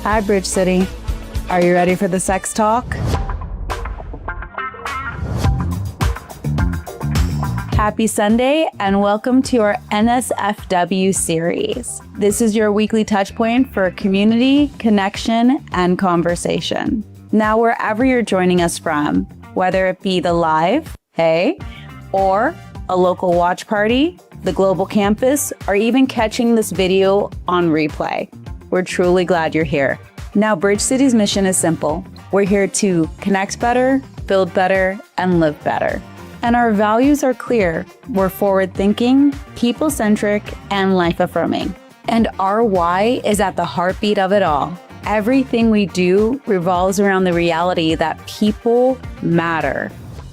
Hi, Bridge City. Are you ready for the sex talk? Happy Sunday and welcome to our NSFW series. This is your weekly touch point for community, connection, and conversation. Now, wherever you're joining us from, whether it be the live, hey, or a local watch party, the global campus, or even catching this video on replay, we're truly glad you're here. Now, Bridge City's mission is simple. We're here to connect better, build better, and live better. And our values are clear. We're forward-thinking, people-centric, and life-affirming. And our why is at the heartbeat of it all. Everything we do revolves around the reality that people matter.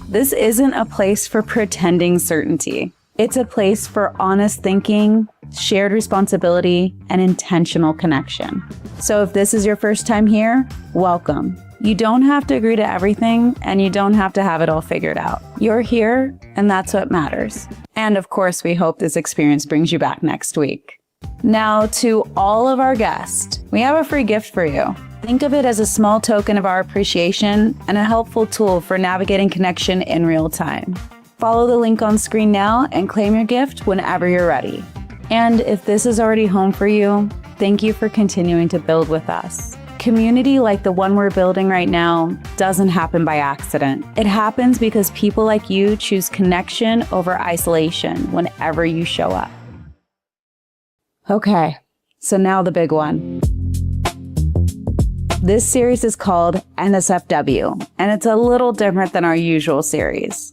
This isn't a place for pretending certainty. It's a place for honest thinking, shared responsibility, and intentional connection. So if this is your first time here, welcome. You don't have to agree to everything, and you don't have to have it all figured out. You're here, and that's what matters. And of course, we hope this experience brings you back next week. Now, to all of our guests, we have a free gift for you. Think of it as a small token of our appreciation and a helpful tool for navigating connection in real time. Follow the link on screen now and claim your gift whenever you're ready. And if this is already home for you, thank you for continuing to build with us. Community like the one we're building right now doesn't happen by accident. It happens because people like you choose connection over isolation whenever you show up. Okay, so now the big one. This series is called NSFW, and it's a little different than our usual series.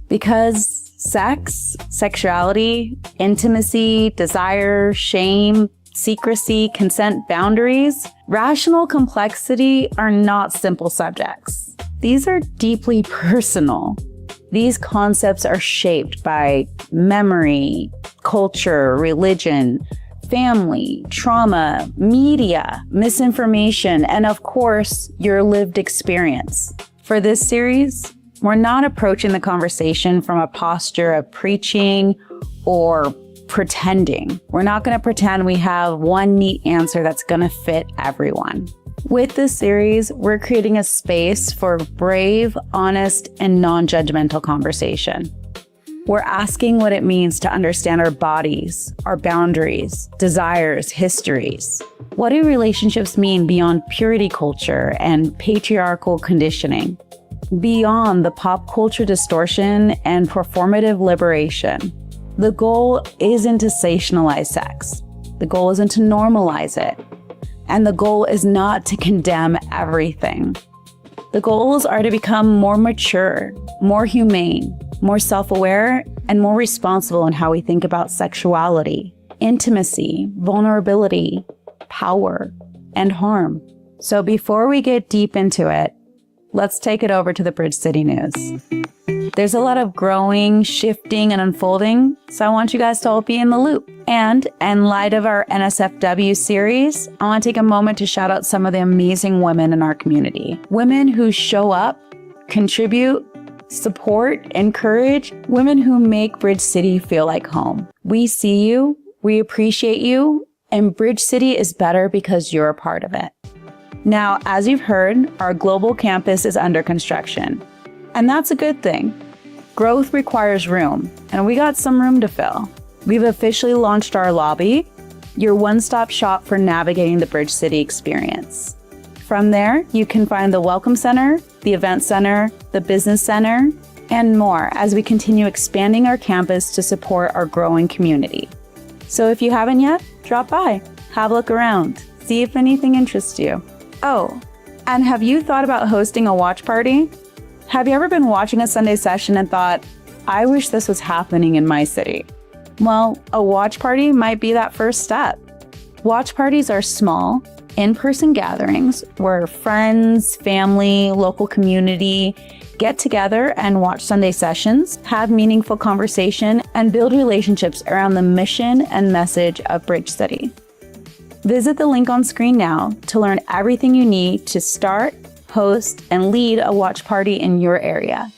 Because sex, sexuality, intimacy, desire, shame, secrecy, consent, boundaries, rational complexity are not simple subjects. These are deeply personal. These concepts are shaped by memory, culture, religion, family, trauma, media, misinformation, and of course, your lived experience. For this series, we're not approaching the conversation from a posture of preaching or pretending. We're not going to pretend we have one neat answer that's going to fit everyone. With this series, we're creating a space for brave, honest, and non-judgmental conversation. We're asking what it means to understand our bodies, our boundaries, desires, histories. What do relationships mean beyond purity culture and patriarchal conditioning? Beyond the pop culture distortion and performative liberation. The goal isn't to sensationalize sex. The goal isn't to normalize it. And the goal is not to condemn everything. The goals are to become more mature, more humane, more self-aware, and more responsible in how we think about sexuality, intimacy, vulnerability, power, and harm. So before we get deep into it, let's take it over to the Bridge City News. There's a lot of growing, shifting, and unfolding, so I want you guys to all be in the loop. And in light of our NSFW series, I want to take a moment to shout out some of the amazing women in our community. Women who show up, contribute, support, encourage, women who make Bridge City feel like home. We see you, we appreciate you, and Bridge City is better because you're a part of it. Now, as you've heard, our global campus is under construction, and that's a good thing. Growth requires room, and we got some room to fill. We've officially launched our lobby, your one-stop shop for navigating the Bridge City experience. From there, you can find the Welcome Center, the Event Center, the Business Center, and more as we continue expanding our campus to support our growing community. So if you haven't yet, drop by, have a look around, see if anything interests you. Oh, and have you thought about hosting a watch party? Have you ever been watching a Sunday session and thought, I wish this was happening in my city? Well, a watch party might be that first step. Watch parties are small, in-person gatherings where friends, family, local community get together and watch Sunday sessions, have meaningful conversation, and build relationships around the mission and message of Bridge City. Visit the link on screen now to learn everything you need to start, host, and lead a watch party in your area.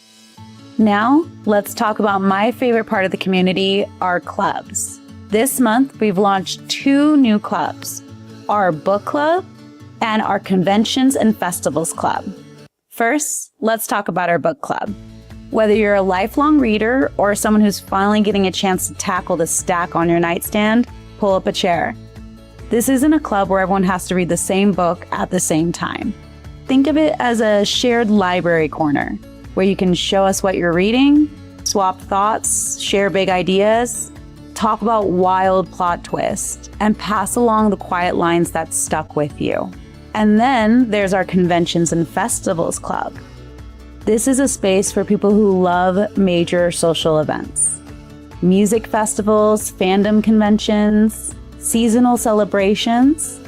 Now, let's talk about my favorite part of the community, our clubs. This month, we've launched 2 new clubs, our book club and our Conventions and Festivals Club. First, let's talk about our book club. Whether you're a lifelong reader or someone who's finally getting a chance to tackle the stack on your nightstand, pull up a chair. This isn't a club where everyone has to read the same book at the same time. Think of it as a shared library corner where you can show us what you're reading, swap thoughts, share big ideas, talk about wild plot twists, and pass along the quiet lines that stuck with you. And then there's our Conventions and Festivals Club. This is a space for people who love major social events. Music festivals, fandom conventions, seasonal celebrations,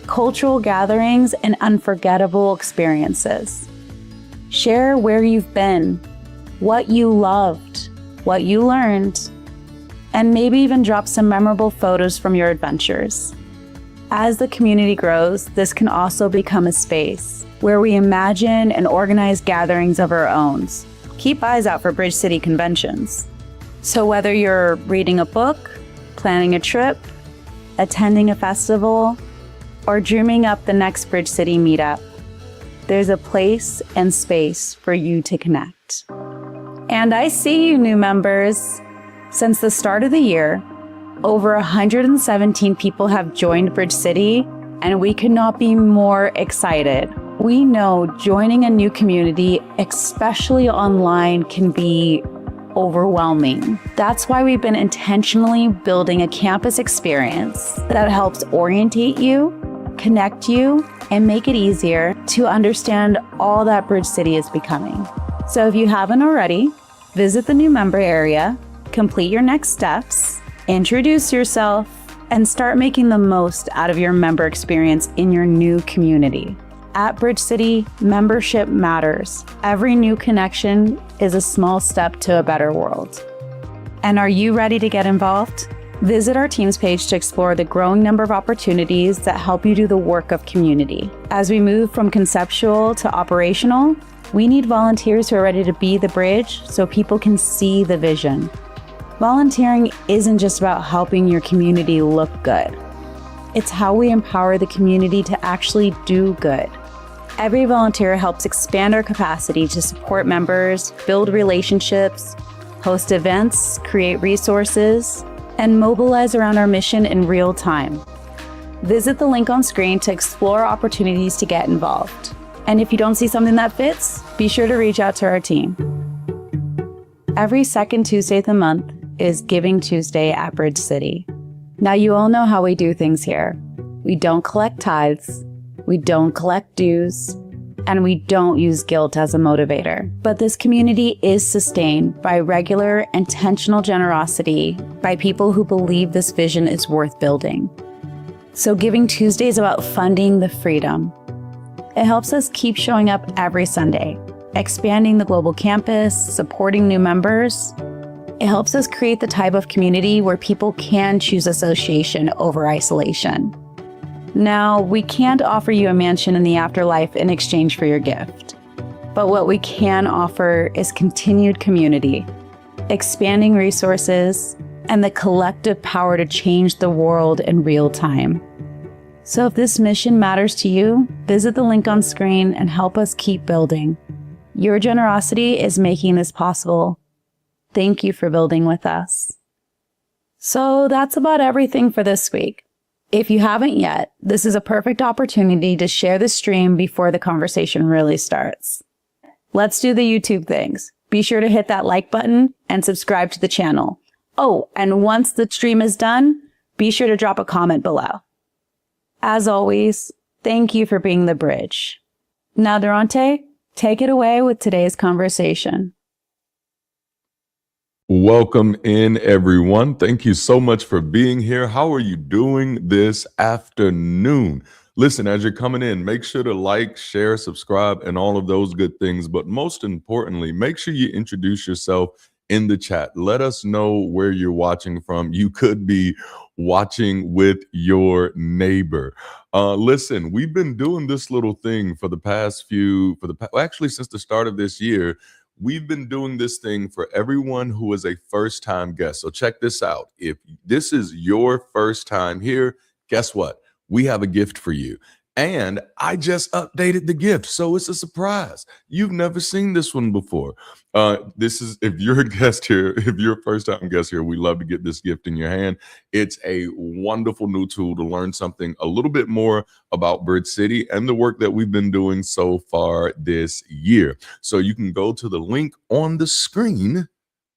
cultural gatherings, and unforgettable experiences. Share where you've been, what you loved, what you learned, and maybe even drop some memorable photos from your adventures. As the community grows, this can also become a space where we imagine and organize gatherings of our own. Keep eyes out for Bridge City conventions. So whether you're reading a book, planning a trip, attending a festival, or dreaming up the next Bridge City meetup, there's a place and space for you to connect. And I see you, new members. Since the start of the year, over 117 people have joined Bridge City, and we could not be more excited. We know joining a new community, especially online, can be overwhelming. That's why we've been intentionally building a campus experience that helps orientate you, connect you, and make it easier to understand all that Bridge City is becoming. So if you haven't already, visit the new member area, complete your next steps, introduce yourself, and start making the most out of your member experience in your new community. At Bridge City, membership matters. Every new connection is a small step to a better world. And are you ready to get involved? Visit our Teams page to explore the growing number of opportunities that help you do the work of community. As we move from conceptual to operational, we need volunteers who are ready to be the bridge so people can see the vision. Volunteering isn't just about helping your community look good. It's how we empower the community to actually do good. Every volunteer helps expand our capacity to support members, build relationships, host events, create resources, and mobilize around our mission in real time. Visit the link on screen to explore opportunities to get involved. And if you don't see something that fits, be sure to reach out to our team. Every second Tuesday of the month is Giving Tuesday at Bridge City. Now, you all know how we do things here. We don't collect tithes, we don't collect dues, and we don't use guilt as a motivator. But this community is sustained by regular, intentional generosity by people who believe this vision is worth building. So Giving Tuesday is about funding the freedom. It helps us keep showing up every Sunday, expanding the global campus, supporting new members. It helps us create the type of community where people can choose association over isolation. Now, we can't offer you a mansion in the afterlife in exchange for your gift. But what we can offer is continued community, expanding resources, and the collective power to change the world in real time. So if this mission matters to you, visit the link on screen and help us keep building. Your generosity is making this possible. Thank you for building with us. So that's about everything for this week. If you haven't yet, this is a perfect opportunity to share the stream before the conversation really starts. Let's do the YouTube things. Be sure to hit that like button and subscribe to the channel. Oh, and once the stream is done, be sure to drop a comment below. As always, thank you for being the bridge. Now, Durante, take it away with today's conversation. Welcome in, everyone. Thank you so much for being here. How are you doing this afternoon? Listen, as you're coming in, make sure to like, share, subscribe, and all of those good things. But most importantly, make sure you introduce yourself in the chat. Let us know where you're watching from. You could be watching with your neighbor. Listen, we've been doing this little thing for the past actually since the start of this year. We've been doing this thing for everyone who is a first-time guest. So check this out. If this is your first time here, guess what? We have a gift for you. And I just updated the gift, so it's a surprise. You've never seen this one before. This is, if you're a guest here, if you're a first-time guest here, we love to get this gift in your hand. It's a wonderful new tool to learn something a little bit more about Bridge City and the work that we've been doing so far this year. So you can go to the link on the screen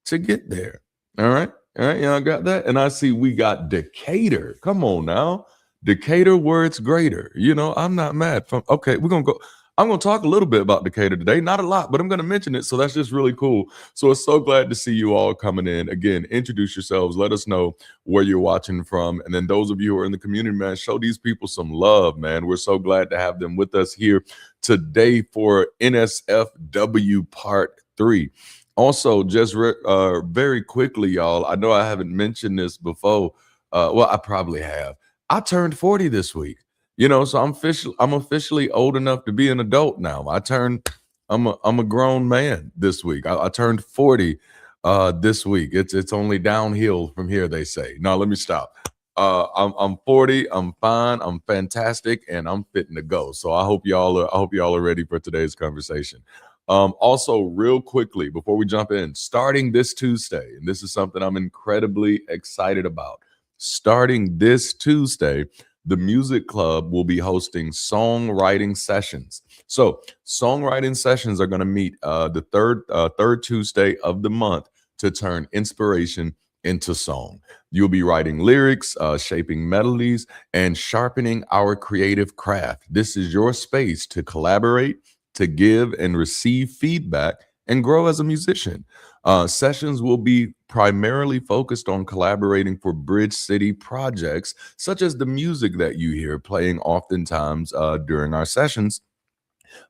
to get there. All right, y'all got that? And I see we got Decatur. Come on now. Decatur where it's greater. You know, I'm not mad. Okay, I'm gonna talk a little bit about Decatur today. Not a lot, but I'm gonna mention it. So that's just really cool. So it's so glad to see you all coming in. Again, introduce yourselves. Let us know where you're watching from. And then those of you who are in the community, man, show these people some love, man. We're so glad to have them with us here today for NSFW Part 3. Also, just very quickly, y'all, I know I haven't mentioned this before. Well, I probably have. I turned 40 this week, you know, so I'm officially old enough to be an adult now. I'm a grown man this week. I turned 40 this week. It's only downhill from here, they say. No, let me stop. I'm 40. I'm fine. I'm fantastic, and I'm fitting to go. So I hope y'all are ready for today's conversation. Also, real quickly before we jump in, starting this Tuesday, and this is something I'm incredibly excited about. Starting this Tuesday, the Music Club will be hosting songwriting sessions. So songwriting sessions are going to meet the third Tuesday of the month to turn inspiration into song. You'll be writing lyrics, shaping melodies, and sharpening our creative craft. This is your space to collaborate, to give and receive feedback, and grow as a musician. Sessions will be primarily focused on collaborating for Bridge City projects, such as the music that you hear playing oftentimes during our sessions.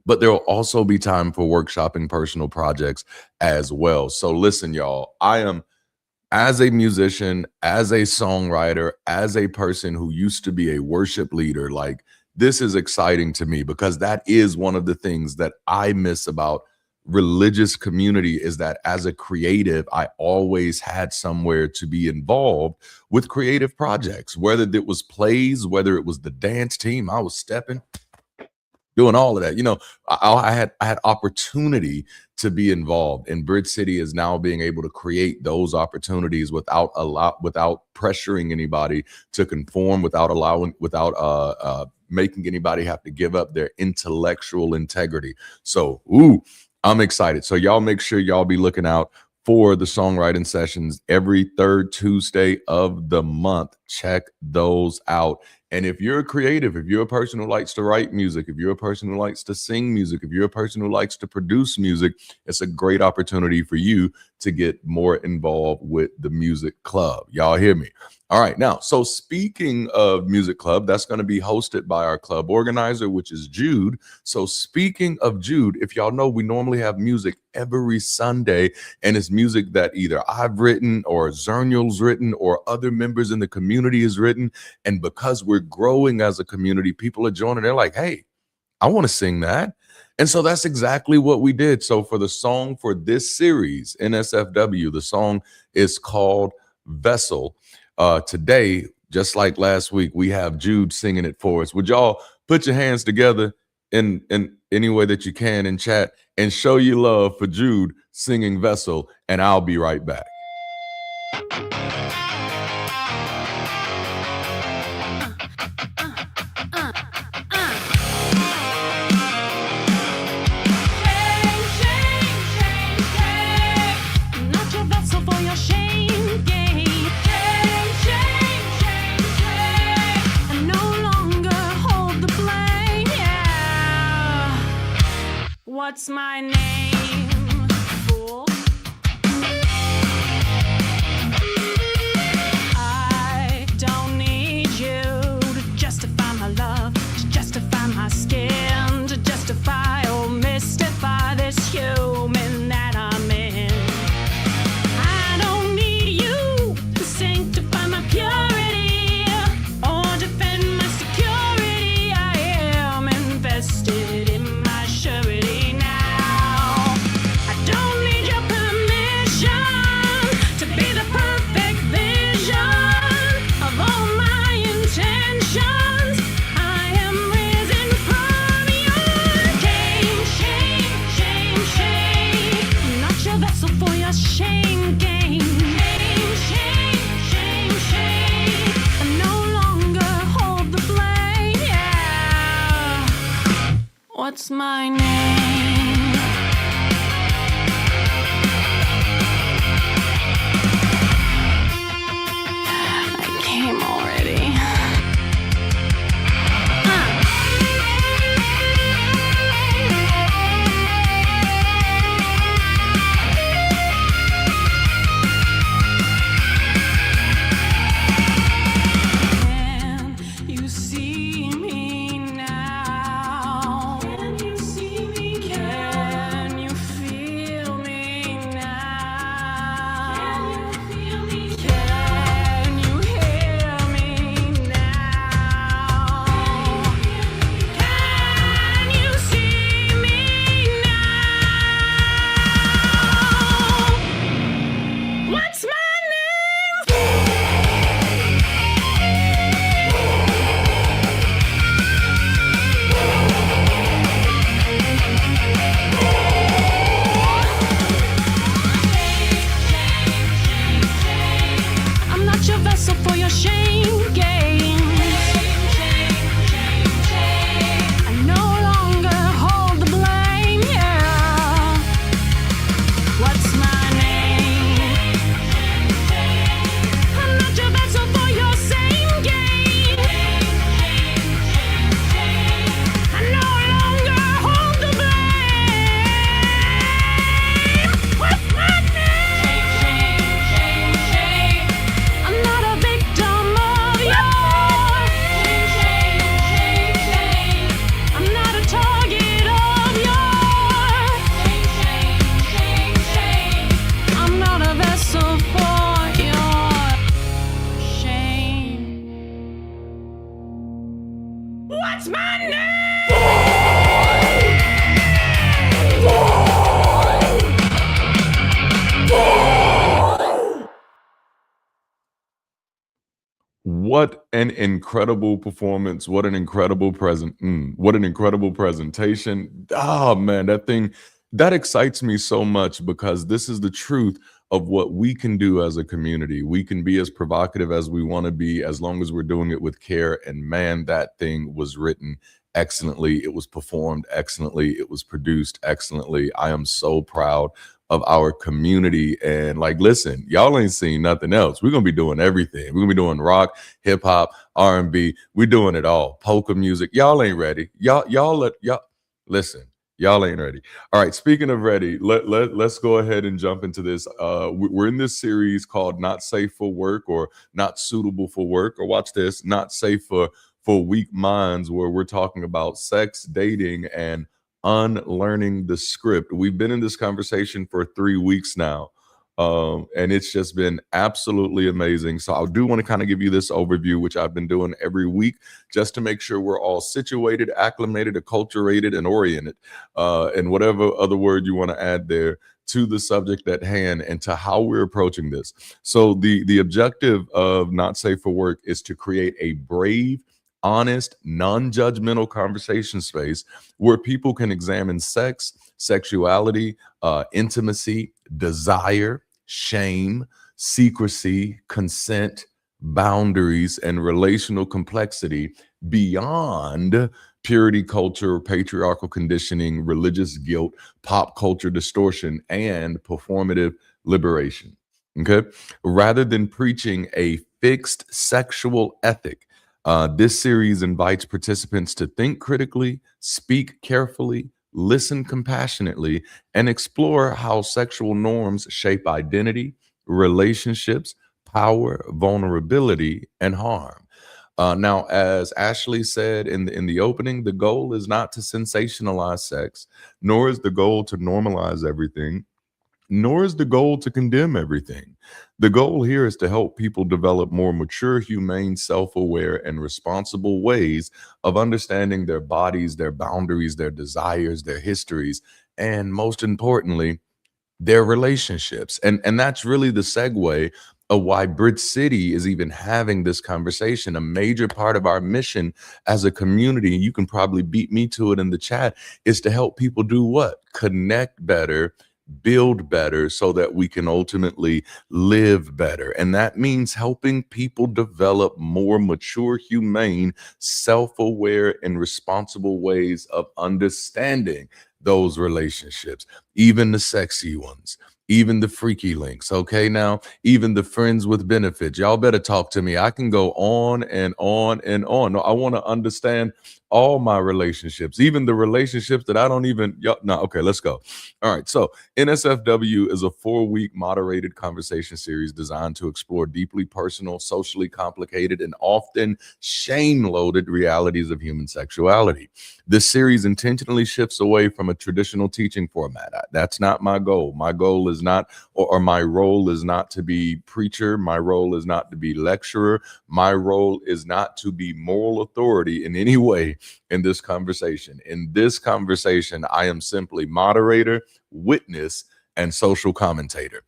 But there will also be time for workshopping personal projects as well. So listen, y'all, I am, as a musician, as a songwriter, as a person who used to be a worship leader, like, this is exciting to me because that is one of the things that I miss about religious community, is that as a creative, I always had somewhere to be involved with creative projects, whether it was plays, whether it was the dance team, I was stepping, doing all of that. You know, I had opportunity to be involved, and Bridge City is now being able to create those opportunities without pressuring anybody to conform, without making anybody have to give up their intellectual integrity. So, I'm excited. So y'all make sure y'all be looking out for the songwriting sessions every third Tuesday of the month. Check those out. And if you're a creative, if you're a person who likes to write music, if you're a person who likes to sing music, if you're a person who likes to produce music, it's a great opportunity for you to get more involved with the Music Club. Y'all hear me? All right. Now, so speaking of Music Club, that's going to be hosted by our club organizer, which is Jude. So speaking of Jude, if y'all know, we normally have music every Sunday, and it's music that either I've written or Zernial's written or other members in the community has written. And because we're growing as a community, people are joining. They're like, hey, I want to sing that. And so that's exactly what we did. So for the song for this series, NSFW, the song is called Vessel. Today, just like last week, we have Jude singing it for us. Would y'all put your hands together in any way that you can in chat and show your love for Jude singing Vessel, and I'll be right back. What's my name, fool? I don't need you to justify my love, to justify my skin, to justify or mystify this human that I'm in. I don't need you to sanctify my purity or defend my security. I am invested in my surety. What's my name? I came already. Can you see me now? Can you see me? Can you feel me now? Can you feel me? Can you hear me now? Can you see me now? What's my I'm not your vessel for your shame games. I no longer hold the blame, yeah. What's my name? I'm not your vessel for your same game. I no longer hold the blame. What's my name? I'm not a victim of yours. I'm not a target of yours. I'm not a vessel for your shame. What's my name? What an incredible performance. What an incredible what an incredible presentation. Oh man, that excites me so much because this is the truth of what we can do as a community. We can be as provocative as we want to be as long as we're doing it with care. And man, that thing was written excellently. It was performed excellently. It was produced excellently. I am so proud of our community. And like, listen, y'all ain't seen nothing else. We're going to be doing everything. We're going to be doing rock, hip hop, R&B. We're doing it all. Polka music. Y'all ain't ready. Y'all listen. Y'all ain't ready. All right. Speaking of ready, let's go ahead and jump into this. We're in this series called Not Safe for Work or Not Suitable for Work, or watch this, Not Safe for Weak Minds, where we're talking about sex, dating, and unlearning the script. We've been in this conversation for 3 weeks now. And it's just been absolutely amazing. So I do want to kind of give you this overview, which I've been doing every week, just to make sure we're all situated, acclimated, acculturated, and oriented, and whatever other word you want to add there to the subject at hand and to how we're approaching this. So the objective of Not Safe for Work is to create a brave, honest, non-judgmental conversation space where people can examine sex, sexuality, intimacy, desire, shame, secrecy, consent, boundaries, and relational complexity beyond purity culture, patriarchal conditioning, religious guilt, pop culture distortion, and performative liberation. Okay? Rather than preaching a fixed sexual ethic, this series invites participants to think critically, speak carefully, listen compassionately, and explore how sexual norms shape identity, relationships, power, vulnerability, and harm. Now, as Ashley said in the opening, the goal is not to sensationalize sex, nor is the goal to normalize everything, nor is the goal to condemn everything. The goal here is to help people develop more mature, humane, self-aware, and responsible ways of understanding their bodies, their boundaries, their desires, their histories, and most importantly, their relationships. And that's really the segue of why Brit City is even having this conversation. A major part of our mission as a community, and you can probably beat me to it in the chat, is to help people do what? Connect better, build better so that we can ultimately live better. And that means helping people develop more mature, humane, self-aware, and responsible ways of understanding those relationships, even the sexy ones, even the freaky links. Okay, now, even the friends with benefits. Y'all better talk to me. I can go on and on and on. No, I want to understand all my relationships, even the relationships that I don't even. No, okay, let's go. All right, so NSFW is a 4-week moderated conversation series designed to explore deeply personal, socially complicated, and often shame-loaded realities of human sexuality. This series intentionally shifts away from a traditional teaching format. That's not my goal. My goal is not, or my role is not to be preacher. My role is not to be lecturer. My role is not to be moral authority in any way in this conversation. In this conversation, I am simply moderator, witness, and social commentator.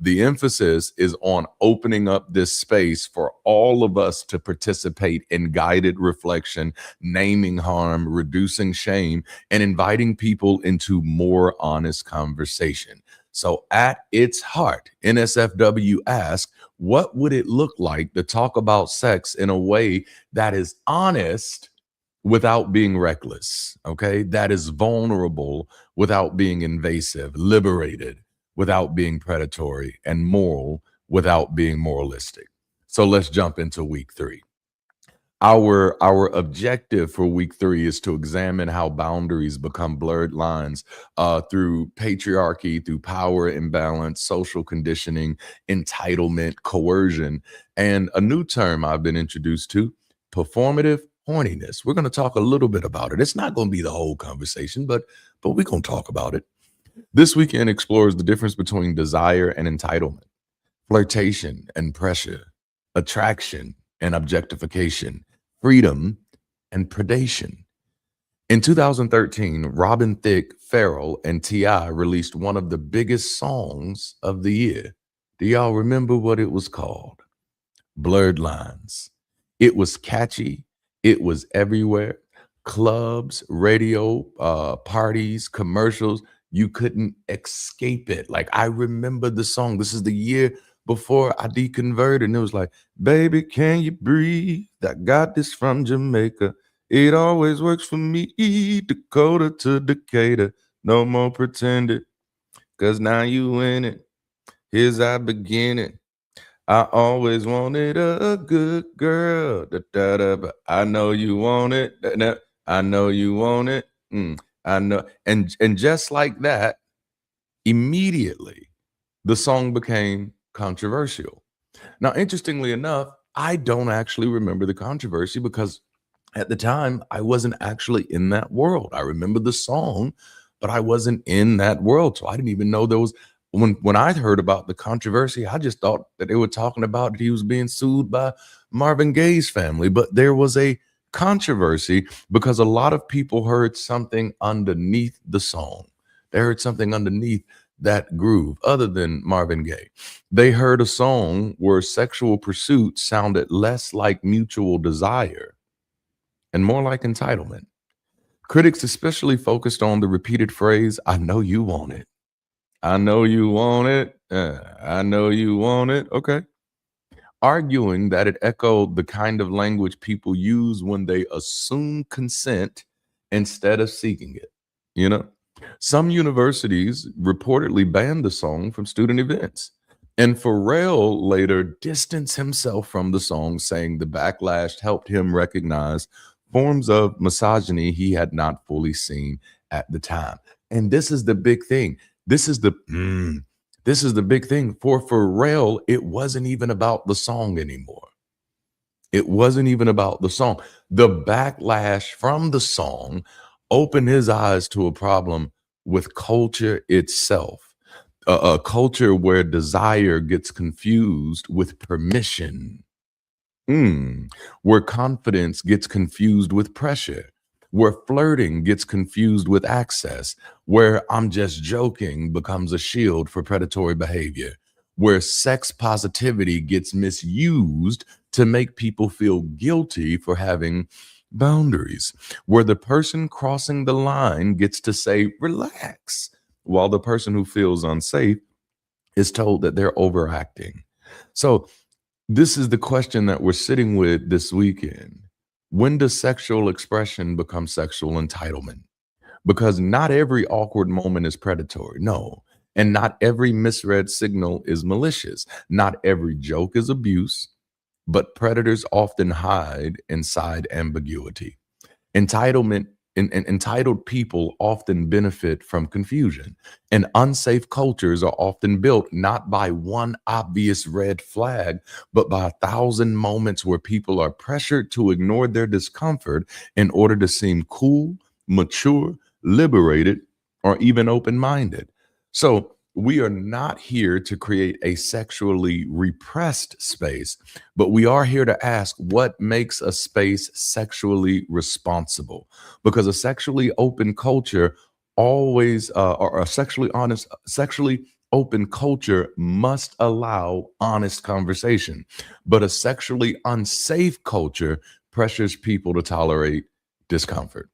The emphasis is on opening up this space for all of us to participate in guided reflection, naming harm, reducing shame, and inviting people into more honest conversation. So at its heart, NSFW asks, what would it look like to talk about sex in a way that is honest without being reckless, okay? That is vulnerable without being invasive, liberated without being predatory, and moral without being moralistic. So let's jump into week 3. Our objective for week 3 is to examine how boundaries become blurred lines through patriarchy, through power imbalance, social conditioning, entitlement, coercion, and a new term I've been introduced to, performative horniness. We're going to talk a little bit about it. It's not going to be the whole conversation, but we're going to talk about it. This weekend explores the difference between desire and entitlement, flirtation and pressure, attraction and objectification, freedom and predation. In 2013, Robin Thicke, Pharrell, and T.I. released one of the biggest songs of the year. Do y'all remember what it was called? Blurred Lines. It was catchy. It was everywhere. Clubs, radio, parties, commercials. You couldn't escape it. Like, I remember the song. This is the year before I deconverted, and it was like, baby, can you breathe? I got this from Jamaica. It always works for me. Dakota to Decatur. No more pretending, cause now you in it. Here's our beginning. I always wanted a good girl. Da, da, da, but I know you want it. I know you want it. I know. And just like that, immediately, the song became controversial. Now, interestingly enough, I don't actually remember the controversy because at the time, I wasn't actually in that world. I remember the song, but I wasn't in that world. So I didn't even know there was, when I heard about the controversy, I just thought that they were talking about that he was being sued by Marvin Gaye's family. But there was a controversy because a lot of people heard something underneath the song. They heard something underneath that groove other than Marvin Gaye. They heard a song where sexual pursuit sounded less like mutual desire and more like entitlement. Critics especially focused on the repeated phrase, I know you want it. I know you want it. I know you want it. Okay. Arguing that it echoed the kind of language people use when they assume consent instead of seeking it. You know, some universities reportedly banned the song from student events. And Pharrell later distanced himself from the song, saying the backlash helped him recognize forms of misogyny he had not fully seen at the time. And this is the big thing. This is the big thing. For Pharrell, it wasn't even about the song anymore. It wasn't even about the song. The backlash from the song opened his eyes to a problem with culture itself, a culture where desire gets confused with permission, where confidence gets confused with pressure, where flirting gets confused with access, where I'm just joking becomes a shield for predatory behavior, where sex positivity gets misused to make people feel guilty for having boundaries, where the person crossing the line gets to say, relax, while the person who feels unsafe is told that they're overacting. So this is the question that we're sitting with this weekend. When does sexual expression become sexual entitlement? Because not every awkward moment is predatory. No. And not every misread signal is malicious. Not every joke is abuse, but predators often hide inside ambiguity. Entitlement entitled people often benefit from confusion, and unsafe cultures are often built not by one obvious red flag, but by 1,000 moments where people are pressured to ignore their discomfort in order to seem cool, mature, liberated, or even open-minded. So we are not here to create a sexually repressed space, but we are here to ask what makes a space sexually responsible. Because a sexually open culture always, or a sexually open culture must allow honest conversation. But a sexually unsafe culture pressures people to tolerate discomfort.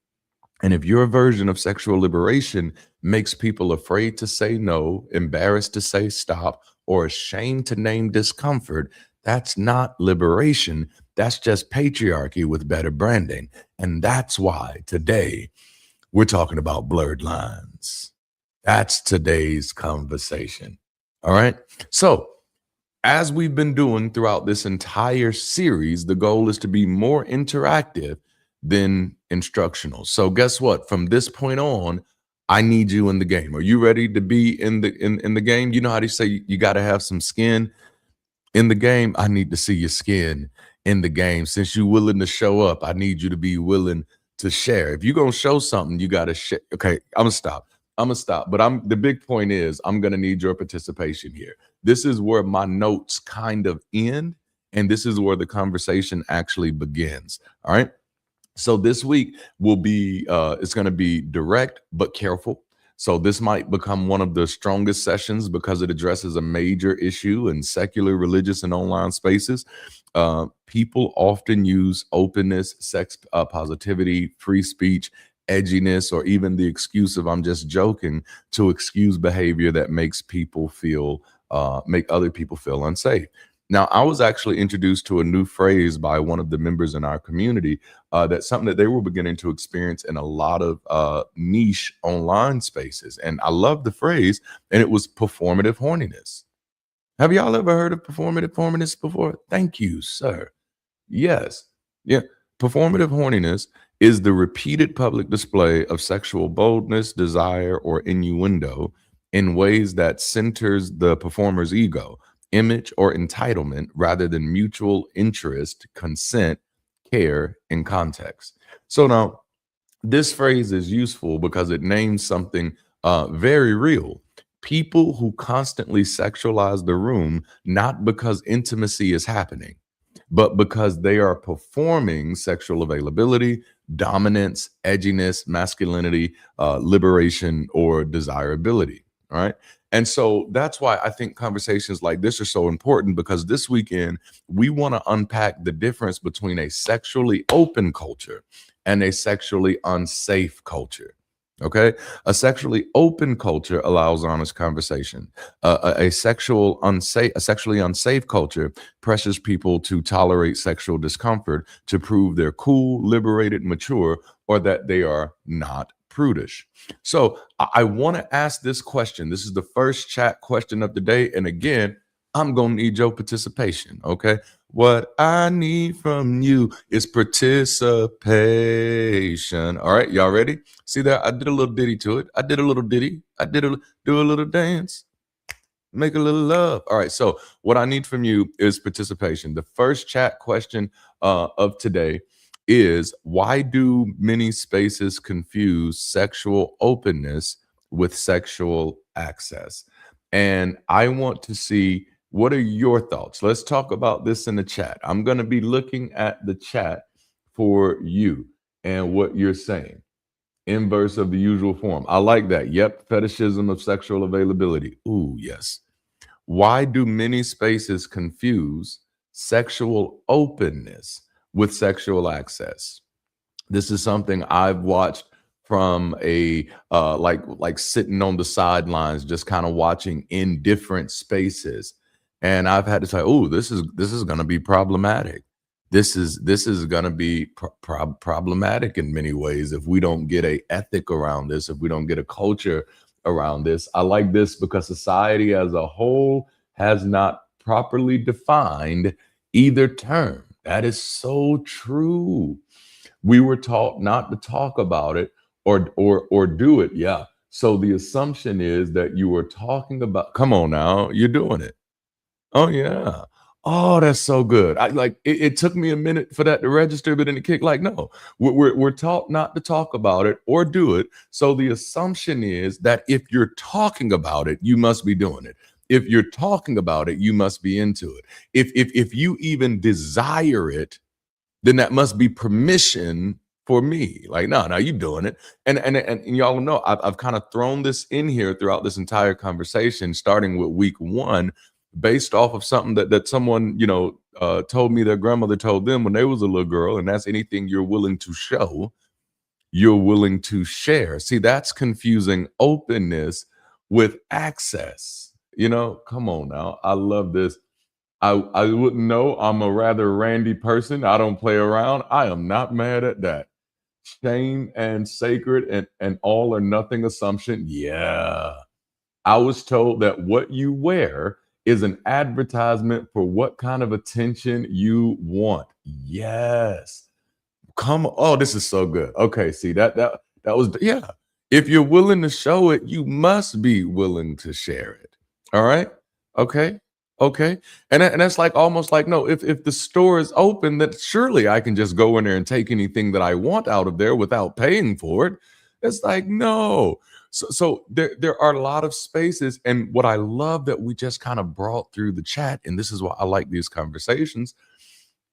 And if your version of sexual liberation makes people afraid to say no, embarrassed to say stop, or ashamed to name discomfort, that's not liberation. That's just patriarchy with better branding. And that's why today we're talking about blurred lines. That's today's conversation. All right. So, as we've been doing throughout this entire series, the goal is to be more interactive than instructional. So guess what? From this point on, I need you in the game. Are you ready to be in the game? You know how they say you got to have some skin in the game? I need to see your skin in the game. Since you're willing to show up, I need you to be willing to share. If you're going to show something, you got to share. Okay, I'm going to stop. But the big point is I'm going to need your participation here. This is where my notes kind of end, and this is where the conversation actually begins. All right. So this week will be, it's going to be direct but careful. So this might become one of the strongest sessions because it addresses a major issue in secular, religious, and online spaces. People often use openness, sex positivity, free speech, edginess, or even the excuse of I'm just joking to excuse behavior that makes people feel, make other people feel unsafe. Now, I was actually introduced to a new phrase by one of the members in our community. That's something that they were beginning to experience in a lot of niche online spaces. And I love the phrase, and it was performative horniness. Have y'all ever heard of performative horniness before? Thank you, sir. Yes. Yeah. Performative horniness is the repeated public display of sexual boldness, desire, or innuendo in ways that centers the performer's ego, image, or entitlement rather than mutual interest, consent, care, and context. So now this phrase is useful because it names something very real. People who constantly sexualize the room, not because intimacy is happening, but because they are performing sexual availability, dominance, edginess, masculinity, liberation, or desirability. All right. And so that's why I think conversations like this are so important, because this weekend we want to unpack the difference between a sexually open culture and a sexually unsafe culture. Okay. A sexually open culture allows honest conversation. A sexually unsafe culture pressures people to tolerate sexual discomfort to prove they're cool, liberated, mature, or that they are not prudish. So I want to ask this question. This is the first chat question of the day. And again, I'm going to need your participation. Okay. What I need from you is participation. All right. Y'all ready? See that? I did a little ditty to it. I did a little ditty. Do a little dance. Make a little love. All right. So what I need from you is participation. The first chat question of today is, why do many spaces confuse sexual openness with sexual access? And I want to see, what are your thoughts? Let's talk about this in the chat. I'm going to be looking at the chat for you and what you're saying. Inverse of the usual form. I like that. Yep. Fetishism of sexual availability. Ooh, yes. Why do many spaces confuse sexual openness with sexual access? This is something I've watched from a like sitting on the sidelines, just kind of watching in different spaces. And I've had to say, oh, this is going to be problematic. This is going to be problematic in many ways if we don't get a ethic around this, if we don't get a culture around this. I like this because society as a whole has not properly defined either term. That is so true. We were taught not to talk about it or do it. Yeah. So the assumption is that you were talking about, come on now, you're doing it. Oh yeah. Oh, that's so good. I like it took me a minute for that to register, but then it kicked like, no, we're taught not to talk about it or do it. So the assumption is that if you're talking about it, you must be doing it. If you're talking about it, you must be into it. If you even desire it, then that must be permission for me. Like, no, you doing it. And y'all know I've kind of thrown this in here throughout this entire conversation, starting with week one, based off of something that someone, told me their grandmother told them when they was a little girl, and that's anything you're willing to show, you're willing to share. See, that's confusing openness with access. Come on now. I love this. I wouldn't know. I'm a rather randy person. I don't play around. I am not mad at that. Shame and sacred and all or nothing assumption. Yeah. I was told that what you wear is an advertisement for what kind of attention you want. Yes. Oh, this is so good. Okay, see that was, yeah. If you're willing to show it, you must be willing to share it. All right? Okay. Okay. And that's like almost like, no, if the store is open, that surely I can just go in there and take anything that I want out of there without paying for it. It's like, no. So there are a lot of spaces. And what I love that we just kind of brought through the chat, and this is why I like these conversations,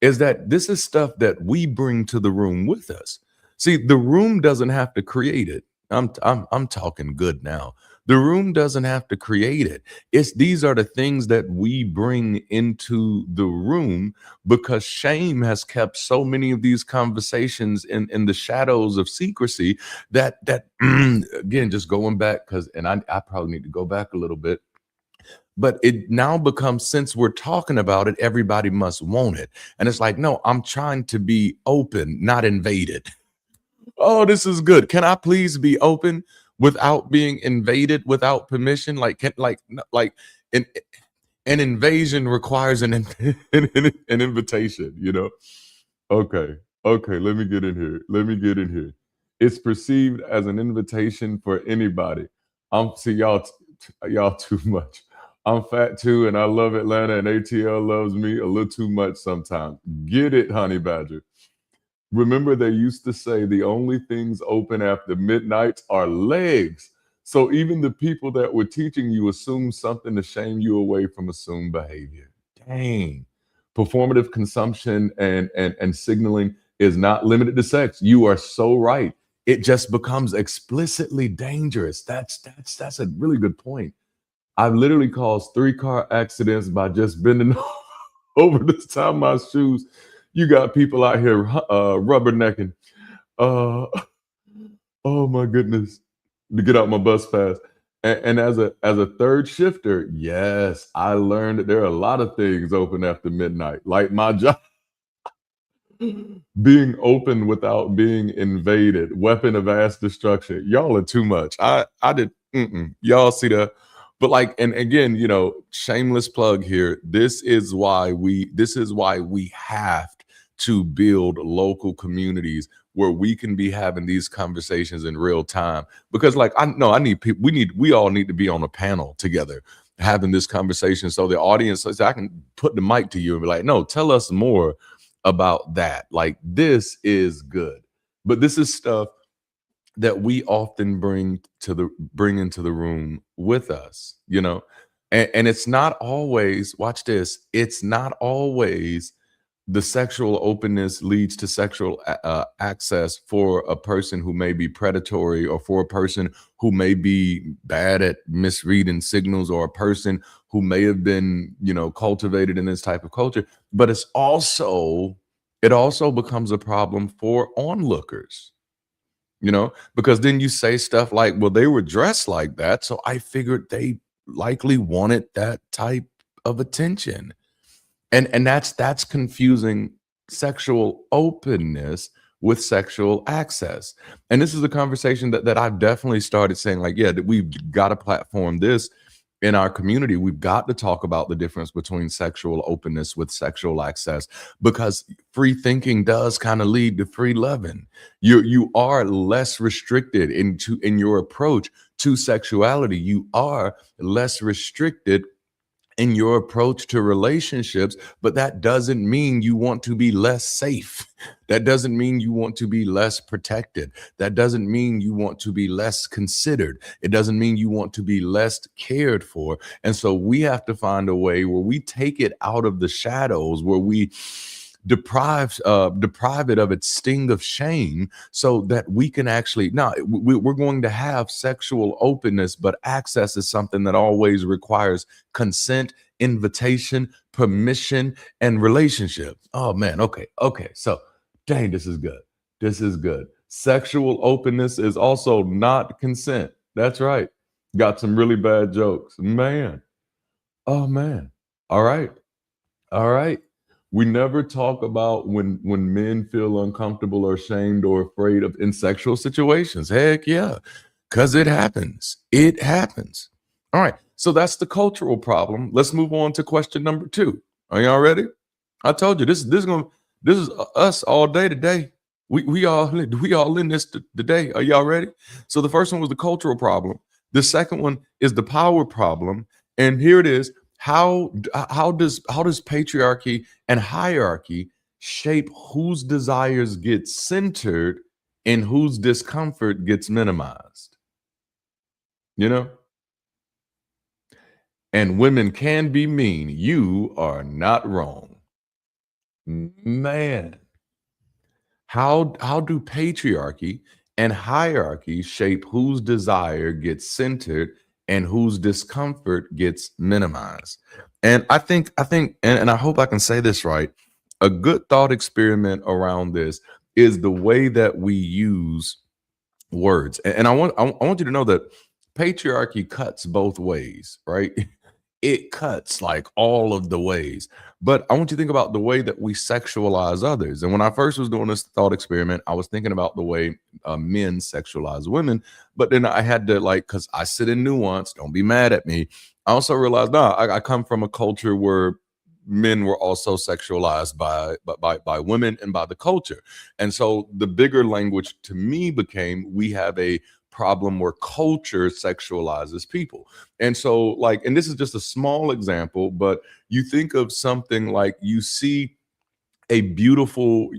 is that this is stuff that we bring to the room with us. See, the room doesn't have to create it. I'm talking good now. The room doesn't have to create it. These are the things that we bring into the room because shame has kept so many of these conversations in the shadows of secrecy that again, just going back, and I probably need to go back a little bit. But it now becomes, since we're talking about it, everybody must want it. And it's like, no, I'm trying to be open, not invaded. Oh, this is good. Can I please be open without being invaded, without permission? Like an invasion requires an invitation, Okay. Okay. Let me get in here. It's perceived as an invitation for anybody. See y'all too much. I'm fat too, and I love Atlanta, and ATL loves me a little too much sometimes. Get it, honey badger. Remember, they used to say the only things open after midnight are legs. So even the people that were teaching you assume something to shame you away from assumed behavior. Dang. Performative consumption and signaling is not limited to sex. You are so right. It just becomes explicitly dangerous. That's a really good point. I've literally caused 3 car accidents by just bending over to tie my shoes. You got people out here rubbernecking. Oh my goodness. To get out my bus fast. And as a third shifter, yes, I learned that there are a lot of things open after midnight. Like my job. Being open without being invaded. Weapon of mass destruction. Y'all are too much. I did. Y'all see that? But like, and again, shameless plug here. This is why we have to build local communities where we can be having these conversations in real time. Because like, I need people, we all need to be on a panel together having this conversation. So the audience, so I can put the mic to you and be like, no, tell us more about that. Like, this is good. But this is stuff that we often bring into the room with us, and it's not always, watch this, it's not always the sexual openness leads to sexual access for a person who may be predatory, or for a person who may be bad at misreading signals, or a person who may have been, cultivated in this type of culture. But it also becomes a problem for onlookers. because then you say stuff like, well, they were dressed like that, so I figured they likely wanted that type of attention. And that's confusing sexual openness with sexual access. And this is a conversation that I've definitely started saying, like, yeah, that we've got to platform this in our community. We've got to talk about the difference between sexual openness with sexual access, because free thinking does kind of lead to free loving. You are less restricted in your approach to sexuality. You are less restricted in your approach to relationships, but that doesn't mean you want to be less safe. That doesn't mean you want to be less protected. That doesn't mean you want to be less considered. It doesn't mean you want to be less cared for. And so we have to find a way where we take it out of the shadows, where we deprive it of its sting of shame, so that we can actually, we're going to have sexual openness, but access is something that always requires consent, invitation, permission, and relationship. Oh man, okay. So dang, this is good. Sexual openness is also not consent. That's right. Got some really bad jokes, man. Oh man. All right. We never talk about when men feel uncomfortable or ashamed or afraid of in sexual situations. Heck yeah, because it happens. It happens. All right. So that's the cultural problem. Let's move on to question number 2. Are y'all ready? I told you this is us all day today. We all in this today. Are y'all ready? So the first one was the cultural problem. The second one is the power problem. And here it is. How does patriarchy and hierarchy shape whose desires get centered and whose discomfort gets minimized? And women can be mean. You are not wrong. Man, how do patriarchy and hierarchy shape whose desire gets centered and whose discomfort gets minimized? And I think, and I hope I can say this right, a good thought experiment around this is the way that we use words. And I want you to know that patriarchy cuts both ways, right? It cuts like all of the ways. But I want you to think about the way that we sexualize others. And when I first was doing this thought experiment, I was thinking about the way men sexualize women. But then I had to, because I sit in nuance, don't be mad at me. I also realized, I come from a culture where men were also sexualized by women and by the culture. And so the bigger language to me became, we have a problem where culture sexualizes people. And so and this is just a small example, but you think of something like, you see a beautiful,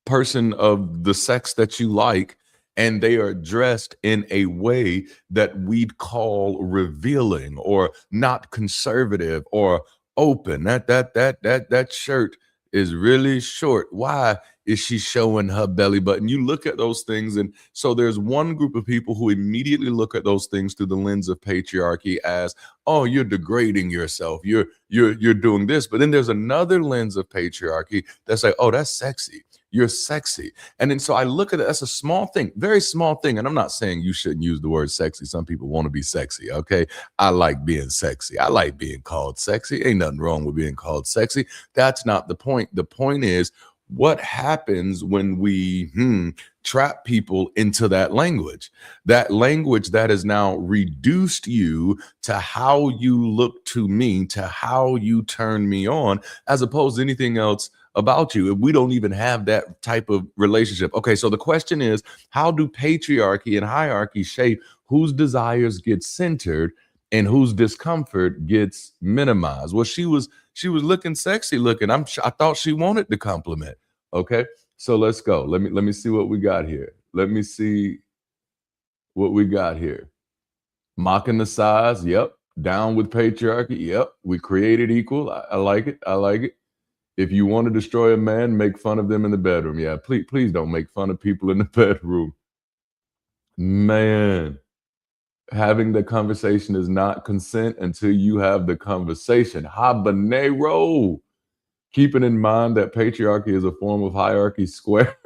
person of the sex that you like, and they are dressed in a way that we'd call revealing or not conservative or open. That shirt is really short. Why is she showing her belly button? You look at those things, and so there's one group of people who immediately look at those things through the lens of patriarchy as, oh, you're degrading yourself, you're doing this. But then there's another lens of patriarchy that's like, oh, that's sexy. You're sexy. And then so I look at it, that's a small thing, very small thing. And I'm not saying you shouldn't use the word sexy. Some people want to be sexy. Okay. I like being sexy. I like being called sexy. Ain't nothing wrong with being called sexy. That's not the point. The point is, what happens when we trap people into that language that has now reduced you to how you look to me, to how you turn me on, as opposed to anything else about you. We don't even have that type of relationship. Okay, so the question is, how do patriarchy and hierarchy shape whose desires get centered and whose discomfort gets minimized? Well, she was looking sexy looking. I thought she wanted the compliment. Okay, so let's go. Let me see what we got here. Mocking the size. Yep. Down with patriarchy. Yep. We created equal. I like it. If you want to destroy a man, make fun of them in the bedroom. Yeah, please don't make fun of people in the bedroom. Man, having the conversation is not consent until you have the conversation. Habanero. Keeping in mind that patriarchy is a form of hierarchy, square,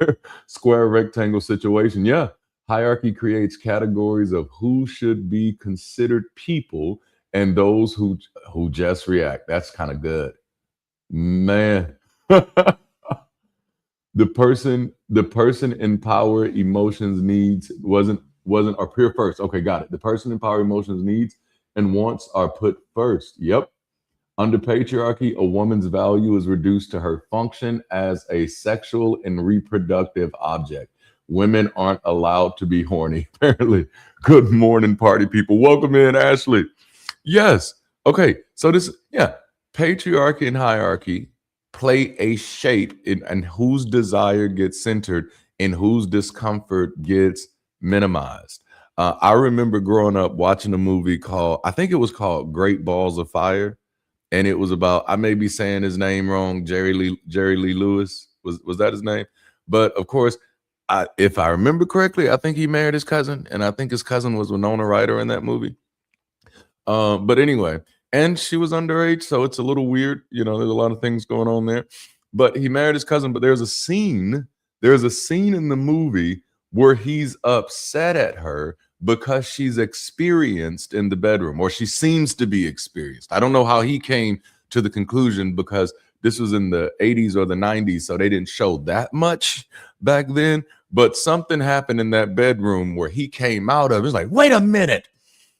square rectangle situation. Yeah, hierarchy creates categories of who should be considered people and those who just react. That's kind of good, man. The person in power emotions needs wasn't or peer first. Okay, got it. The person in power emotions needs and wants are put first. Yep. Under patriarchy, a woman's value is reduced to her function as a sexual and reproductive object. Women aren't allowed to be horny, apparently. Good morning, party people. Welcome in, Ashley. Yes. Okay. So yeah, patriarchy and hierarchy play a shape in and whose desire gets centered and whose discomfort gets minimized. I remember growing up watching a movie called, I think it was called Great Balls of Fire. And it was about, I may be saying his name wrong, Jerry Lee Lewis. Was that his name? But of course, if I remember correctly, I think he married his cousin, and I think his cousin was Winona Ryder in that movie. But anyway, and she was underage, so it's a little weird. There's a lot of things going on there. But he married his cousin. But there's a scene in the movie where he's upset at her because she's experienced in the bedroom, or she seems to be experienced. I don't know how he came to the conclusion, because this was in the 80s or the 90s, so they didn't show that much back then. But something happened in that bedroom where he came out of it. It's like, wait a minute.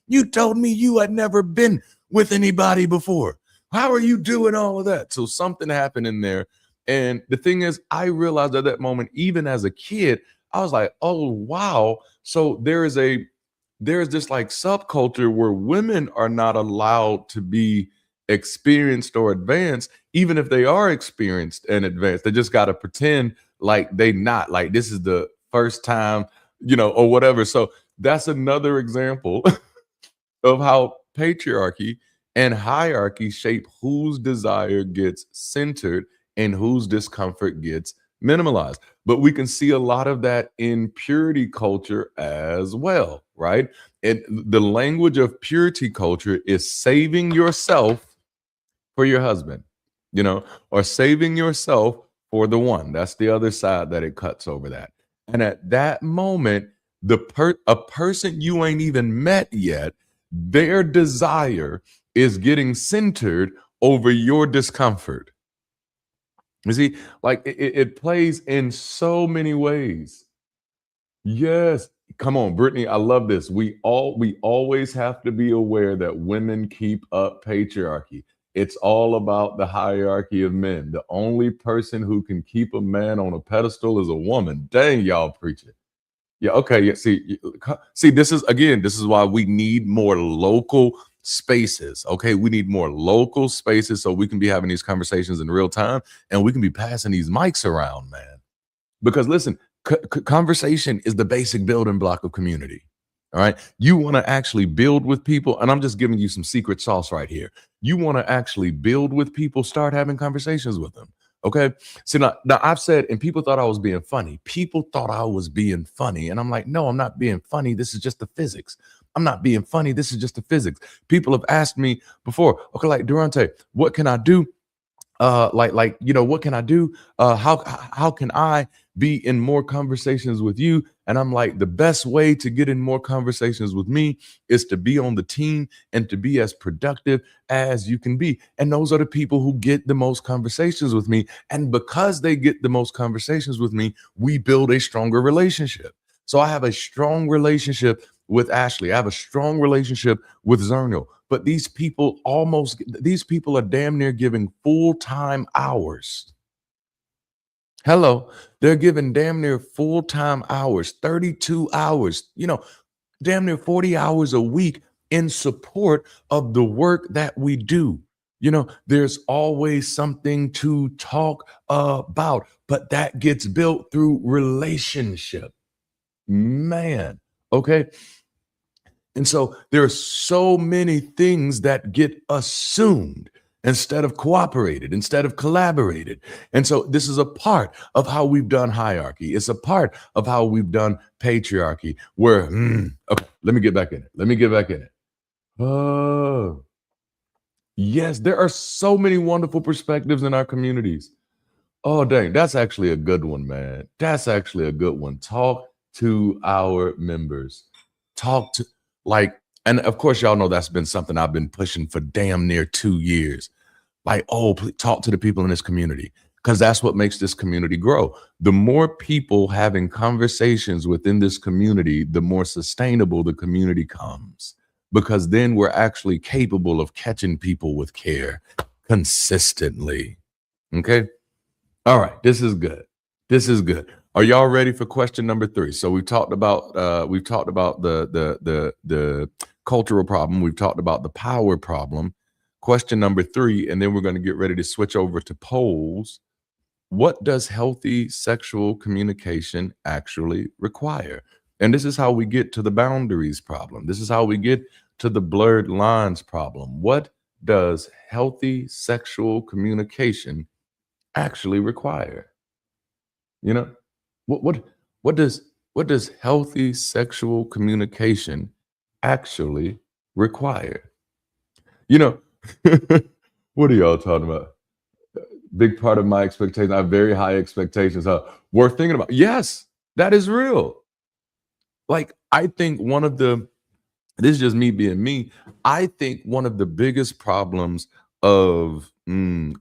You told me you had never been with anybody before. How are you doing all of that? So something happened in there. And the thing is, I realized at that moment, even as a kid, I was like, oh, wow. So there's this like subculture where women are not allowed to be experienced or advanced, even if they are experienced and advanced. They just got to pretend like they not, like this is the first time, or whatever. So that's another example of how patriarchy and hierarchy shape whose desire gets centered and whose discomfort gets minimalized. But we can see a lot of that in purity culture as well, right? And the language of purity culture is saving yourself for your husband, or saving yourself for the one. That's the other side that it cuts over that. And at that moment, a person you ain't even met yet, their desire is getting centered over your discomfort. You see, like it plays in so many ways. Yes. Come on, Brittany. I love this. We always have to be aware that women keep up patriarchy. It's all about the hierarchy of men. The only person who can keep a man on a pedestal is a woman. Dang, y'all preaching. Yeah, okay. Yeah, see, this is why we need more local spaces. Okay, we need more local spaces so we can be having these conversations in real time, and we can be passing these mics around, man. Because listen, conversation is the basic building block of community. All right, you want to actually build with people, and I'm just giving you some secret sauce right here. You want to actually build with people, start having conversations with them. Okay. See, now I've said, and people thought I was being funny. People thought I was being funny. And I'm like, no, I'm not being funny. This is just the physics. I'm not being funny. This is just the physics. People have asked me before, okay, like Durante, what can I do? What can I do? How can I be in more conversations with you? And I'm like, the best way to get in more conversations with me is to be on the team and to be as productive as you can be. And those are the people who get the most conversations with me. And because they get the most conversations with me, we build a stronger relationship. So I have a strong relationship with Ashley. I have a strong relationship with Zerno. But these people are damn near giving full-time hours. Hello, they're giving damn near full-time hours, 32 hours, damn near 40 hours a week in support of the work that we do. There's always something to talk about, but that gets built through relationship. Man, okay. And so there are so many things that get assumed instead of cooperated, instead of collaborated. And so this is a part of how we've done hierarchy. It's a part of how we've done patriarchy, where, okay, let me get back in it. Oh, Yes, there are so many wonderful perspectives in our communities. Oh, dang, that's actually a good one, man. That's actually a good one. Talk to our members. Talk to, like, and of course, y'all know that's been something I've been pushing for damn near 2 years. Like, oh, please talk to the people in this community because that's what makes this community grow. The more people having conversations within this community, the more sustainable the community comes, because then we're actually capable of catching people with care consistently. Okay. All right. This is good. This is good. Are y'all ready for question number 3? So we've talked about the cultural problem. We've talked about the power problem. Question number 3, and then we're going to get ready to switch over to polls. What does healthy sexual communication actually require? And this is how we get to the boundaries problem. This is how we get to the blurred lines problem. What does healthy sexual communication actually require? You know, what does healthy sexual communication actually require? You know, what are y'all talking about? Big part of my expectations. I have very high expectations. Worth thinking about. Yes, that is real. Like, I think this is just me being me. I think one of the biggest problems of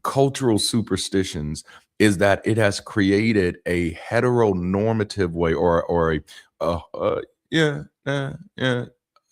cultural superstitions is that it has created a heteronormative way or a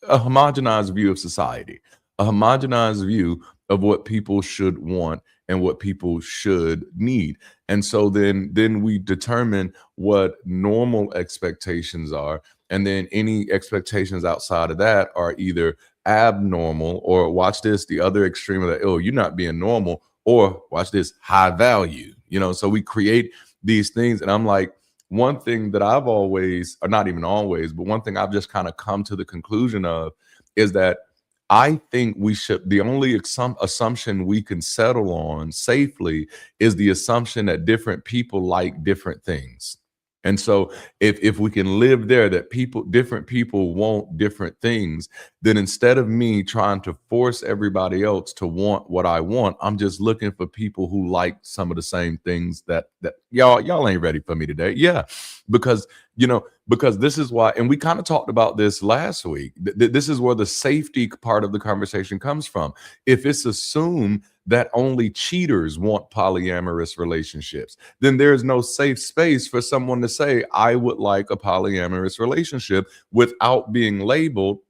homogenized view of society, a homogenized view of what people should want and what people should need. And so then we determine what normal expectations are, and then any expectations outside of that are either abnormal, or watch this, the other extreme of that, oh, you're not being normal, or watch this, high value. So we create these things. And I'm like, one thing that I've always, or not even always, but one thing I've just kind of come to the conclusion of is that I think the only assumption we can settle on safely is the assumption that different people like different things. And so if we can live there, that different people want different things, then instead of me trying to force everybody else to want what I want, I'm just looking for people who like some of the same things that y'all ain't ready for me today. Yeah, because this is why, and we kind of talked about this last week. This is where the safety part of the conversation comes from. If it's assumed that only cheaters want polyamorous relationships, then there is no safe space for someone to say, I would like a polyamorous relationship without being labeled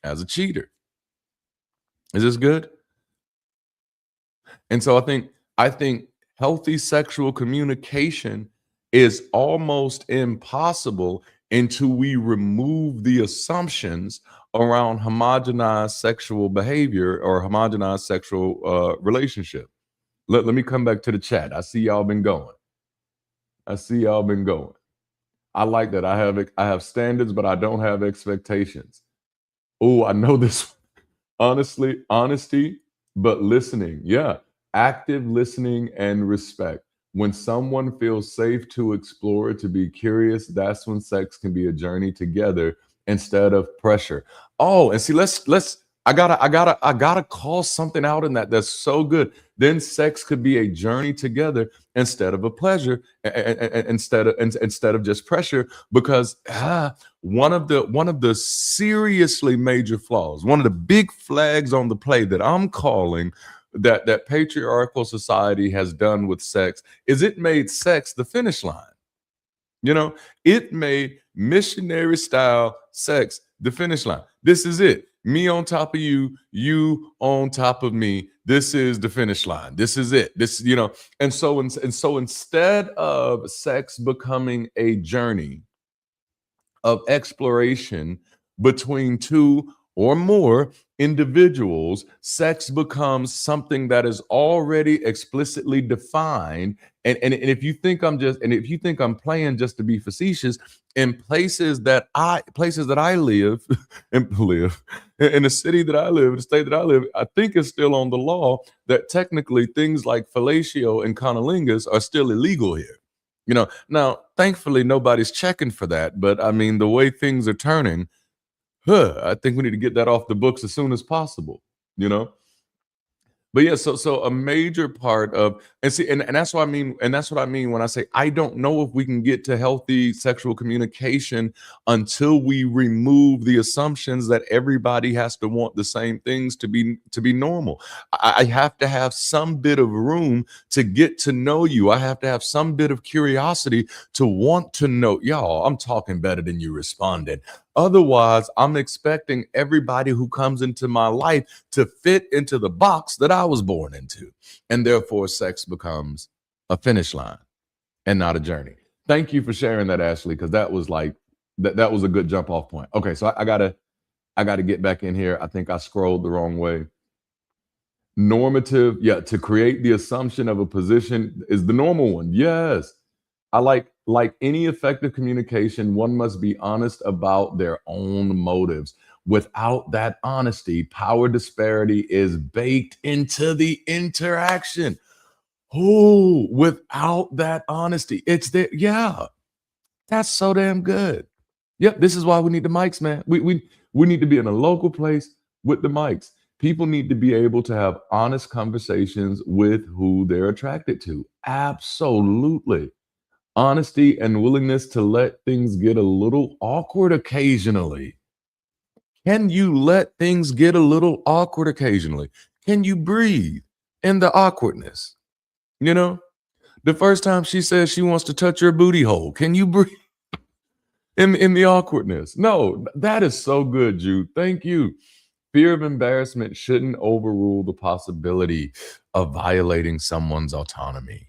as a cheater. Is this good? And so I think healthy sexual communication is almost impossible until we remove the assumptions around homogenized sexual behavior or homogenized sexual relationship. Let me come back to the chat. I see y'all been going. I like that. I have standards, but I don't have expectations. Oh, I know this. Honestly, honesty, but listening. Yeah. Active listening and respect. When someone feels safe to explore, to be curious, that's when sex can be a journey together instead of pressure. Oh, and see, I gotta call something out in that. That's so good. Then sex could be a journey together instead of a pleasure, instead of just pressure. Because one of the seriously major flaws, one of the big flags on the play that I'm calling that patriarchal society has done with sex is it made sex the finish line. It made missionary style sex the finish line. This is it. Me on top of you, you on top of me. This is the finish line. This is it. And so instead of sex becoming a journey of exploration between two or more individuals, sex becomes something that is already explicitly defined. And if you think I'm playing just to be facetious, in places that I live and live in the city that I live, the state that I live, I think it's still on the law that technically things like fellatio and cunnilingus are still illegal here. Now, thankfully, nobody's checking for that. But I mean, the way things are turning, I think we need to get that off the books as soon as possible, But yeah, so a major part of, and see, and that's what I mean, and that's what I mean when I say I don't know if we can get to healthy sexual communication until we remove the assumptions that everybody has to want the same things to be normal. I have to have some bit of room to get to know you. I have to have some bit of curiosity to want to know. Y'all, I'm talking better than you responded. Otherwise, I'm expecting everybody who comes into my life to fit into the box that I was born into. And therefore, sex becomes a finish line and not a journey. Thank you for sharing that, Ashley, because that was like that was a good jump off point. Okay, so I gotta get back in here. I think I scrolled the wrong way. Normative, yeah, to create the assumption of a position is the normal one. Yes. I like any effective communication, one must be honest about their own motives. Without that honesty, power disparity is baked into the interaction. Oh, without that honesty, it's there. Yeah, that's so damn good. Yep, this is why we need the mics, man. We need to be in a local place with the mics. People need to be able to have honest conversations with who they're attracted to. Absolutely. Honesty and willingness to let things get a little awkward occasionally. Can you let things get a little awkward occasionally? Can you breathe in the awkwardness? You know, the first time she says she wants to touch your booty hole, can you breathe in the awkwardness? No, that is so good, Jude. Thank you. Fear of embarrassment shouldn't overrule the possibility of violating someone's autonomy.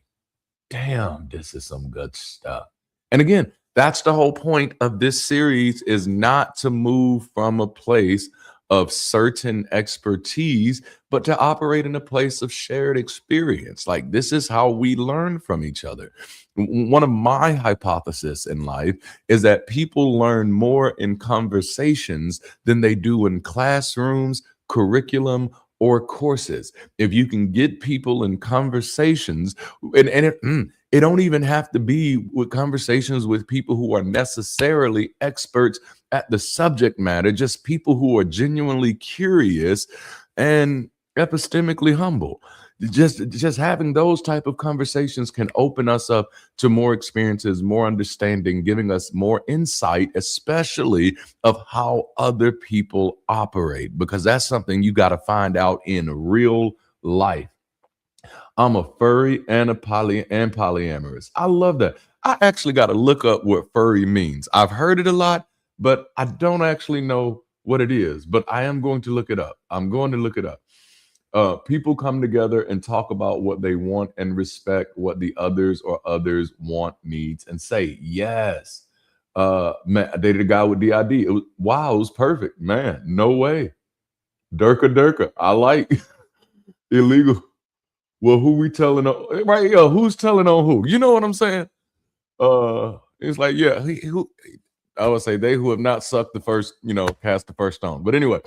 Damn, this is some good stuff. And again, that's the whole point of this series, is not to move from a place of certain expertise, but to operate in a place of shared experience. Like, this is how we learn from each other. One of my hypotheses in life is that people learn more in conversations than they do in classrooms, curriculum, or courses. If you can get people in conversations, and it don't even have to be with conversations with people who are necessarily experts at the subject matter, just people who are genuinely curious and epistemically humble. Just having those type of conversations can open us up to more experiences, more understanding, giving us more insight, especially of how other people operate, because that's something you got to find out in real life. I'm a furry and polyamorous. I love that. I actually got to look up what furry means. I've heard it a lot, but I don't actually know what it is. But I am going to look it up. I'm going to look it up. People come together and talk about what they want and respect what the others want, needs, and say. Yes. Man, I dated a guy with DID. It was perfect. Man, no way. Durka. I like illegal. Well, who we telling on? Right, yo, who's telling on who? You know what I'm saying? It's like, yeah, who I would say they who have not sucked the first, cast the first stone. But anyway,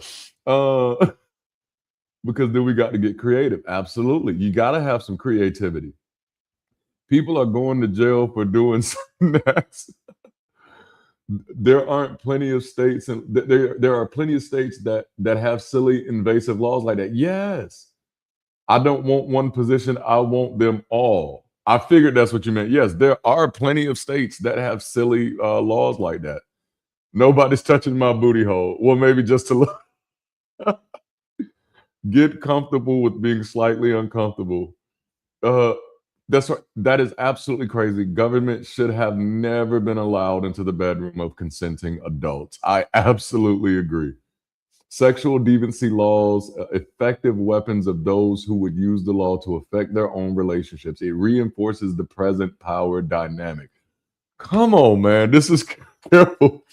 because then we got to get creative. Absolutely. You got to have some creativity. People are going to jail for doing something that's there aren't plenty of states, and there are plenty of states that have silly invasive laws like that. Yes. I don't want one position, I want them all. I figured that's what you meant. Yes, there are plenty of states that have silly laws like that. Nobody's touching my booty hole. Well, maybe just to look. Get comfortable with being slightly uncomfortable. That's right. That is absolutely crazy. Government should have never been allowed into the bedroom of consenting adults. I absolutely agree. Sexual deviancy laws, effective weapons of those who would use the law to affect their own relationships. It reinforces the present power dynamic. Come on, man. This is careful.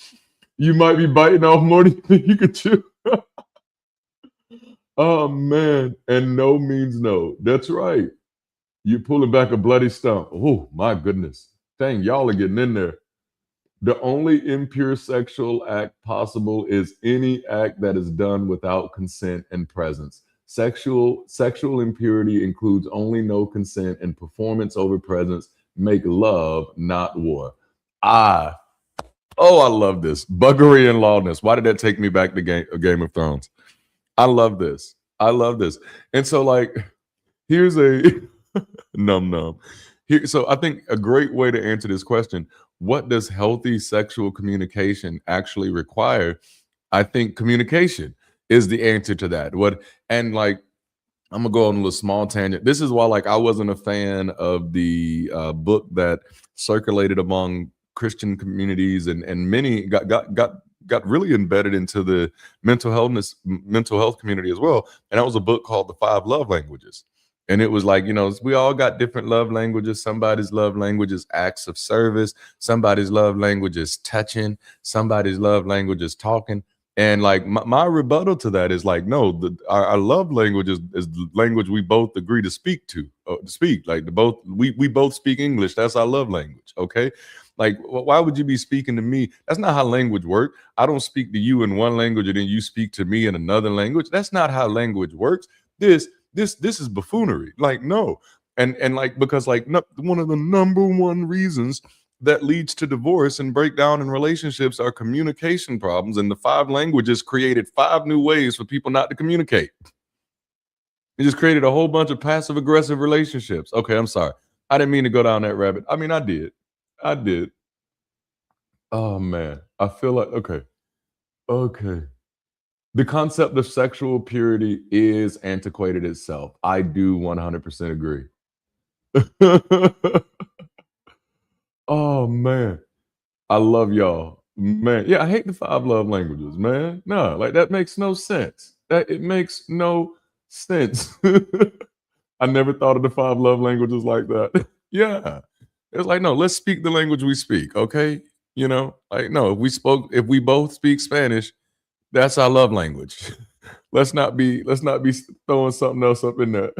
You might be biting off more than you could chew. Oh, man. And no means no. That's right. You're pulling back a bloody stump. Oh, my goodness. Dang, y'all are getting in there. The only impure sexual act possible is any act that is done without consent and presence. Sexual impurity includes only no consent and performance over presence. Make love, not war. I love this. Buggery and lawness. Why did that take me back to Game of Thrones? I love this. And so, like, Here's a num. Here, so I think a great way to answer this question: what does healthy sexual communication actually require? I think communication is the answer to that. What and like I'm gonna go on a little small tangent. This is why, like, I wasn't a fan of the book that circulated among Christian communities, and many got really embedded into the mental health community as well. And that was a book called The Five Love Languages. And it was like, we all got different love languages. Somebody's love language is acts of service. Somebody's love language is touching. Somebody's love language is talking. And like my rebuttal to that is like, no, our love language is the language we both agree to speak. Like we both speak English. That's our love language. Okay. Like, why would you be speaking to me? That's not how language works. I don't speak to you in one language and then you speak to me in another language. That's not how language works. This is buffoonery. Like, no. And like, because like one of the number one reasons that leads to divorce and breakdown in relationships are communication problems. And the five languages created 5 new ways for people not to communicate. It just created a whole bunch of passive aggressive relationships. Okay, I'm sorry. I didn't mean to go down that rabbit. I mean, I did. Oh man, I feel like, okay. The concept of sexual purity is antiquated itself. I do 100% agree. Oh man, I love y'all, man. Yeah, I hate the 5 love languages, man. No, like that makes no sense. It makes no sense. I never thought of the 5 love languages like that. Yeah, it's like, no, let's speak the language we speak. Okay, like, no, if we both speak Spanish, that's our love language. let's not be throwing something else up in there.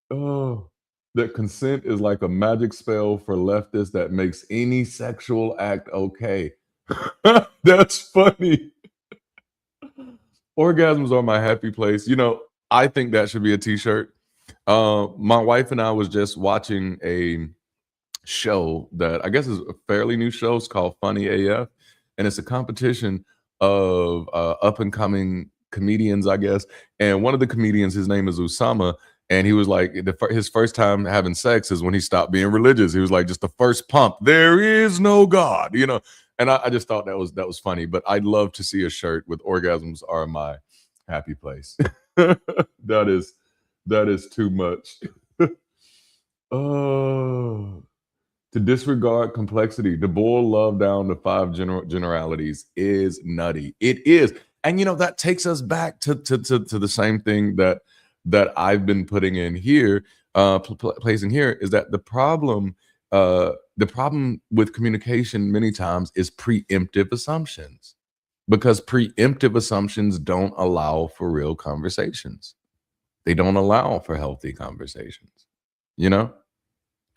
Oh. That consent is like a magic spell for leftists that makes any sexual act okay. That's funny. Orgasms are my happy place. I think that should be a t-shirt. My wife and I was just watching a show that I guess is a fairly new show. It's called Funny AF. And it's a competition of up-and-coming comedians, I guess. And one of the comedians, his name is Usama. And he was like, his first time having sex is when he stopped being religious. He was like, just the first pump, there is no God, And I just thought that was funny. But I'd love to see a shirt with orgasms are my happy place. That is too much. Oh, to disregard complexity, to boil love down to 5 generalities is nutty. It is, and that takes us back to the same thing that I've been putting in here, placing here, is that the problem with communication many times is preemptive assumptions, because preemptive assumptions don't allow for real conversations. They don't allow for healthy conversations.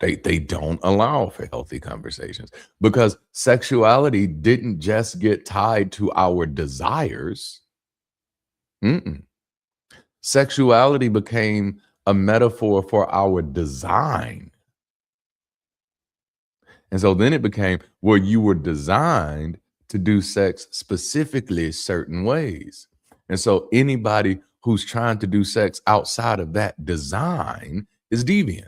They don't allow for healthy conversations because sexuality didn't just get tied to our desires. Sexuality became a metaphor for our design. And so then it became where you were designed to do sex specifically certain ways. And so anybody who's trying to do sex outside of that design is deviant.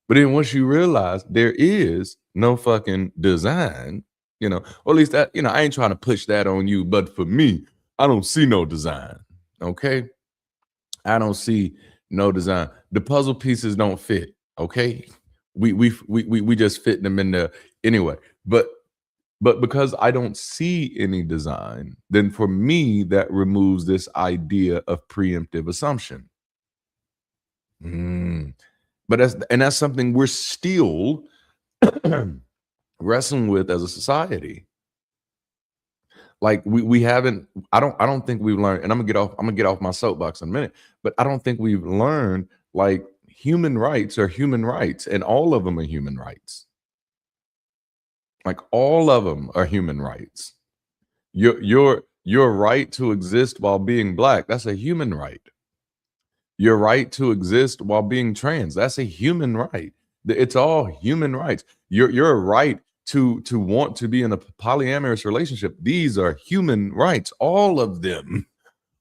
But then once you realize there is no fucking design, or at least that, I ain't trying to push that on you, but for me, I don't see no design. Okay. I don't see no design. The puzzle pieces don't fit. Okay. We just fit them in there anyway. But because I don't see any design, then for me, that removes this idea of preemptive assumption. But that's something we're still wrestling with as a society. Like we haven't, I don't think we've learned, and I'm gonna get off my soapbox in a minute, but I don't think we've learned like human rights are human rights, and all of them are human rights. Like all of them are human rights. Your right to exist while being Black, that's a human right. Your right to exist while being trans, that's a human right. It's all human rights. Your right to want to be in a polyamorous relationship, these are human rights. All of them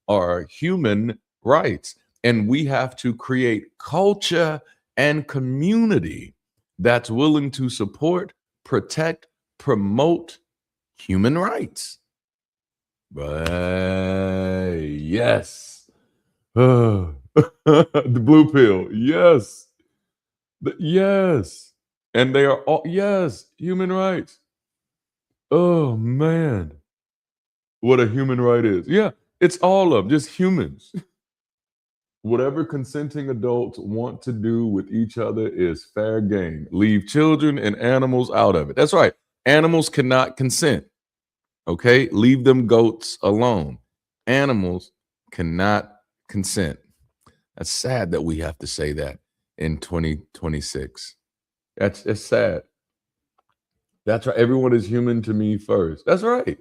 are human rights. And we have to create culture and community that's willing to support, protect, promote human rights. But yes. The blue pill. Yes. Yes. And they are all, yes, human rights. Oh, man. What a human right is. Yeah, it's all of just humans. Whatever consenting adults want to do with each other is fair game. Leave children and animals out of it. That's right. Animals cannot consent. Okay? Leave them goats alone. Animals cannot consent. That's sad that we have to say that in 2026. It's sad. That's right. Everyone is human to me first. That's right.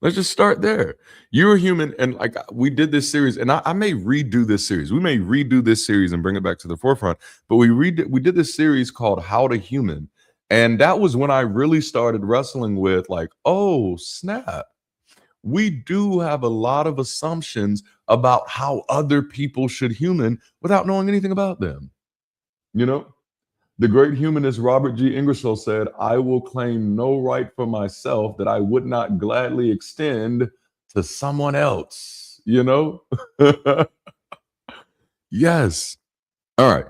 Let's just start there. You're human, and like we did this series, and I may redo this series. We may redo this series and bring it back to the forefront. But we did this series called How to Human, and that was when I really started wrestling with like, oh snap, we do have a lot of assumptions about how other people should human without knowing anything about them. You know? The great humanist Robert G. Ingersoll said, I will claim no right for myself that I would not gladly extend to someone else, you know? Yes. All right.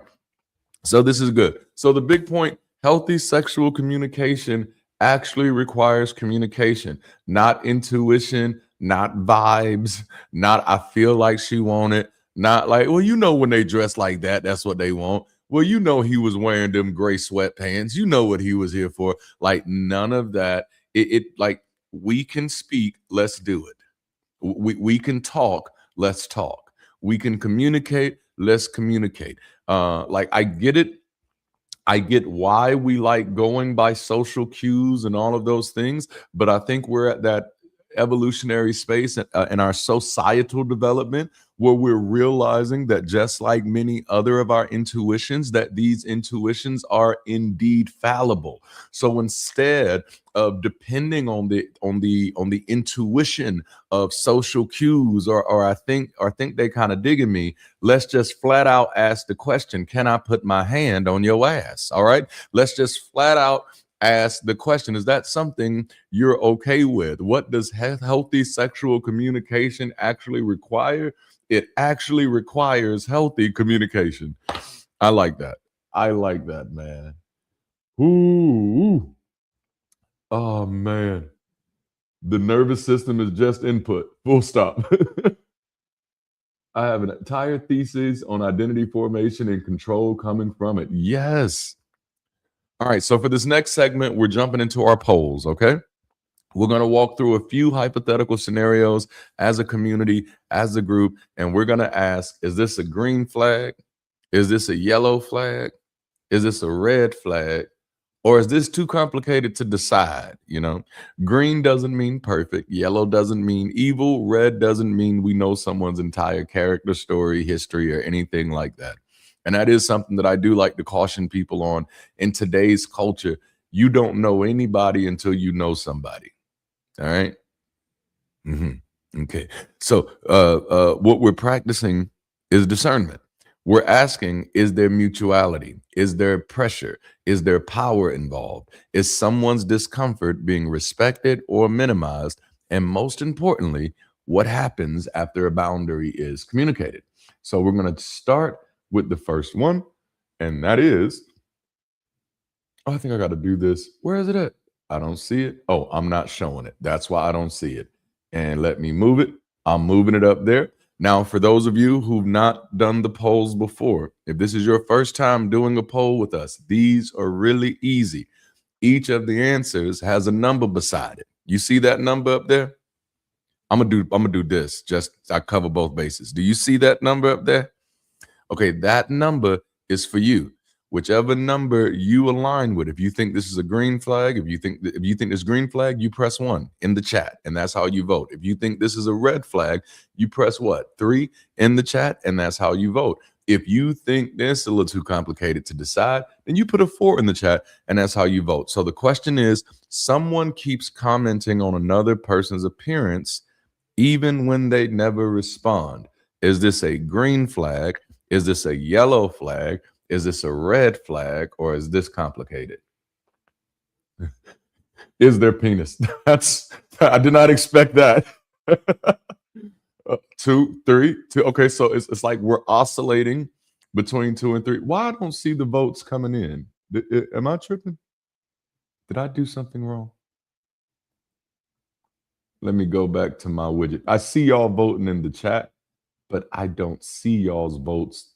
So this is good. So the big point, healthy sexual communication actually requires communication, not intuition, not vibes, not I feel like she want it, not like, well, you know, when they dress like that, that's what they want. Well, you know, he was wearing them gray sweatpants. You know what he was here for. Like none of that. It like we can speak. Let's do it. We can talk. Let's talk. We can communicate. Let's communicate. Like I get it. I get why we like going by social cues and all of those things, but I think we're at that evolutionary space in our societal development where we're realizing that just like many other of our intuitions, that these intuitions are indeed fallible. So instead of depending on the intuition of social cues or I think they kind of digging me, let's just flat out ask the question, can I put my hand on your ass? All right, let's just flat out ask the question, is that something you're okay with? What does healthy sexual communication actually require? It actually requires healthy communication. I like that. I like that, man. Ooh. Oh, man. The nervous system is just input. Full stop. I have an entire thesis on identity formation and control coming from it. Yes. All right, so for this next segment, we're jumping into our polls, okay? We're going to walk through a few hypothetical scenarios as a community, as a group, and we're going to ask, is this a green flag? Is this a yellow flag? Is this a red flag? Or is this too complicated to decide? You know, green doesn't mean perfect. Yellow doesn't mean evil. Red doesn't mean we know someone's entire character, story, history, or anything like that. And that is something that I do like to caution people on. In today's culture, you don't know anybody until you know somebody. All right. Okay. So what we're practicing is discernment. We're asking, is there mutuality? Is there pressure? Is there power involved? Is someone's discomfort being respected or minimized? And most importantly, what happens after a boundary is communicated? So we're going to start with the first one, and that is, oh, I think I got to do this. Where is it at? I don't see it. Oh, I'm not showing it. That's why I don't see it. And let me move it. I'm moving it up there. Now, for those of you who've not done the polls before, if this is your first time doing a poll with us, these are really easy. Each of the answers has a number beside it. You see that number up there? I'm gonna do this. Just I cover both bases. Do you see that number up there? Okay, that number is for you. Whichever number you align with. If you think this is a green flag, if you think this green flag, you press 1 in the chat, and that's how you vote. If you think this is a red flag, you press what? 3 in the chat, and that's how you vote. If you think this a little too complicated to decide, then you put a 4 in the chat, and that's how you vote. So the question is, someone keeps commenting on another person's appearance even when they never respond. Is this a green flag? Is this a yellow flag? Is this a red flag? Or is this complicated? Is their penis? I did not expect that. 2, 3, 2. Okay, so it's like we're oscillating between 2 and 3. Why I don't see the votes coming in? Am I tripping? Did I do something wrong? Let me go back to my widget. I see y'all voting in the chat, but I don't see y'all's votes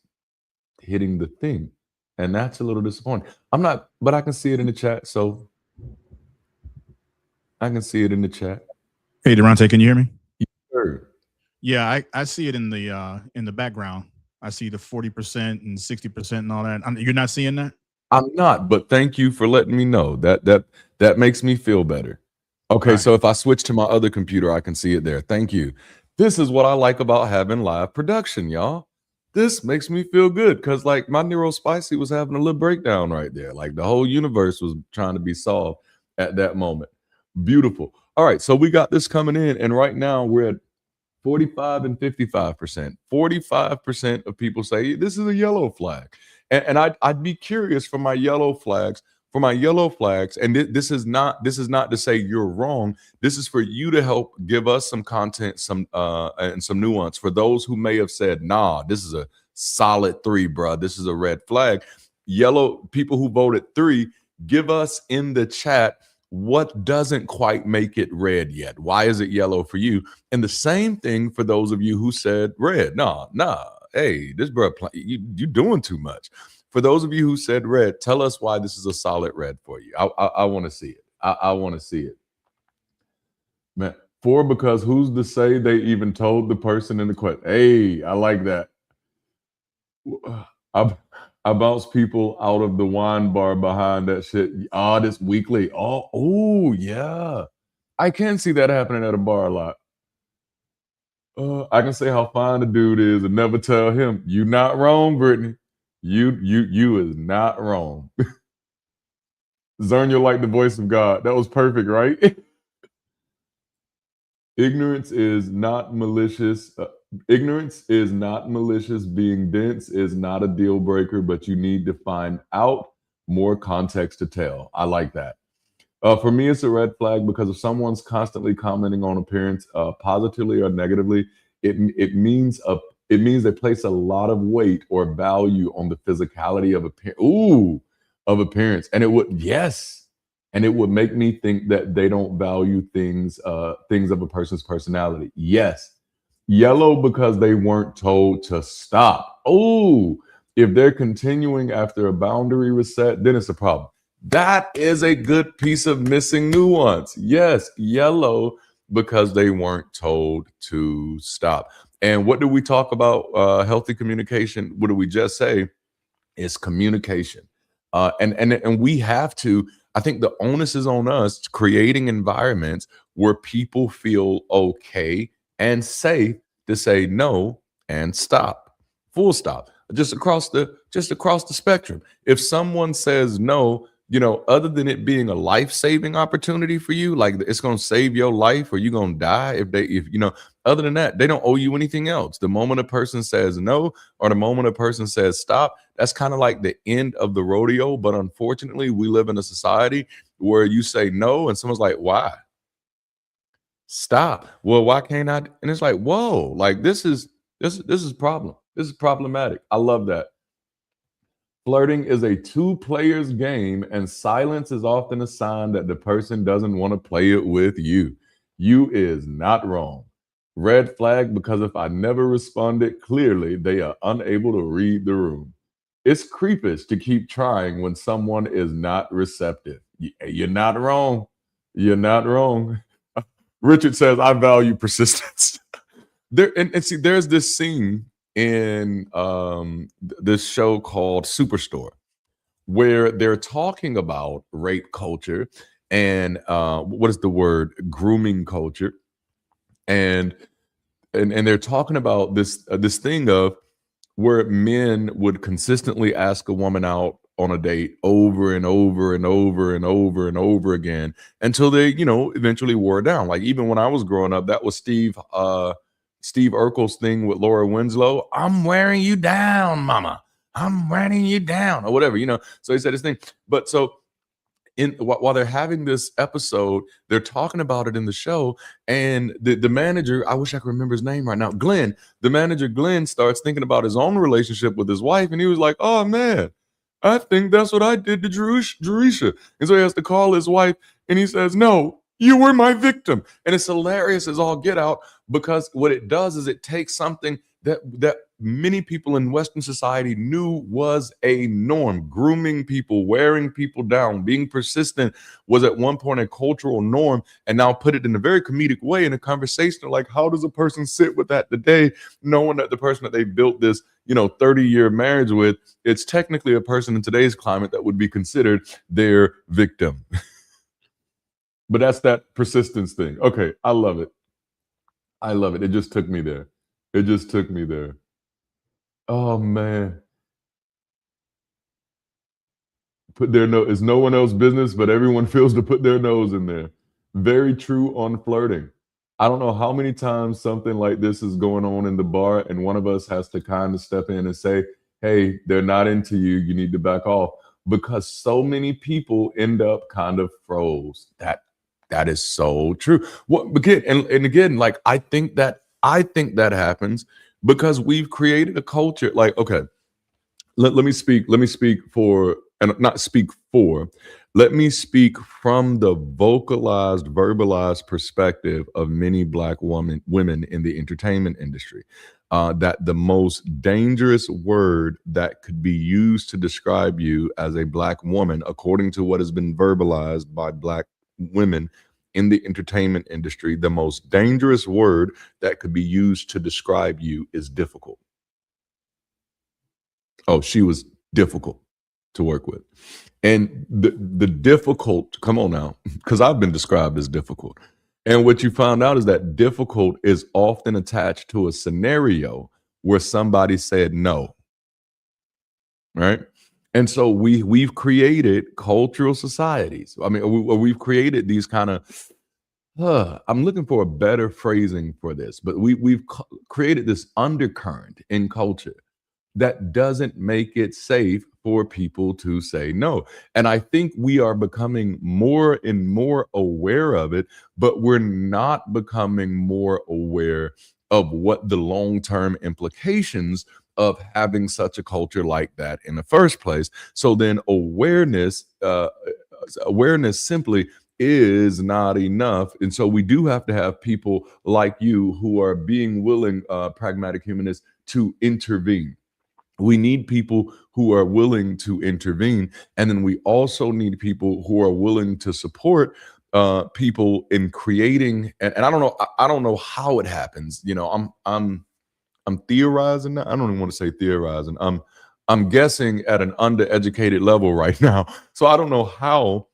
hitting the thing. And that's a little disappointing. But I can see it in the chat. So I can see it in the chat. Hey, Durante, can you hear me? Sure. Yeah, I see it in the background. I see the 40% and 60% and all that. You're not seeing that? I'm not, but thank you for letting me know. That makes me feel better. Okay, Right. so if I switch to my other computer, I can see it there. Thank you. This is what I like about having live production, y'all. This makes me feel good because, like, my Neurospicy was having a little breakdown right there. Like, the whole universe was trying to be solved at that moment. Beautiful. All right, so we got this coming in, and right now we're at 45 and 55%. 45% of people say this is a yellow flag. And I'd be curious for my yellow flags, and this is not to say you're wrong. This is for you to help give us some content, and some nuance for those who may have said, nah, this is a solid 3, bruh. This is a red flag. Yellow people who voted 3, give us in the chat what doesn't quite make it red yet. Why is it yellow for you? And the same thing for those of you who said red. Nah, hey, this bro, you doing too much. For those of you who said red, tell us why this is a solid red for you. I want to see it. I want to see it. Man, 4, because who's to say they even told the person in the question? Hey, I like that. I bounce people out of the wine bar behind that shit. This weekly. Oh, yeah. I can see that happening at a bar a lot. I can say how fine the dude is and never tell him, you not wrong, Brittany. You is not wrong. Zern, you're like the voice of God. That was perfect, right? Ignorance is not malicious. Ignorance is not malicious. Being dense is not a deal breaker, but you need to find out more context to tell. I like that. For me, it's a red flag because if someone's constantly commenting on appearance, positively or negatively, it means they place a lot of weight or value on the physicality of appearance, and it would make me think that they don't value things of a person's personality. Yes. Yellow because they weren't told to stop. If they're continuing after a boundary was set, then it's a problem. That is a good piece of missing nuance. Yes, yellow because they weren't told to stop. And what do we talk about? Healthy communication. What do we just say? It's communication. And we have to, I think the onus is on us creating environments where people feel okay and safe to say no and stop. Full stop. Just across the spectrum. If someone says no, other than it being a life-saving opportunity for you, like it's going to save your life or you're going to die other than that, they don't owe you anything else. The moment a person says no or the moment a person says stop, that's kind of like the end of the rodeo. But unfortunately, we live in a society where you say no and someone's like, why? Stop. Well, why can't I? And it's like, whoa, like this is problem. This is problematic. I love that. Flirting is a 2 players game, and silence is often a sign that the person doesn't want to play it with you. You is not wrong. Red flag because if I never responded clearly, they are unable to read the room. It's creepish to keep trying when someone is not receptive. You're not wrong. You're not wrong. Richard says, I value persistence. There's this scene in this show called Superstore where they're talking about rape culture and what is the word? Grooming culture. And they're talking about this thing of where men would consistently ask a woman out on a date over and over and over and over and over again until they, eventually wore down. Like even when I was growing up, that was Steve Steve Urkel's thing with Laura Winslow, I'm wearing you down, mama. I'm wearing you down, or whatever, So he said his thing. But so while they're having this episode, they're talking about it in the show, and the manager, I wish I could remember his name right now, Glenn, the manager Glenn starts thinking about his own relationship with his wife, and he was like, oh man, I think that's what I did to Jerisha. And so he has to call his wife, and he says, no, you were my victim. And it's hilarious as all get out, because what it does is it takes something that many people in Western society knew was a norm. Grooming people, wearing people down, being persistent was at one point a cultural norm, and now put it in a very comedic way in a conversation like, how does a person sit with that today, knowing that the person that they built this 30-year marriage with, it's technically a person in today's climate that would be considered their victim. But that's that persistence thing. Okay, I love it. It just took me there. Oh man. Put their nose, it's no one else's business, but everyone feels to put their nose in there. Very true on flirting. I don't know how many times something like this is going on in the bar, and one of us has to kind of step in and say, hey, they're not into you. You need to back off. Because so many people end up kind of froze. That is so true. Again, like I think that happens because we've created a culture. Like, okay, let me speak for, and not speak for, let me speak from the verbalized perspective of many Black women in the entertainment industry. That the most dangerous word that could be used to describe you as a Black woman, according to what has been verbalized by Black women in the entertainment industry, the most dangerous word that could be used to describe you is difficult. Oh, she was difficult to work with. And the difficult, come on now, because I've been described as difficult. And what you found out is that difficult is often attached to a scenario where somebody said no, right? And so we've created cultural societies. I mean, we've created these kind of, I'm looking for a better phrasing for this, but we've created this undercurrent in culture that doesn't make it safe for people to say no. And I think we are becoming more and more aware of it, but we're not becoming more aware of what the long-term implications of having such a culture like that in the first place. So then awareness simply is not enough. And so we do have to have people like you who are being willing, pragmatic humanists, to intervene. We need people who are willing to intervene. And then we also need people who are willing to support people in creating, and I don't know how it happens. I'm theorizing now. I don't even want to say theorizing. I'm guessing at an undereducated level right now. So I don't know how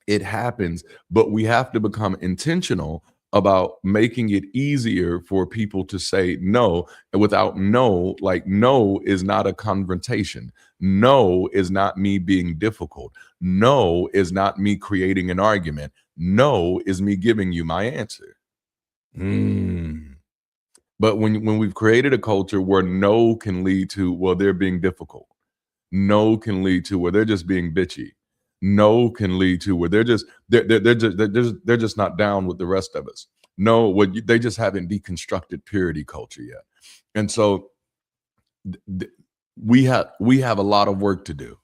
it happens, but we have to become intentional about making it easier for people to say no. And without no, like no is not a confrontation. No is not me being difficult. No is not me creating an argument. No is me giving you my answer. But when we've created a culture where no can lead to, well, they're being difficult. No can lead to where they're just being bitchy. No can lead to where they're just not down with the rest of us. No, they just haven't deconstructed purity culture yet. And so we have a lot of work to do.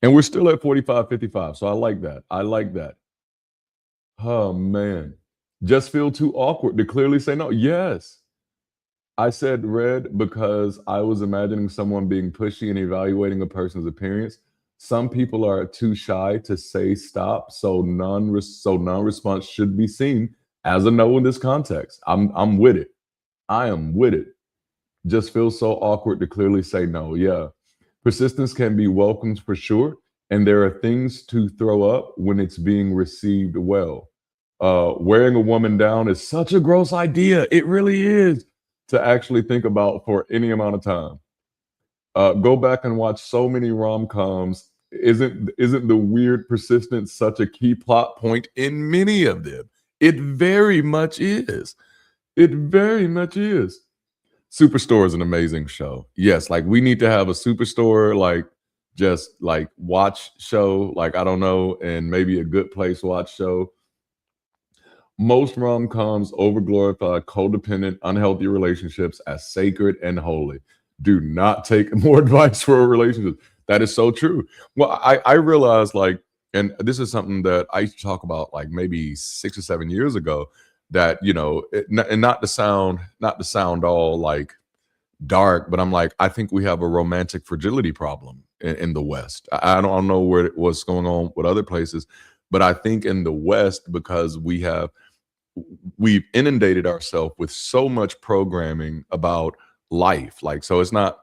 And we're still at 45, 55. So I like that. Oh man. Just feel too awkward to clearly say no. Yes. I said red because I was imagining someone being pushy and evaluating a person's appearance. Some people are too shy to say stop, so non-response should be seen as a no in this context. I'm with it. I am with it. Just feels so awkward to clearly say no. Yeah. Persistence can be welcomed for sure, and there are things to throw up when it's being received well. Wearing a woman down is such a gross idea. It really is. To actually think about for any amount of time. Go back and watch so many rom-coms. Isn't the weird persistence such a key plot point in many of them? It very much is. It very much is. Superstore is an amazing show. Yes, like we need to have a Superstore, like just like watch show, like I don't know, and maybe a Good Place watch show. Most rom-coms overglorify codependent, unhealthy relationships as sacred and holy. Do not take more advice for a relationship. That is so true. Well, I realized like, and this is something that I used to talk about like maybe 6 or 7 years ago, that and not to sound all like dark, but I'm like, I think we have a romantic fragility problem in the West. I don't know what's going on with other places, but I think in the West, because we've inundated ourselves with so much programming about life. Like, so it's not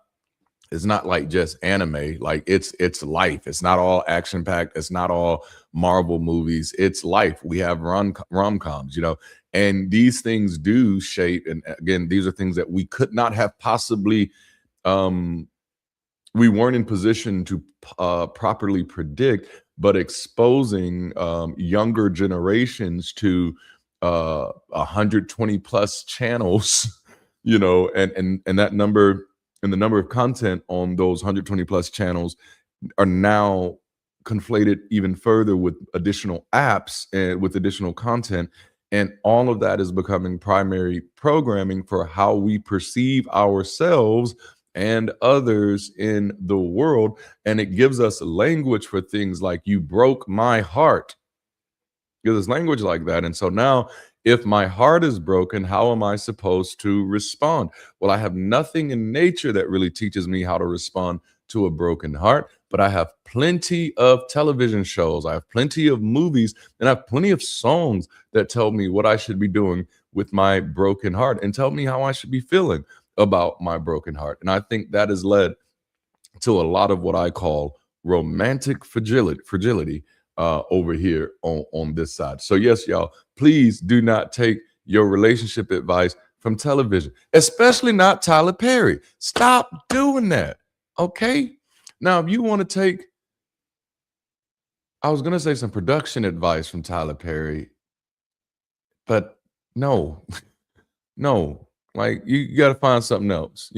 like just anime, like it's life. It's not all action packed. It's not all Marvel movies. It's life. We have rom-coms, and these things do shape. And again, these are things that we could not have possibly, we weren't in position to properly predict, but exposing younger generations to 120 plus channels, and that number, and the number of content on those 120 plus channels are now conflated even further with additional apps and with additional content. And all of that is becoming primary programming for how we perceive ourselves and others in the world. And it gives us language for things like, you broke my heart. There's language like that. And so now, if my heart is broken, how am I supposed to respond? Well, I have nothing in nature that really teaches me how to respond to a broken heart, but I have plenty of television shows, I have plenty of movies, and I have plenty of songs that tell me what I should be doing with my broken heart and tell me how I should be feeling about my broken heart. And I think that has led to a lot of what I call romantic fragility over here on this side. So yes, y'all, please do not take your relationship advice from television, especially not Tyler Perry. Stop doing that. Okay. Now, if you want to take, I was going to say some production advice from Tyler Perry, but no, no, like you got to find something else,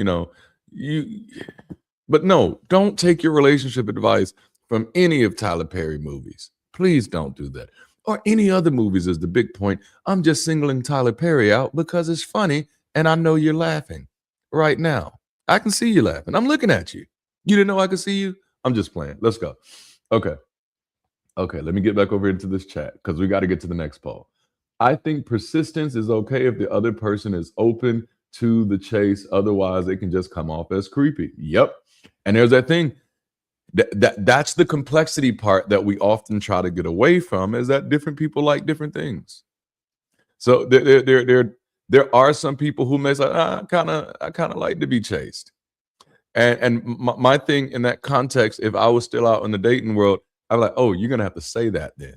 but no, don't take your relationship advice from any of Tyler Perry movies. Please don't do that. Or any other movies is the big point. I'm just singling Tyler Perry out because it's funny and I know you're laughing right now. I can see you laughing. I'm looking at you. You didn't know I could see you? I'm just playing. Let's go. Okay, let me get back over into this chat because we got to get to the next poll. I think persistence is okay if the other person is open to the chase. Otherwise, it can just come off as creepy. Yep. And there's that thing. That's the complexity part that we often try to get away from, is that different people like different things. So there are some people who may say, I kind of like to be chased. And my thing in that context, if I was still out in the dating world, I'm like, oh, you're gonna have to say that then.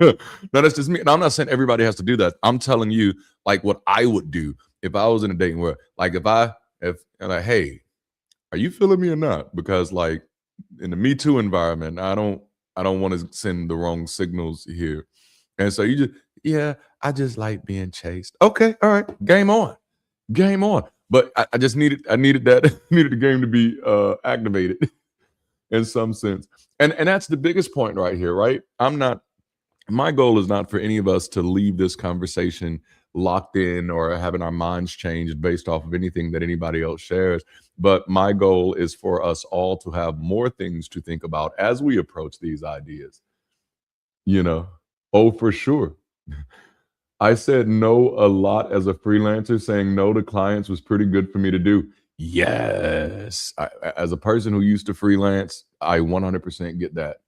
No, that's just me. And I'm not saying everybody has to do that. I'm telling you like what I would do if I was in a dating world. Like hey, are you feeling me or not? Because like, in the Me Too environment, I don't want to send the wrong signals here. And so I just like being chased. Okay, all right, game on. But I just needed that, needed the game to be activated in some sense. And that's the biggest point right here, right? My goal is not for any of us to leave this conversation locked in or having our minds changed based off of anything that anybody else shares. But my goal is for us all to have more things to think about as we approach these ideas. Oh, for sure. I said no a lot as a freelancer. Saying no to clients was pretty good for me to do. Yes. As a person who used to freelance, I 100% get that.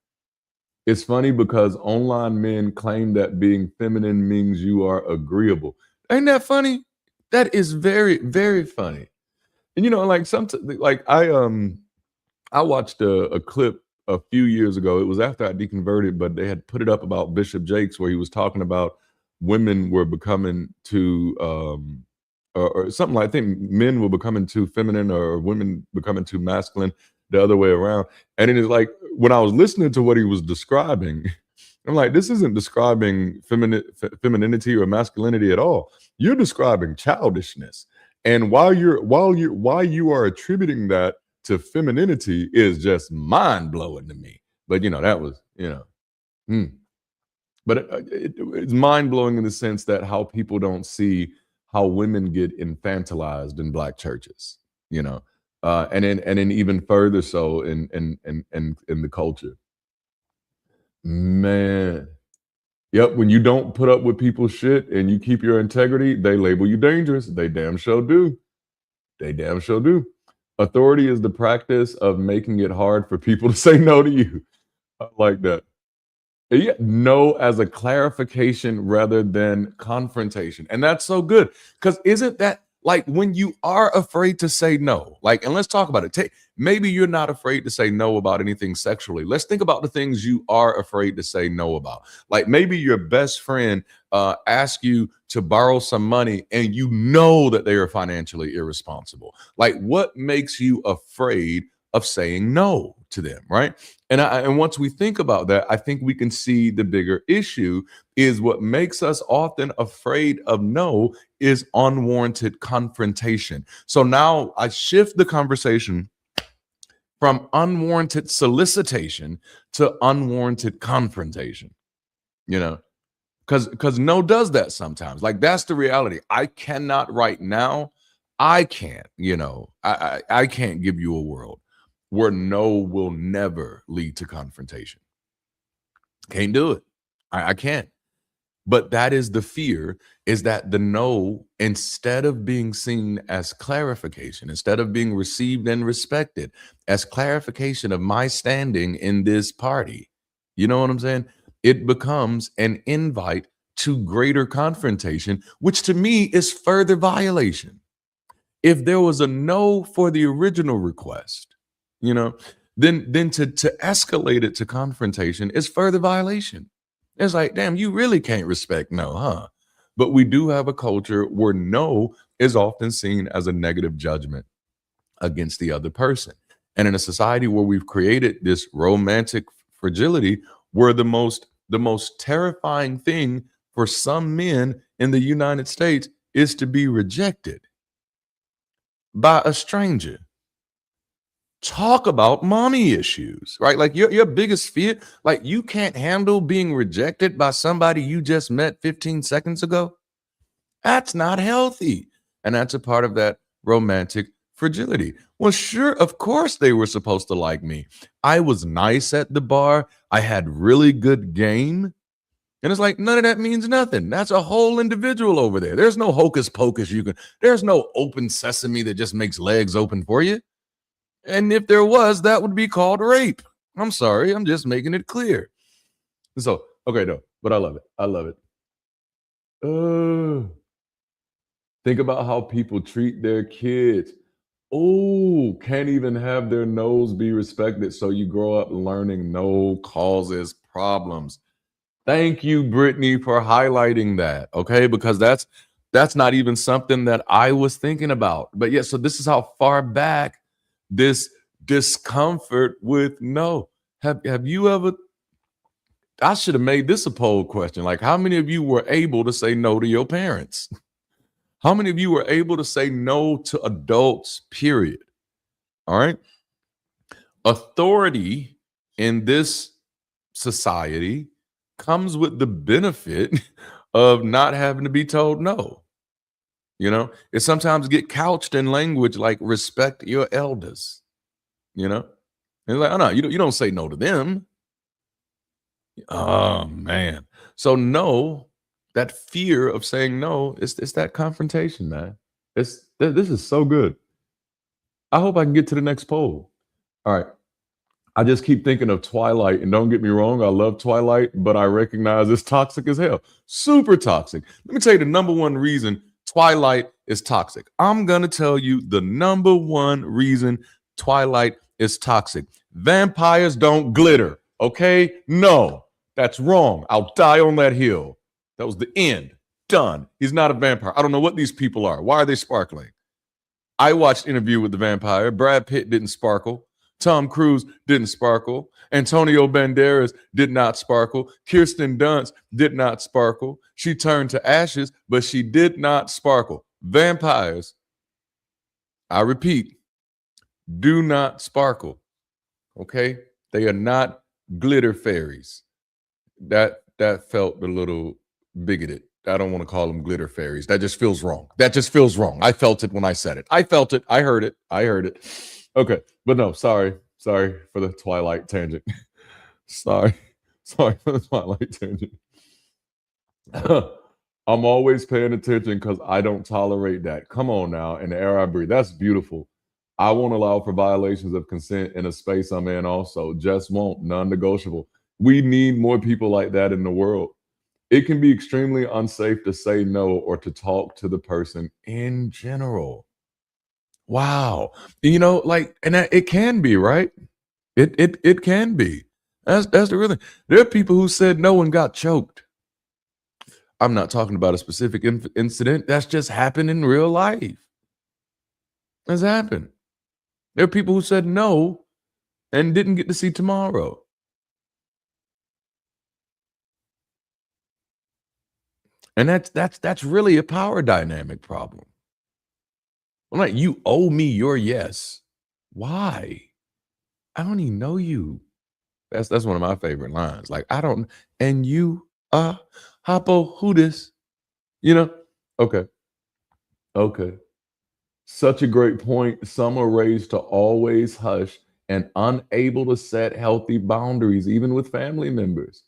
It's funny because online men claim that being feminine means you are agreeable. Ain't that funny? That is very, very funny. And like I watched a clip a few years ago. It was after I deconverted, but they had put it up about Bishop Jakes, where he was talking about women were becoming too or something like, I think men were becoming too feminine or women becoming too masculine, the other way around. And it is like, when I was listening to what he was describing, I'm like, this isn't describing femininity or masculinity at all. You're describing childishness. And why you are attributing that to femininity is just mind blowing to me. But that was But it's mind blowing in the sense that how people don't see how women get infantilized in Black churches, and then even further so in the culture. Man, yep. When you don't put up with people's shit and you keep your integrity, they label you dangerous. They damn sure do. They damn sure do. Authority is the practice of making it hard for people to say no to you. I like that. Yeah, no as a clarification rather than confrontation. And that's so good. Because isn't that like when you are afraid to say no? Like, and let's talk about it. Maybe you're not afraid to say no about anything sexually. Let's think about the things you are afraid to say no about. Like maybe your best friend asks you to borrow some money and you know that they are financially irresponsible. Like what makes you afraid of saying no to them, right? And once we think about that, I think we can see the bigger issue is what makes us often afraid of no is unwarranted confrontation. So now I shift the conversation from unwarranted solicitation to unwarranted confrontation, because no does that sometimes. Like that's the reality. I cannot right now. I can't, I can't give you a world where no will never lead to confrontation. Can't do it. I can't. But that is the fear, is that the no, instead of being seen as clarification, instead of being received and respected as clarification of my standing in this party, you know what I'm saying? It becomes an invite to greater confrontation, which to me is further violation. If there was a no for the original request, then to escalate it to confrontation is further violation. It's like, damn, you really can't respect no, huh? But we do have a culture where no is often seen as a negative judgment against the other person. And in a society where we've created this romantic fragility, where the most terrifying thing for some men in the United States is to be rejected by a stranger. Talk about mommy issues, right? Like your biggest fear, like you can't handle being rejected by somebody you just met 15 seconds ago. That's not healthy. And that's a part of that romantic fragility. Well, sure, of course they were supposed to like me. I was nice at the bar. I had really good game. And it's like, none of that means nothing. That's a whole individual over there. There's no hocus pocus there's no open sesame that just makes legs open for you. And if there was, that would be called rape. I'm sorry. I'm just making it clear. So, okay, no, but I love it. I love it. Think about how people treat their kids. Oh, can't even have their no's be respected. So you grow up learning no causes problems. Thank you, Brittany, for highlighting that. Okay, because that's not even something that I was thinking about. But yeah, so this is how far back this discomfort with no. Have you ever? I should have made this a poll question. Like, how many of you were able to say no to your parents? How many of you were able to say no to adults, period? All right. Authority in this society comes with the benefit of not having to be told no. It sometimes get couched in language like respect your elders, and it's like, oh no, you don't say no to them. Oh man. So no, that fear of saying no, it's that confrontation, man. This is so good. I hope I can get to the next poll. All right. I just keep thinking of Twilight, and don't get me wrong, I love Twilight, but I recognize it's toxic as hell. Super toxic. Let me tell you the number one reason Twilight is toxic. I'm going to tell you the number one reason Twilight is toxic. Vampires don't glitter, okay? No, that's wrong. I'll die on that hill. That was the end. Done. He's not a vampire. I don't know what these people are. Why are they sparkling? I watched Interview with the Vampire. Brad Pitt didn't sparkle. Tom Cruise didn't sparkle. Antonio Banderas did not sparkle. Kirsten Dunst did not sparkle. She turned to ashes, but she did not sparkle. Vampires, I repeat, do not sparkle. Okay? They are not glitter fairies. That felt a little bigoted. I don't want to call them glitter fairies. That just feels wrong. That just feels wrong. I felt it when I said it. I felt it. I heard it. I heard it. Okay. But no, sorry for the Twilight tangent. sorry for the Twilight tangent. I'm always paying attention because I don't tolerate that. Come on now, in the air I breathe. That's beautiful. I won't allow for violations of consent in a space I'm in also. Just won't. Non-negotiable. We need more people like that in the world. It can be extremely unsafe to say no or to talk to the person in general. Wow. You know, like, and it can be, right? It can be. That's the real thing. There are people who said no and got choked. I'm not talking about a specific incident. That's just happened in real life. That's happened. There are people who said no and didn't get to see tomorrow. And that's really a power dynamic problem. I'm like, you owe me your yes. Why? I don't even know you. That's one of my favorite lines. Like, I don't, and you Hoppo, who this? You know? Okay. Such a great point. Some are raised to always hush and unable to set healthy boundaries, even with family members.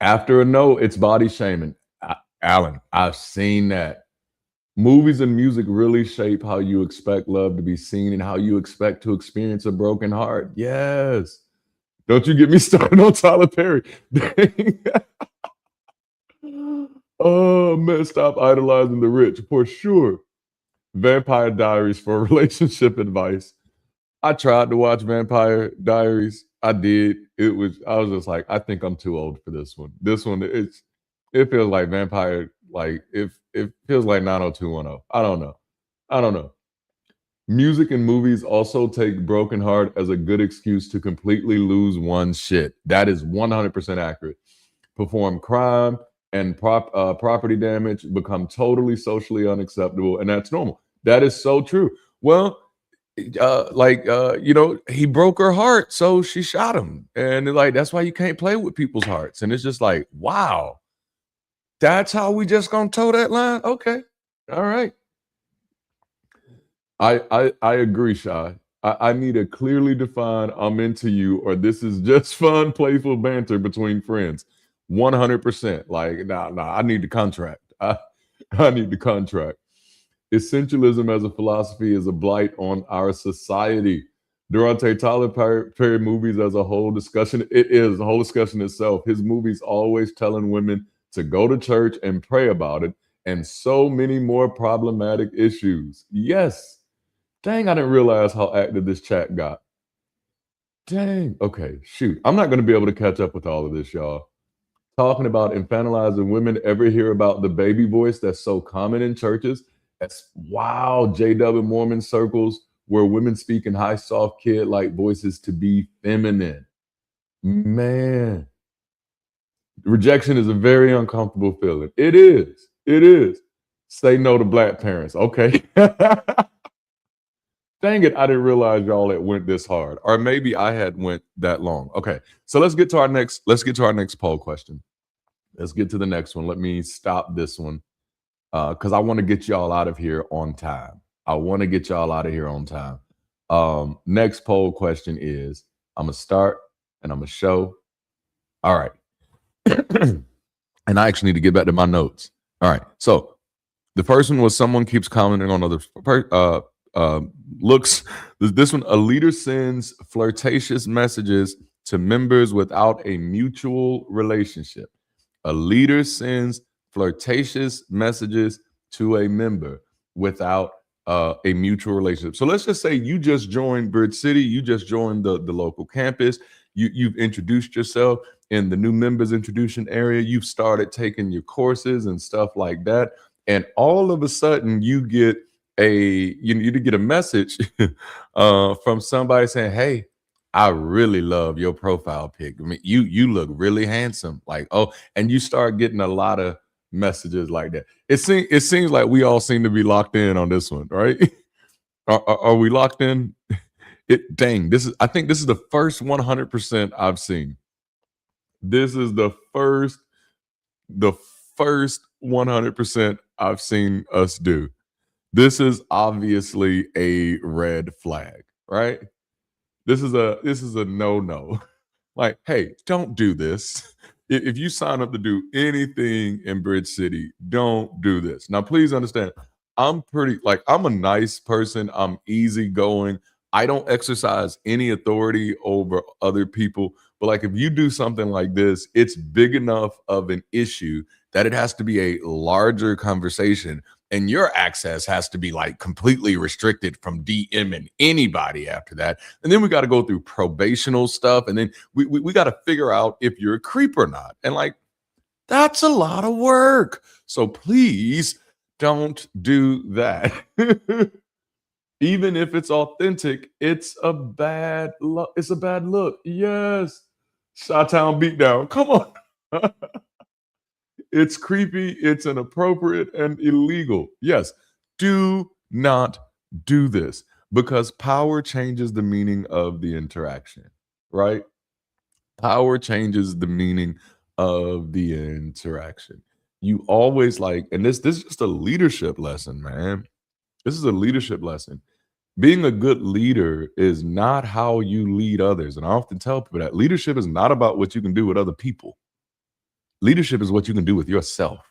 After a no, it's body shaming. Alan, I've seen that. Movies and music really shape how you expect love to be seen and how you expect to experience a broken heart. Yes. Don't you get me started on Tyler Perry. Oh, man, stop idolizing the rich, for sure. Vampire Diaries for relationship advice. I tried to watch Vampire Diaries. I did. I was just like, I think I'm too old for this one. This one, it feels like Vampire, like it feels like 90210. I don't know. Music and movies also take broken heart as a good excuse to completely lose one's shit. That is 100% accurate. Perform crime and property damage, become totally socially unacceptable, and that's normal. That is so true. Well, you know, he broke her heart, so she shot him, and like that's why you can't play with people's hearts. And it's just like, wow, that's how we just gonna toe that line? Okay, all right. I agree, Shy. I need a clearly defined I'm into you, or this is just fun, playful banter between friends. 100%. Like, nah, I need the contract. I need the contract. Essentialism as a philosophy is a blight on our society. Durante Tyler Perry movies as a whole discussion, it is a whole discussion itself. His movies always telling women to go to church and pray about it, and so many more problematic issues. Yes. Dang, I didn't realize how active this chat got. Dang. Okay, shoot. I'm not going to be able to catch up with all of this, y'all. Talking about infantilizing women. Ever hear about the baby voice that's so common in churches? That's wow, JW Mormon circles where women speak in high, soft, kid-like voices to be feminine. Man. Rejection is a very uncomfortable feeling. It is. Say no to Black parents. Okay. Dang it, I didn't realize y'all it went this hard. Or maybe I had went that long. Okay, so let's get to our next poll question. Let's get to the next one. Let me stop this one because I want to get y'all out of here on time. Next poll question is, I'm going to start and I'm going to show. All right. And I actually need to get back to my notes. All right. So the first one was someone keeps commenting on other looks. This one, a leader sends flirtatious messages to members without a mutual relationship. A leader sends flirtatious messages to a member without a mutual relationship. So let's just say you just joined Bridge City, you just joined the local campus, you've introduced yourself in the new members introduction area, you've started taking your courses and stuff like that, and all of a sudden you get you to get a message from somebody saying, "Hey, I really love your profile pic. I mean, you look really handsome." Like, oh, and you start getting a lot of messages like that. It seems like we all seem to be locked in on this one, right? Are we locked in? I think this is the first 100% I've seen. This is the first 100% I've seen us do. This is obviously a red flag, right? This is a no. Like, hey, don't do this. If you sign up to do anything in Bridge City, don't do this. Now, please understand, I'm a nice person. I'm easygoing. I don't exercise any authority over other people. But like, if you do something like this, it's big enough of an issue that it has to be a larger conversation. And your access has to be like completely restricted from DMing anybody after that. And then we got to go through probational stuff. And then we got to figure out if you're a creep or not. And like, that's a lot of work. So please don't do that. Even if it's authentic, it's a bad look. It's a bad look. Yes. Chi-Town beatdown. Come on. It's creepy, it's inappropriate, and illegal. Yes, do not do this because power changes the meaning of the interaction, right? Power changes the meaning of the interaction. You always and this is just a leadership lesson, man. This is a leadership lesson. Being a good leader is not how you lead others. And I often tell people that leadership is not about what you can do with other people. Leadership is what you can do with yourself.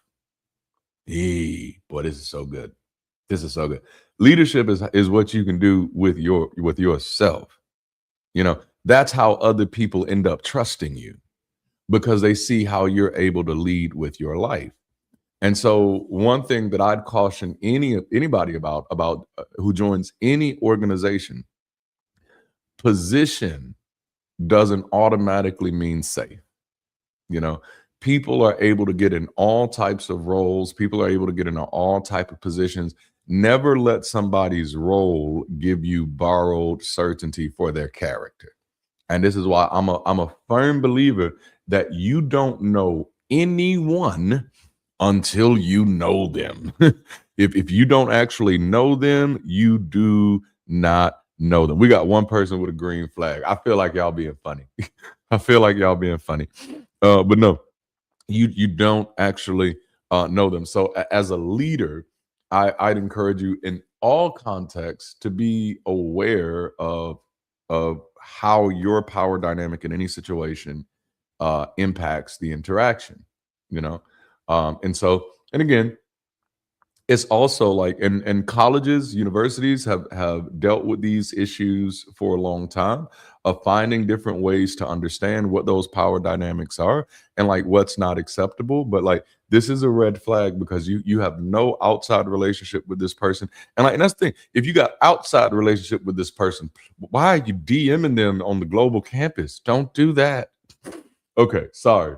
Hey, boy, this is so good. This is so good. Leadership is what you can do with yourself. You know, that's how other people end up trusting you because they see how you're able to lead with your life. And so one thing that I'd caution anybody about who joins any organization, position doesn't automatically mean safe. You know, people are able to get in all types of roles. People are able to get into all type of positions. Never let somebody's role give you borrowed certainty for their character. And this is why I'm a firm believer that you don't know anyone until you know them. If you don't actually know them, you do not know them. We got one person with a green flag. I feel like y'all being funny. I feel like y'all being funny. But no, you don't actually know them. So as a leader, I'd encourage you in all contexts to be aware of how your power dynamic in any situation impacts the interaction, you know? And again, it's also like in colleges, universities have dealt with these issues for a long time of finding different ways to understand what those power dynamics are and like what's not acceptable. But like this is a red flag because you have no outside relationship with this person. And that's the thing. If you got outside relationship with this person, why are you DMing them on the global campus? Don't do that. Okay, sorry.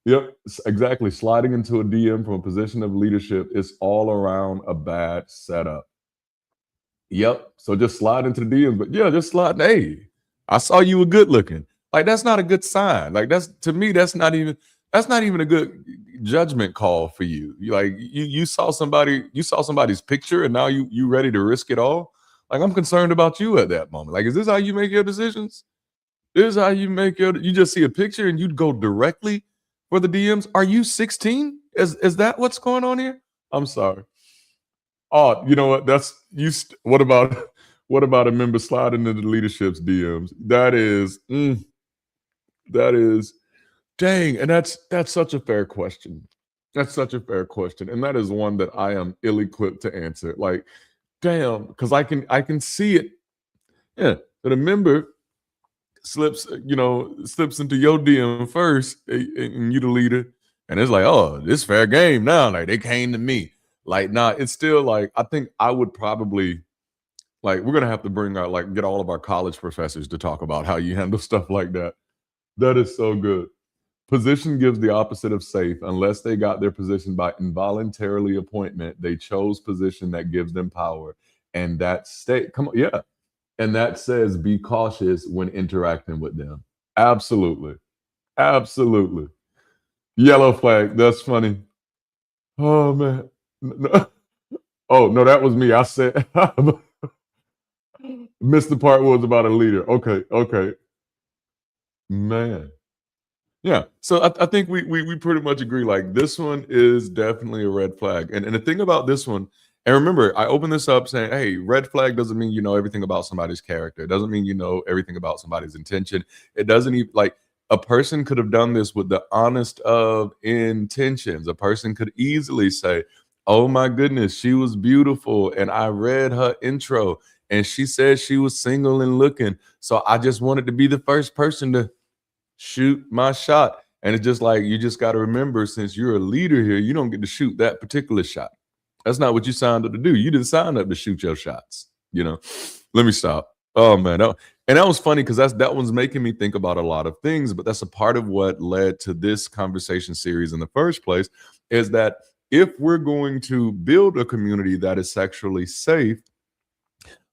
Yep, exactly. Sliding into a DM from a position of leadership is all around a bad setup. Yep. So just slide into the DMs, but yeah, just slide. Hey, I saw you were good looking. Like that's not a good sign. Like that's not even a good judgment call for you. You saw somebody's picture and now you ready to risk it all. Like I'm concerned about you at that moment. Like, is this how you make your decisions? This is how you you just see a picture and you'd go directly for the DMs. Are you 16? Is that what's going on here? I'm sorry. Oh, you know what? What about a member sliding into the leadership's DMs? That is dang. And that's such a fair question. That's such a fair question. And that is one that I am ill-equipped to answer. Like, damn, because I can see it. Yeah. But a member slips into your DM first, and you the leader, and it's like, oh, this fair game now. Like they came to me. Like, nah, it's still like I think I would probably we're gonna have to bring out get all of our college professors to talk about how you handle stuff like that. That is so good. Position gives the opposite of safe. Unless they got their position by involuntarily appointment, they chose position that gives them power. And that state, come on, yeah. And that says be cautious when interacting with them. Absolutely. Absolutely. Yellow flag. That's funny. Oh, man. No. Oh, no, that was me. I said, missed the part was about a leader. Okay. Okay. Man. Yeah. So I think we pretty much agree. Like, this one is definitely a red flag. And the thing about this one, and remember, I opened this up saying, hey, red flag doesn't mean you know everything about somebody's character. It doesn't mean you know everything about somebody's intention. It doesn't even, like, a person could have done this with the honest of intentions. A person could easily say, oh my goodness, she was beautiful. And I read her intro and she said she was single and looking. So I just wanted to be the first person to shoot my shot. And it's just like, you just got to remember, since you're a leader here, you don't get to shoot that particular shot. That's not what you signed up to do. You didn't sign up to shoot your shots. You know, let me stop. Oh man. And that was funny because that one's making me think about a lot of things, but that's a part of what led to this conversation series in the first place, is that if we're going to build a community that is sexually safe,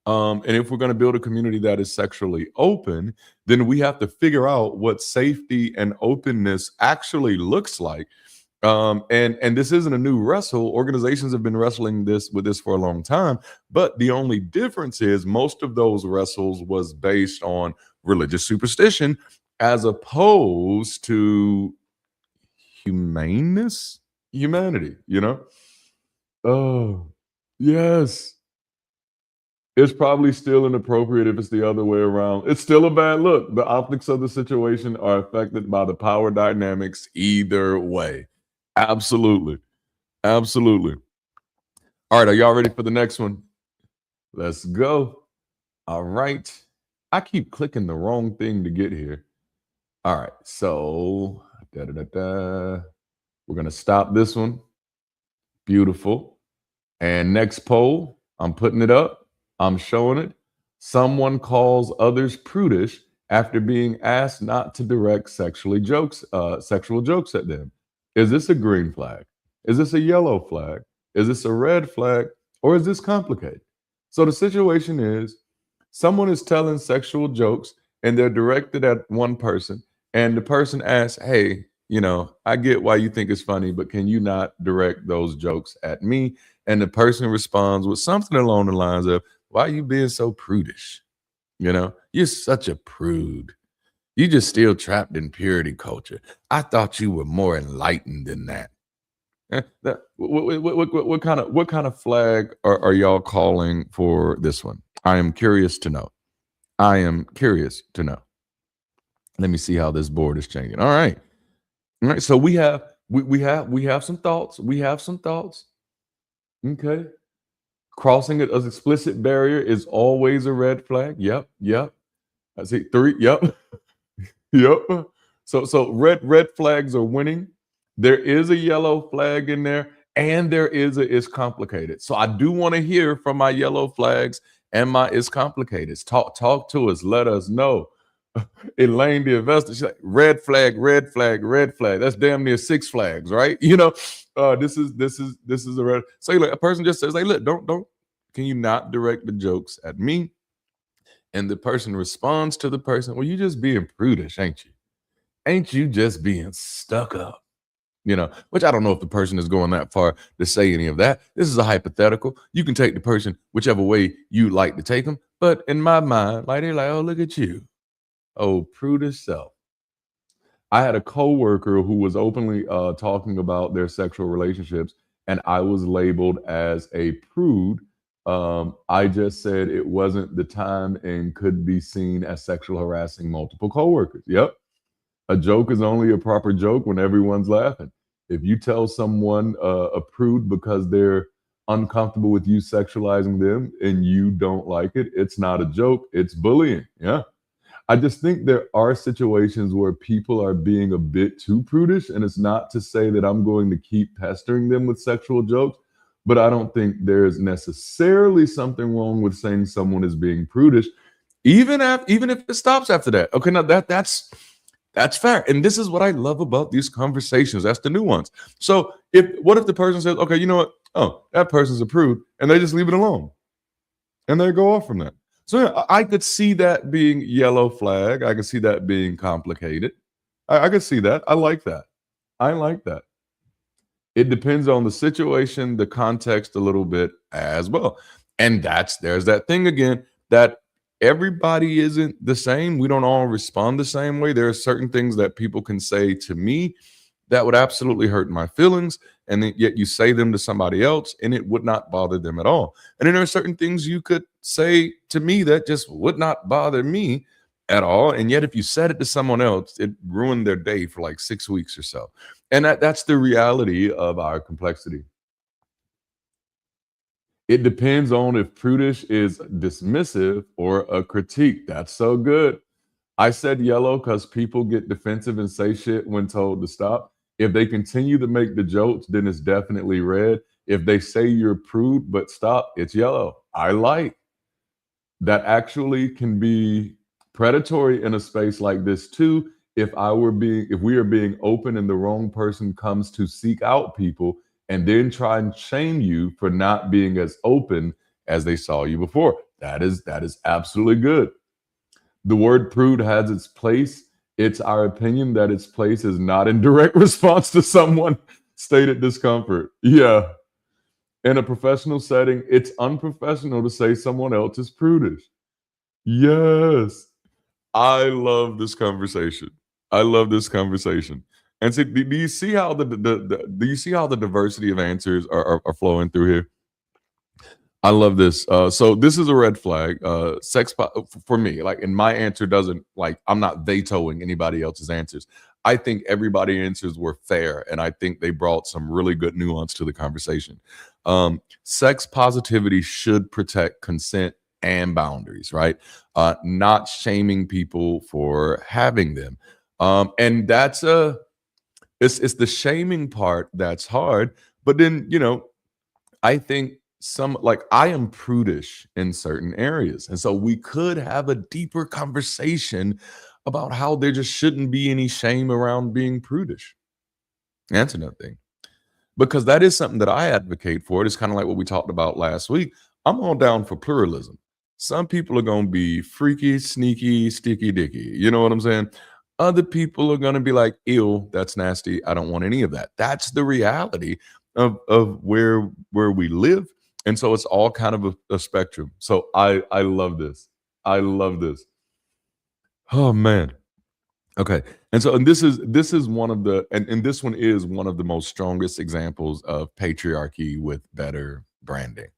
and if we're going to build a community that is sexually open, then we have to figure out what safety and openness actually looks like. And this isn't a new wrestle. Organizations have been wrestling with this for a long time. But the only difference is most of those wrestles was based on religious superstition as opposed to humanity, you know? Oh, yes. It's probably still inappropriate if it's the other way around. It's still a bad look. The optics of the situation are affected by the power dynamics either way. Absolutely. Absolutely. All right. Are y'all ready for the next one? Let's go. All right. I keep clicking the wrong thing to get here. All right. So we're going to stop this one. Beautiful. And next poll, I'm putting it up. I'm showing it. Someone calls others prudish after being asked not to direct sexual jokes at them. Is this a green flag? Is this a yellow flag? Is this a red flag? Or is this complicated? So the situation is, someone is telling sexual jokes and they're directed at one person, and the person asks, hey, you know, I get why you think it's funny, but can you not direct those jokes at me? And the person responds with something along the lines of, why are you being so prudish? You know, you're such a prude. You just still trapped in purity culture. I thought you were more enlightened than that. What kind of flag are y'all calling for this one? I am curious to know. I am curious to know. Let me see how this board is changing. All right. All right. So we have some thoughts. We have some thoughts. Okay. Crossing an explicit barrier is always a red flag. Yep. I see 3. Yep. Yep. So red flags are winning. There is a yellow flag in there, and there is it's complicated. So I do want to hear from my yellow flags and my it's complicated. Talk to us. Let us know. Elaine, the investor, she's like, red flag, red flag, red flag. That's damn near 6 flags, right? You know, this is a red. So like, a person just says, like, look, don't, can you not direct the jokes at me? And the person responds to the person, well, you just being prudish, ain't you? Ain't you just being stuck up? You know, which I don't know if the person is going that far to say any of that. This is a hypothetical. You can take the person whichever way you like to take them. But in my mind, like, they're like, oh, look at you. Oh, prudish self. I had a coworker who was openly talking about their sexual relationships, and I was labeled as a prude. I just said it wasn't the time and could be seen as sexual harassing multiple coworkers. Yep. A joke is only a proper joke when everyone's laughing. If you tell someone a prude because they're uncomfortable with you sexualizing them and you don't like it, it's not a joke, it's bullying. Yeah. I just think there are situations where people are being a bit too prudish, and it's not to say that I'm going to keep pestering them with sexual jokes, but I don't think there's necessarily something wrong with saying someone is being prudish, even if it stops after that. Okay, now that's That's fair. And this is what I love about these conversations. That's the nuance. So what if the person says, okay, you know what? Oh, that person's approved, and they just leave it alone. And they go off from that. So yeah, I could see that being yellow flag. I could see that being complicated. I could see that. I like that. I like that. It depends on the situation, the context a little bit as well. And there's that thing again that everybody isn't the same. We don't all respond the same way. There are certain things that people can say to me that would absolutely hurt my feelings, and then yet you say them to somebody else and it would not bother them at all. And then there are certain things you could say to me that just would not bother me at all, and yet if you said it to someone else, it ruined their day for like 6 weeks or so. And that's the reality of our complexity. It depends on if prudish is dismissive or a critique. That's so good. I said yellow because people get defensive and say shit when told to stop. If they continue to make the jokes, then it's definitely red. If they say you're prude but stop, it's yellow. I like that. Actually can be predatory in a space like this too. If we are being open and the wrong person comes to seek out people and then try and shame you for not being as open as they saw you before, that is absolutely good. The word prude has its place. It's our opinion that its place is not in direct response to someone stated discomfort. Yeah. In a professional setting, it's unprofessional to say someone else is prudish. Yes. I love this conversation. I love this conversation. And so, do you see how do you see how the diversity of answers are flowing through here? I love this. So this is a red flag. For me, like, and my answer doesn't, like, I'm not vetoing anybody else's answers. I think everybody's answers were fair, and I think they brought some really good nuance to the conversation. Sex positivity should protect consent and boundaries, right? Not shaming people for having them. And that's it's the shaming part that's hard. But then, I think I am prudish in certain areas. And so we could have a deeper conversation about how there just shouldn't be any shame around being prudish. That's another thing. Because that is something that I advocate for. It's kind of like what we talked about last week. I'm all down for pluralism. Some people are going to be freaky, sneaky, sticky, dicky. You know what I'm saying? Other people are going to be like, ew, that's nasty. I don't want any of that. That's the reality of where we live. And so it's all kind of a spectrum. So I love this. I love this. Oh, man. Okay. And this is one of the, and this one is one of the most strongest examples of patriarchy with better branding.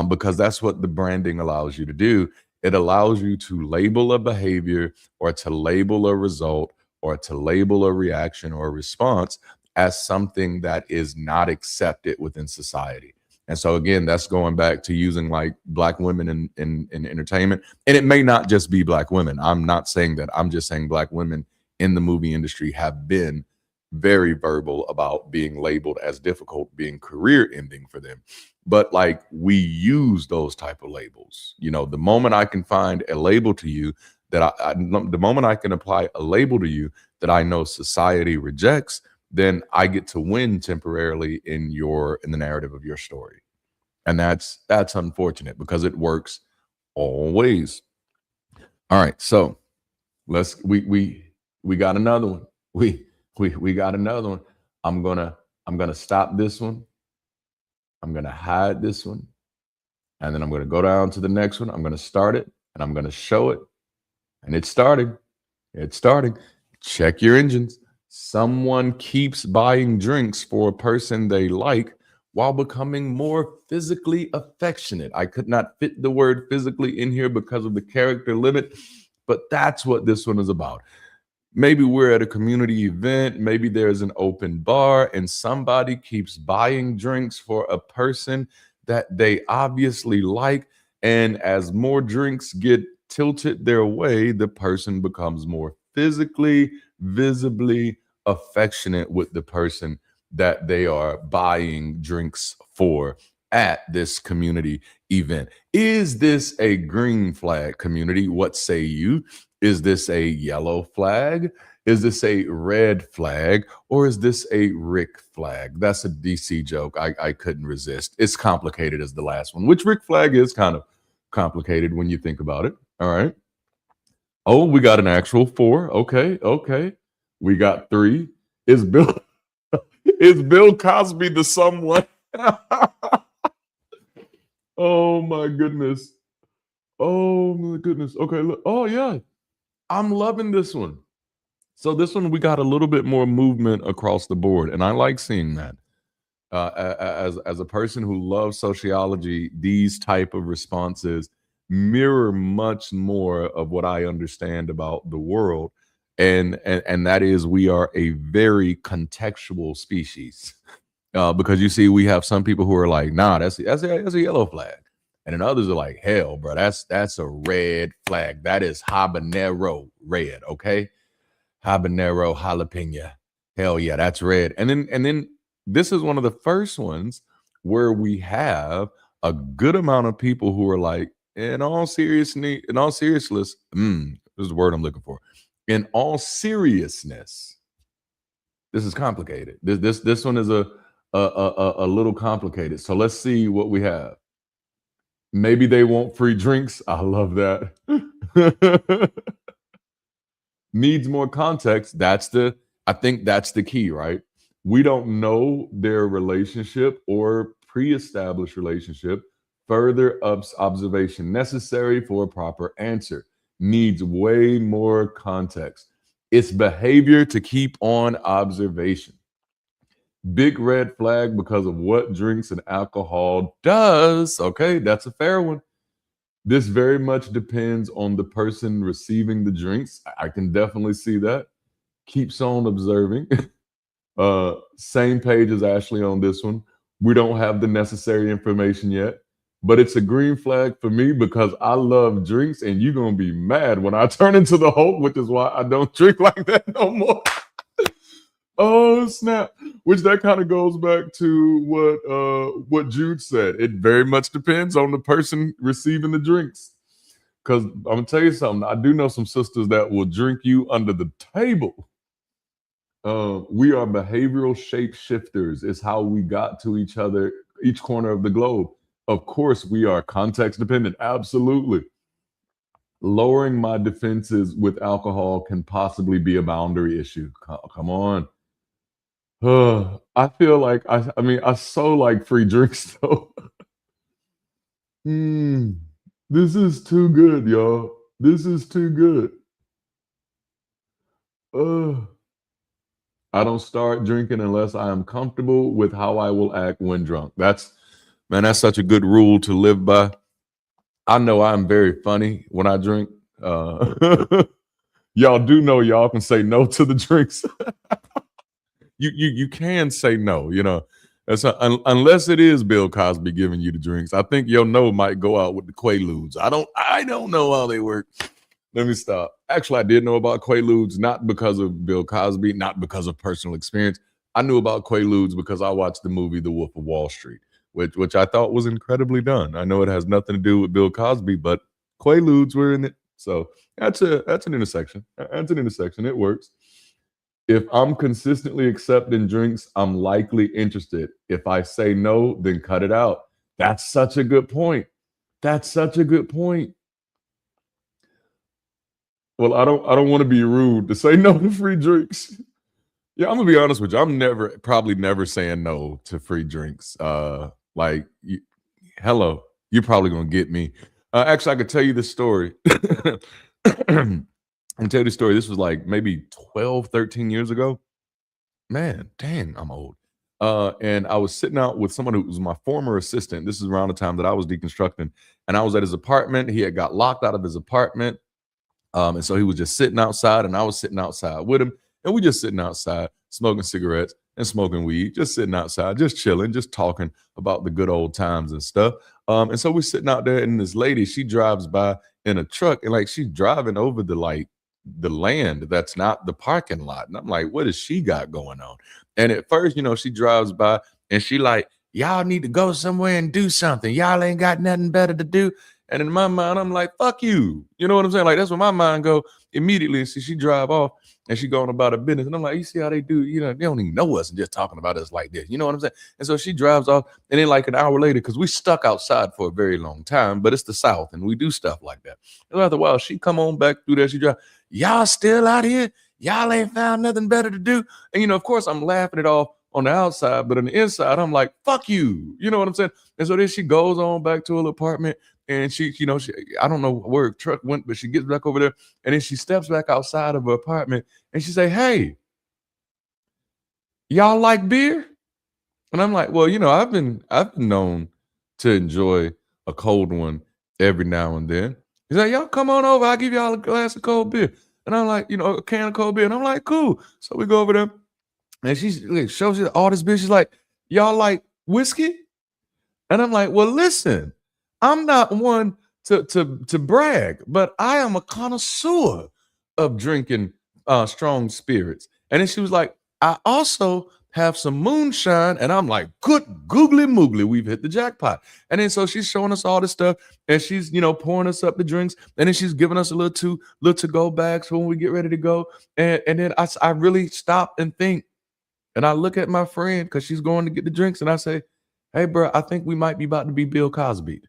Because that's what the branding allows you to do. It allows you to label a behavior or to label a result or to label a reaction or a response as something that is not accepted within society. And so again, that's going back to using like Black women in entertainment. And it may not just be Black women. I'm not saying that. I'm just saying Black women in the movie industry have been very verbal about being labeled as difficult, being career ending for them. But like, we use those type of labels. The moment I can find a label to you that the moment I can apply a label to you that I know society rejects, then I get to win temporarily in the narrative of your story. And that's unfortunate because it works always. All right, so we got another one. We got another one. I'm gonna stop this one. I'm gonna hide this one, and then I'm gonna go down to the next one. I'm gonna start it and I'm gonna show it. And it's starting. It's starting. Check your engines. Someone keeps buying drinks for a person they like while becoming more physically affectionate. I could not fit the word physically in here because of the character limit, but that's what this one is about. Maybe we're at a community event, maybe there's an open bar, and somebody keeps buying drinks for a person that they obviously like. And as more drinks get tilted their way, the person becomes more physically, visibly affectionate with the person that they are buying drinks for at this community event. Is this a green flag, community? What say you? Is this a yellow flag? Is this a red flag or is this a Rick flag? That's a DC joke. I couldn't resist. It's complicated as the last one, which Rick flag is kind of complicated when you think about it. All right. Oh, we got an actual 4. Okay. We got 3. Is Bill Cosby the someone? Oh my goodness. Okay, look. Oh yeah. I'm loving this one. So this one, we got a little bit more movement across the board, and I like seeing that. As a person who loves sociology, these type of responses mirror much more of what I understand about the world, and that is we are a very contextual species. Because you see, we have some people who are like, nah, that's a yellow flag, and then others are like, hell, bro, that's a red flag. That is habanero red, okay? Habanero jalapeno, hell yeah, that's red. And then this is one of the first ones where we have a good amount of people who are like, in all seriousness, this is the word I'm looking for. In all seriousness, this is complicated. This one is a little complicated. So let's see what we have. Maybe they want free drinks. I love that. Needs more context. I think that's the key, right? We don't know their relationship or pre-established relationship. Further observation necessary for a proper answer. Needs way more context. It's behavior to keep on observation. Big red flag because of what drinks and alcohol does. Okay, that's a fair one. This very much depends on the person receiving the drinks. I can definitely see that. Keeps on observing. Same page as Ashley on this one. We don't have the necessary information yet, but it's a green flag for me because I love drinks, and you're going to be mad when I turn into the Hulk, which is why I don't drink like that no more. Oh, snap. Which that kind of goes back to what Jude said. It very much depends on the person receiving the drinks. Because I'm going to tell you something. I do know some sisters that will drink you under the table. We are behavioral shapeshifters. It's how we got to each other, each corner of the globe. Of course, we are context dependent. Absolutely. Lowering my defenses with alcohol can possibly be a boundary issue. Come on. I feel like I so like free drinks though. This is too good, y'all. This is too good. I don't start drinking unless I am comfortable with how I will act when drunk. That's such a good rule to live by. I know I'm very funny when I drink. Y'all do know y'all can say no to the drinks. You can say no, you know. Unless it is Bill Cosby giving you the drinks. I think your no might go out with the Quaaludes. I don't know how they work. Let me stop. Actually, I did know about Quaaludes, not because of Bill Cosby, not because of personal experience. I knew about Quaaludes because I watched the movie The Wolf of Wall Street, which I thought was incredibly done. I know it has nothing to do with Bill Cosby, but Quaaludes were in it. So that's an intersection. That's an intersection. It works. If I'm consistently accepting drinks, I'm likely interested. If I say no, then cut it out. That's such a good point. That's such a good point. Well, I don't want to be rude to say no to free drinks. Yeah, I'm gonna be honest with you. I'm probably never saying no to free drinks. Hello, you're probably gonna get me. Actually, I could tell you this story. I can tell you the story. This was like maybe 12, 13 years ago. Man, dang, I'm old. And I was sitting out with someone who was my former assistant. This is around the time that I was deconstructing. And I was at his apartment. He had got locked out of his apartment. And so he was just sitting outside, and I was sitting outside with him. And we just sitting outside, smoking cigarettes and smoking weed, just sitting outside, just chilling, just talking about the good old times and stuff. And so we're sitting out there, and this lady, she drives by in a truck, and like she's driving over the land that's not the parking lot. And I'm like, what has she got going on? And at first, she drives by and she like, y'all need to go somewhere and do something. Y'all ain't got nothing better to do. And in my mind, I'm like, fuck you. You know what I'm saying? Like, that's where my mind go immediately. See, she drive off and she going about her business. And I'm like, you see how they do, you know, they don't even know us and just talking about us like this. You know what I'm saying? And so she drives off, and then like an hour later, because we stuck outside for a very long time, but it's the South and we do stuff like that. And after a while, she come on back through there. She drive, y'all still out here? Y'all ain't found nothing better to do? And, you know, of course, I'm laughing it off on the outside, but on the inside, I'm like, fuck you. You know what I'm saying? And so then she goes on back to her apartment, and she, you know, I don't know where her truck went, but she gets back over there, and then she steps back outside of her apartment, and she say, hey, y'all like beer? And I'm like, well, you know, I've been known to enjoy a cold one every now and then. He's like, y'all come on over, I'll give y'all a glass of cold beer. And I'm like, you know, a can of cold beer. And I'm like, cool. So we go over there, and she shows you all this beer. She's like, y'all like whiskey? And I'm like, well, listen, I'm not one to brag, but I am a connoisseur of drinking strong spirits. And then she was like, I also have some moonshine. And I'm like, good googly moogly, we've hit the jackpot. And then so she's showing us all this stuff, and she's, you know, pouring us up the drinks, and then she's giving us a little to go bags for when we get ready to go. And then I really stop and think, and I look at my friend because she's going to get the drinks, and I say, hey, bro, I think we might be about to be Bill Cosby.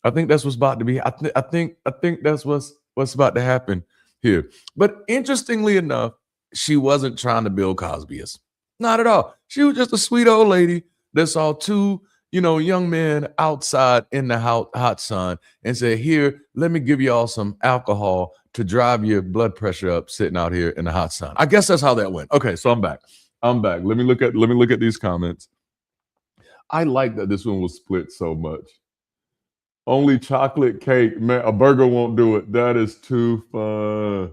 I think that's what's about to be. I think that's what's about to happen here. But interestingly enough, she wasn't trying to Bill Cosby us. Not at all. She was just a sweet old lady that saw two, you know, young men outside in the hot sun and said, here, let me give y'all some alcohol to drive your blood pressure up sitting out here in the hot sun. I guess that's how that went. Okay, so I'm back. Let me look at these comments. I like that this one was split so much. Only chocolate cake, man. A burger won't do it. That is too fun.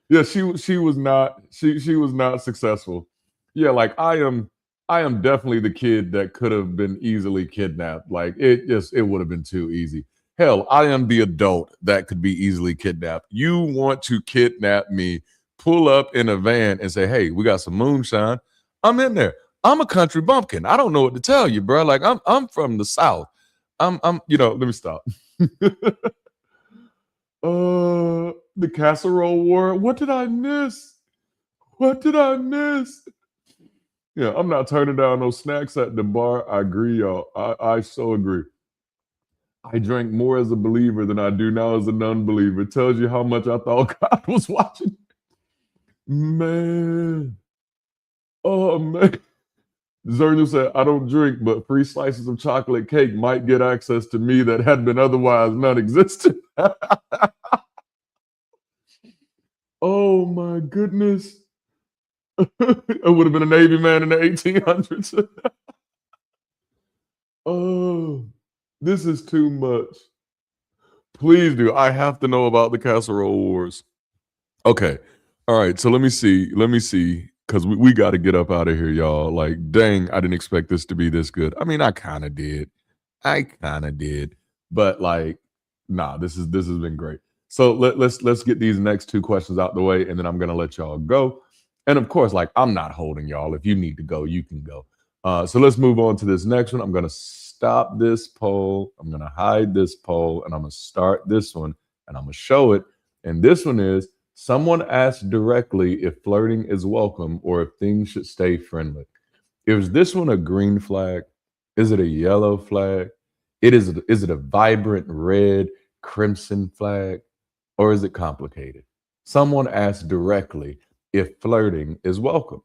Yeah, she was not successful. Yeah, like I am definitely the kid that could have been easily kidnapped. Like it would have been too easy. Hell, I am the adult that could be easily kidnapped. You want to kidnap me, pull up in a van and say, hey, we got some moonshine. I'm in there. I'm a country bumpkin. I don't know what to tell you, bro. Like I'm from the South. I'm you know, let me stop. The casserole war. What did I miss? Yeah, I'm not turning down no snacks at the bar. I agree, y'all. I so agree. I drank more as a believer than I do now as a non-believer. It tells you how much I thought God was watching. Man. Oh, man. Zernu said, I don't drink, but free slices of chocolate cake might get access to me that had been otherwise non-existent. Oh, my goodness. I would have been a Navy man in the 1800s. Oh, this is too much. Please do. I have to know about the casserole wars. Okay. All right. So let me see. Because we got to get up out of here, y'all. Like, dang, I didn't expect this to be this good. I mean, I kind of did. But like, nah, this has been great. So let's get these next two questions out the way, and then I'm gonna let y'all go. And of course, like, I'm not holding y'all. If you need to go, you can go. So let's move on to this next one. I'm gonna stop this poll. I'm gonna hide this poll, and I'm gonna start this one, and I'm gonna show it. And this one is, someone asked directly if flirting is welcome or if things should stay friendly. Is this one a green flag? Is it a yellow flag? Is it a vibrant red, crimson flag? Or is it complicated? Someone asked directly if flirting is welcome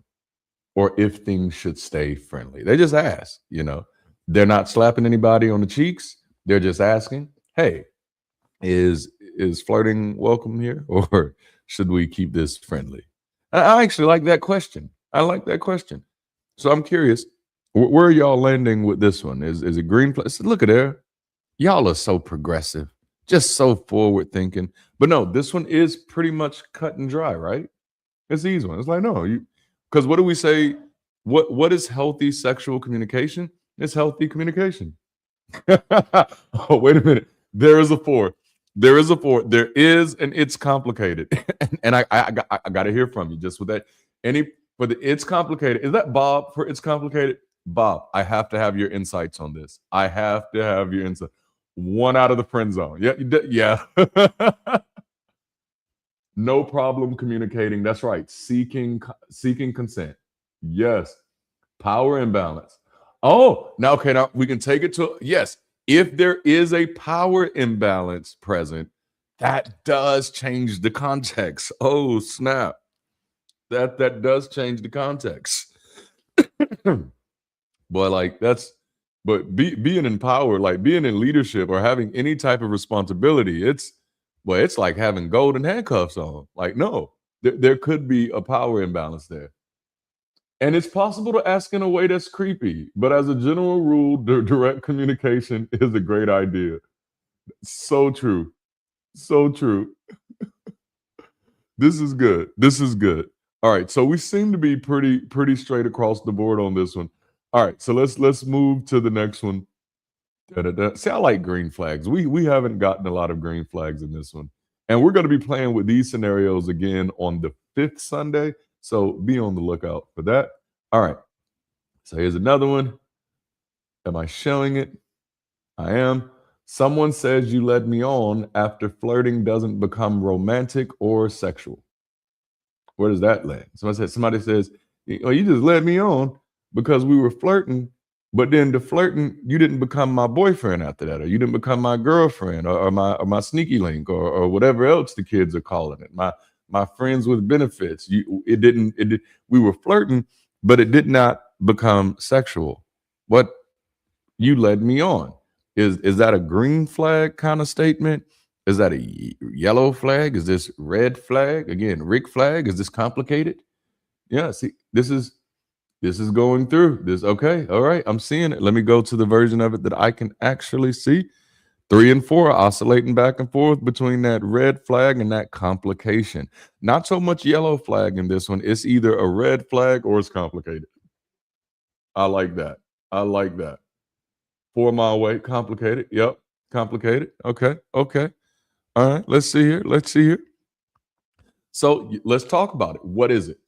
or if things should stay friendly. They just ask, you know. They're not slapping anybody on the cheeks. They're just asking, hey, is flirting welcome here, or should we keep this friendly? I actually like that question. So I'm curious, where are y'all landing with this one? Is it green? Look at there. Y'all are so progressive, just so forward thinking. But no, this one is pretty much cut and dry, right? It's the easy one. It's like, no, because what do we say? What is healthy sexual communication? It's healthy communication. Oh, wait a minute. There is a 4. There is, and it's complicated. and I got to hear from you just with that. It's complicated. Is that Bob for it's complicated? Bob, I have to have your insights on this. One out of the friend zone. Yeah, yeah. No problem communicating. That's right. Seeking consent. Yes. Power imbalance. Oh, now okay, now we can take it to yes. If there is a power imbalance present, that does change the context. Oh, snap. That does change the context. Boy, like but being in power, like being in leadership or having any type of responsibility, it's like having golden handcuffs on. Like, no, there could be a power imbalance there. And it's possible to ask in a way that's creepy, but as a general rule, direct communication is a great idea. So true. So true. This is good. This is good. All right, so we seem to be pretty straight across the board on this one. All right, so let's move to the next one. Da-da-da. See, I like green flags. We haven't gotten a lot of green flags in this one. And we're going to be playing with these scenarios again on the 5th Sunday. So be on the lookout for that. All right. So here's another one. Am I showing it? I am. Someone says you led me on after flirting doesn't become romantic or sexual. Where does that land? Somebody says, oh, you just led me on because we were flirting, but then the flirting, you didn't become my boyfriend after that, or you didn't become my girlfriend, or my sneaky link, or whatever else the kids are calling it. My friends with benefits. We were flirting, but it did not become sexual. What? You led me on. Is that a green flag kind of statement? Is that a yellow flag? Is this red flag? Again, Rick flag? Is this complicated? Yeah, see, this is going through this. Okay, all right, I'm seeing it. Let me go to the version of it that I can actually see. 3 and 4 oscillating back and forth between that red flag and that complication. Not so much yellow flag in this one. It's either a red flag or it's complicated. I like that. I like that. 4 mile way, complicated. Yep, complicated. Okay. All right, let's see here. So let's talk about it. What is it?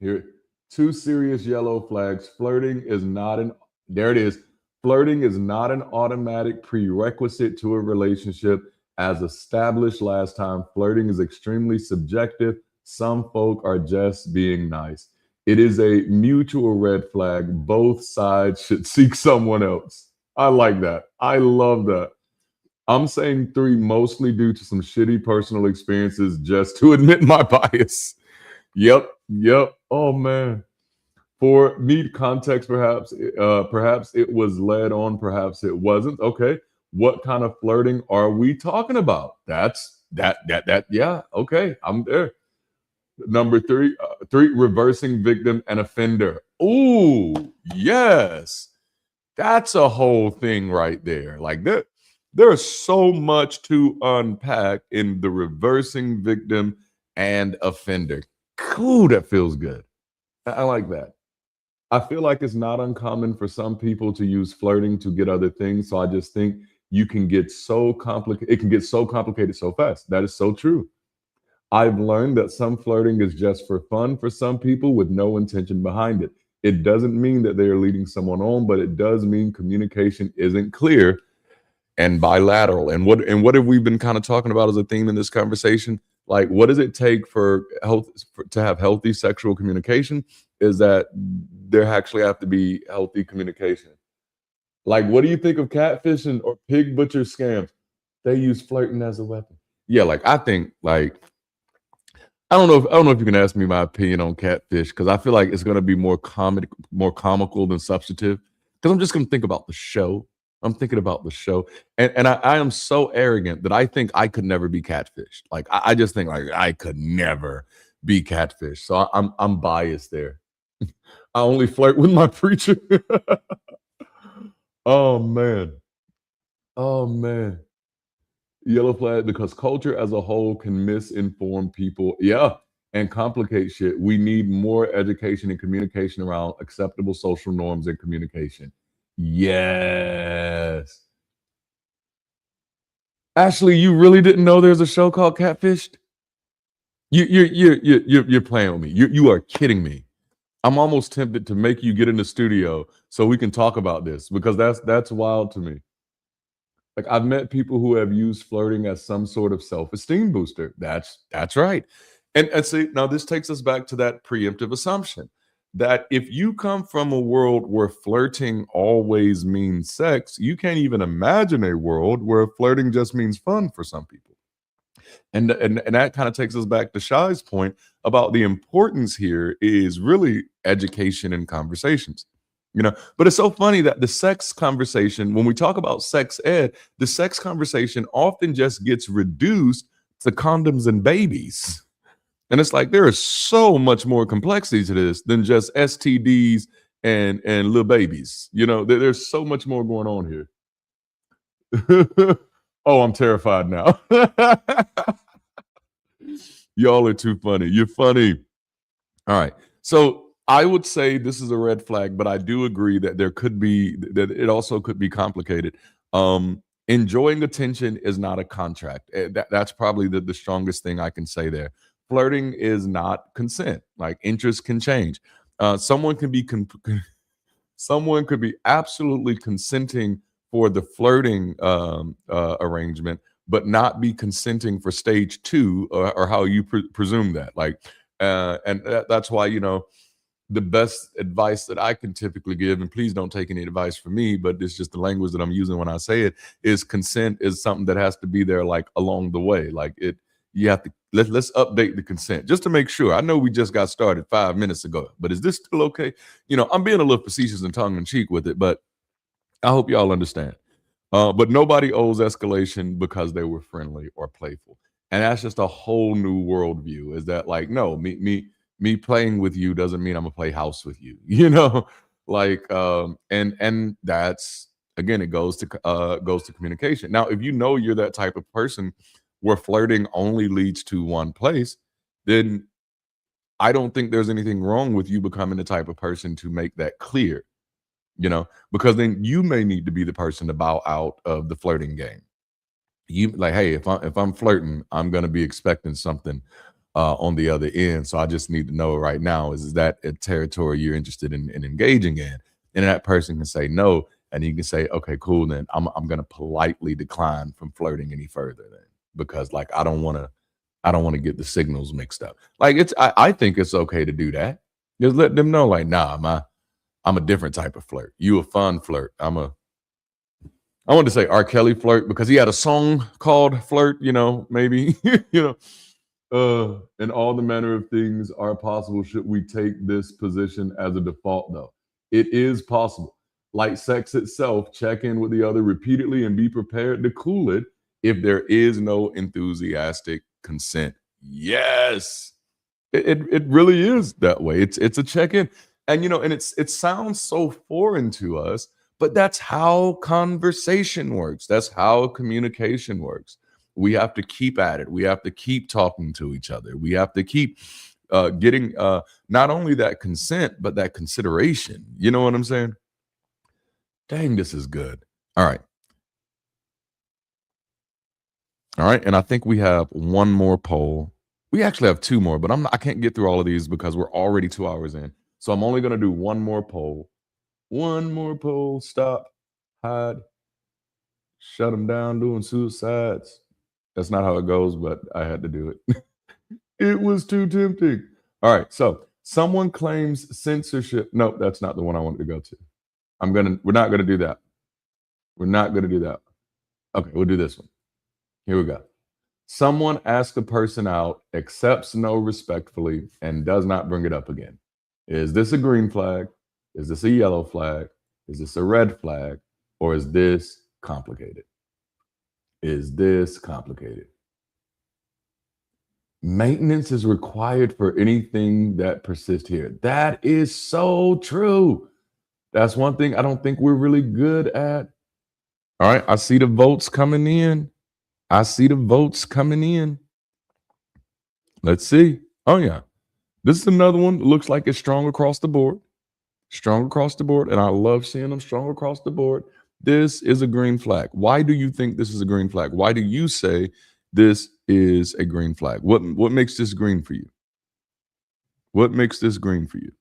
Here, 2 serious yellow flags. Flirting is not there it is. Flirting is not an automatic prerequisite to a relationship. As established last time, flirting is extremely subjective. Some folk are just being nice. It is a mutual red flag. Both sides should seek someone else. I like that. I love that. I'm saying 3 mostly due to some shitty personal experiences, just to admit my bias. Yep. Oh man. For me, context, perhaps it was led on, perhaps it wasn't. Okay. What kind of flirting are we talking about? That's that. Yeah. Okay. I'm there. Number 3, reversing victim and offender. Ooh, yes. That's a whole thing right there. Like there's so much to unpack in the reversing victim and offender. Cool, that feels good. I like that. I feel like it's not uncommon for some people to use flirting to get other things. So I just think you can get so complicated. It can get so complicated so fast. That is so true. I've learned that some flirting is just for fun for some people with no intention behind it. It doesn't mean that they are leading someone on, but it does mean communication isn't clear and bilateral. And what have we been kind of talking about as a theme in this conversation? Like, what does it take to have healthy sexual communication? Is that there actually have to be healthy communication. Like, what do you think of catfishing or pig butcher scams? They use flirting as a weapon. Yeah, like I think, like, I don't know if you can ask me my opinion on catfish, because I feel like it's going to be more comical than substantive. Because I'm just going to think about the show. I'm thinking about the show, and I am so arrogant that I think I could never be catfished. Like I just think like I could never be catfished. So I'm biased there. I only flirt with my preacher. Oh man. Yellow flag, because culture as a whole can misinform people. Yeah, and complicate shit. We need more education and communication around acceptable social norms and communication. Yes. Ashley, you really didn't know there's a show called Catfished? You're playing with me. You are kidding me. I'm almost tempted to make you get in the studio so we can talk about this, because that's wild to me. Like I've met people who have used flirting as some sort of self-esteem booster. That's right. And see, now this takes us back to that preemptive assumption that if you come from a world where flirting always means sex, you can't even imagine a world where flirting just means fun for some people. And that kind of takes us back to Shai's point about the importance here is really education and conversations. But it's so funny that the sex conversation, when we talk about sex ed, the sex conversation often just gets reduced to condoms and babies. And it's like there is so much more complexity to this than just STDs and little babies. There's so much more going on here. Oh, I'm terrified now. Y'all are too funny. You're funny. All right. So I would say this is a red flag, but I do agree that that it also could be complicated. Enjoying attention is not a contract. That's probably the strongest thing I can say there. Flirting is not consent. Like interests can change. Someone could be absolutely consenting for the flirting arrangement, but not be consenting for stage 2 or how you presume that. That's why the best advice that I can typically give, and please don't take any advice from me, but it's just the language that I'm using when I say it, is consent is something that has to be there like along the way. You have to let's update the consent just to make sure. I know we just got started 5 minutes ago, but is this still okay? I'm being a little facetious and tongue in cheek with it, but I hope y'all understand. But nobody owes escalation because they were friendly or playful. And that's just a whole new worldview, is that no, me playing with you doesn't mean I'm gonna play house with you, and that's, again, it goes to communication. Now, if you're that type of person where flirting only leads to one place, then I don't think there's anything wrong with you becoming the type of person to make that clear, because then you may need to be the person to bow out of the flirting game. You hey, if I'm flirting, I'm gonna be expecting something on the other end. So I just need to know right now, is that a territory you're interested in engaging in? And that person can say no, and you can say, okay, cool, then I'm gonna politely decline from flirting any further then, because I don't want to get the signals mixed up. I think it's okay to do that. Just let them know, nah, I'm a different type of flirt. You a fun flirt. I wanted to say R. Kelly flirt because he had a song called Flirt, maybe, and all the manner of things are possible. Should we take this position as a default, though? It is possible. Like sex itself, check in with the other repeatedly and be prepared to cool it if there is no enthusiastic consent. Yes, it really is that way. It's a check-in. And it sounds so foreign to us, but that's how conversation works. That's how communication works. We have to keep at it. We have to keep talking to each other. We have to keep getting not only that consent, but that consideration. You know what I'm saying? Dang, this is good. All right. And I think we have one more poll. We actually have two more, but I can't get through all of these because we're already 2 hours in. So I'm only going to do one more poll. One more poll. Stop. Hide. Shut them down doing suicides. That's not how it goes, but I had to do it. It was too tempting. All right. So someone claims censorship. No, that's not the one I wanted to go to. We're not going to do that. We're not going to do that. Okay. We'll do this one. Here we go. Someone asks a person out, accepts no respectfully, and does not bring it up again. Is this a green flag? Is this a yellow flag? Is this a red flag? Or is this complicated? Is this complicated? Maintenance is required for anything that persists here. That is so true. That's one thing I don't think we're really good at. All right, I see the votes coming in. Let's see. Oh, yeah. This is another one that looks like it's strong across the board. And I love seeing them strong across the board. This is a green flag. Why do you think this is a green flag? Why do you say this is a green flag? What makes this green for you? What makes this green for you?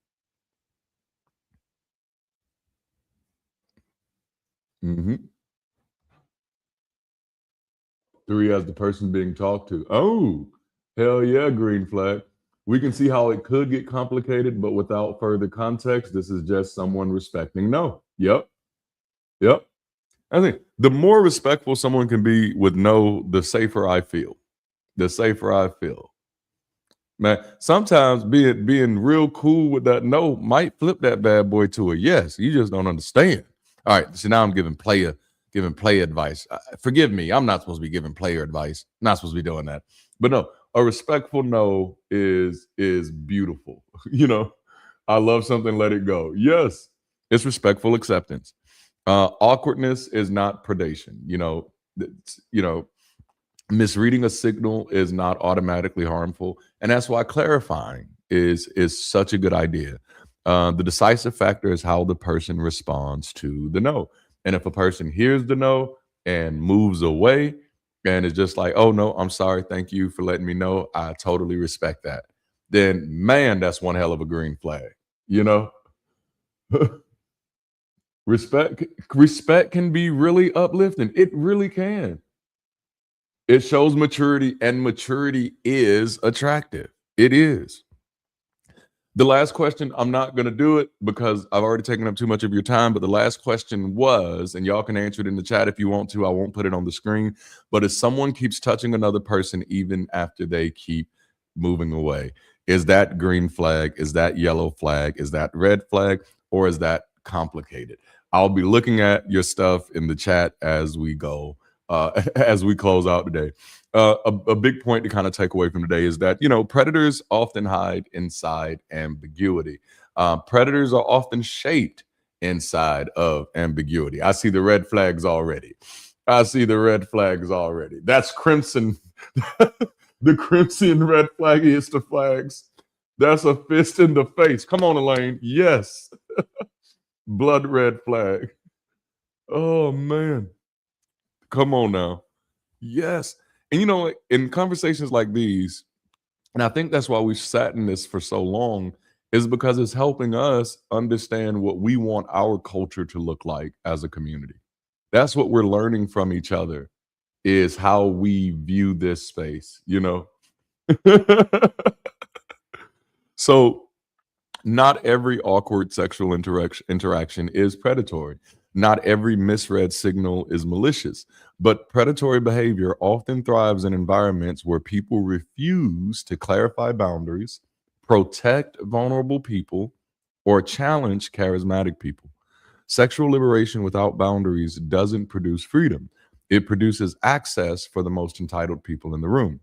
3 as the person being talked to. Oh, hell yeah, green flag. We can see how it could get complicated, but without further context, this is just someone respecting no. Yep. I think the more respectful someone can be with no, the safer I feel. The safer I feel. Man, sometimes being real cool with that no might flip that bad boy to a yes. You just don't understand. All right, so now I'm giving player advice. Forgive me, I'm not supposed to be giving player advice. Not supposed to be doing that. But no, a respectful no is beautiful. You know, I love something, let it go. Yes, it's respectful acceptance. Awkwardness is not predation. Misreading a signal is not automatically harmful, and that's why clarifying is such a good idea. The decisive factor is how the person responds to the no. And if a person hears the no and moves away and is just like, oh no, I'm sorry, thank you for letting me know, I totally respect that, then man, that's one hell of a green flag, you know. Respect can be really uplifting. It really can. It shows maturity, and maturity is attractive. It is. The last question, I'm not going to do it because I've already taken up too much of your time, but the last question was, and y'all can answer it in the chat if you want to, I won't put it on the screen, but if someone keeps touching another person even after they keep moving away, is that green flag? Is that yellow flag? Is that red flag? Or is that complicated? I'll be looking at your stuff in the chat as we go, as we close out today. A big point to kind of take away from today is that, predators often hide inside ambiguity. Predators are often shaped inside of ambiguity. I see the red flags already. That's crimson. The crimson red flag is the flags. That's a fist in the face. Come on, Elaine. Yes. Blood red flag. Oh, man. Come on now. Yes. And in conversations like these, and I think that's why we've sat in this for so long, is because it's helping us understand what we want our culture to look like as a community. That's what we're learning from each other, is how we view this space, So not every awkward sexual interaction is predatory. Not every misread signal is malicious, but predatory behavior often thrives in environments where people refuse to clarify boundaries, protect vulnerable people, or challenge charismatic people. Sexual liberation without boundaries doesn't produce freedom. It produces access for the most entitled people in the room.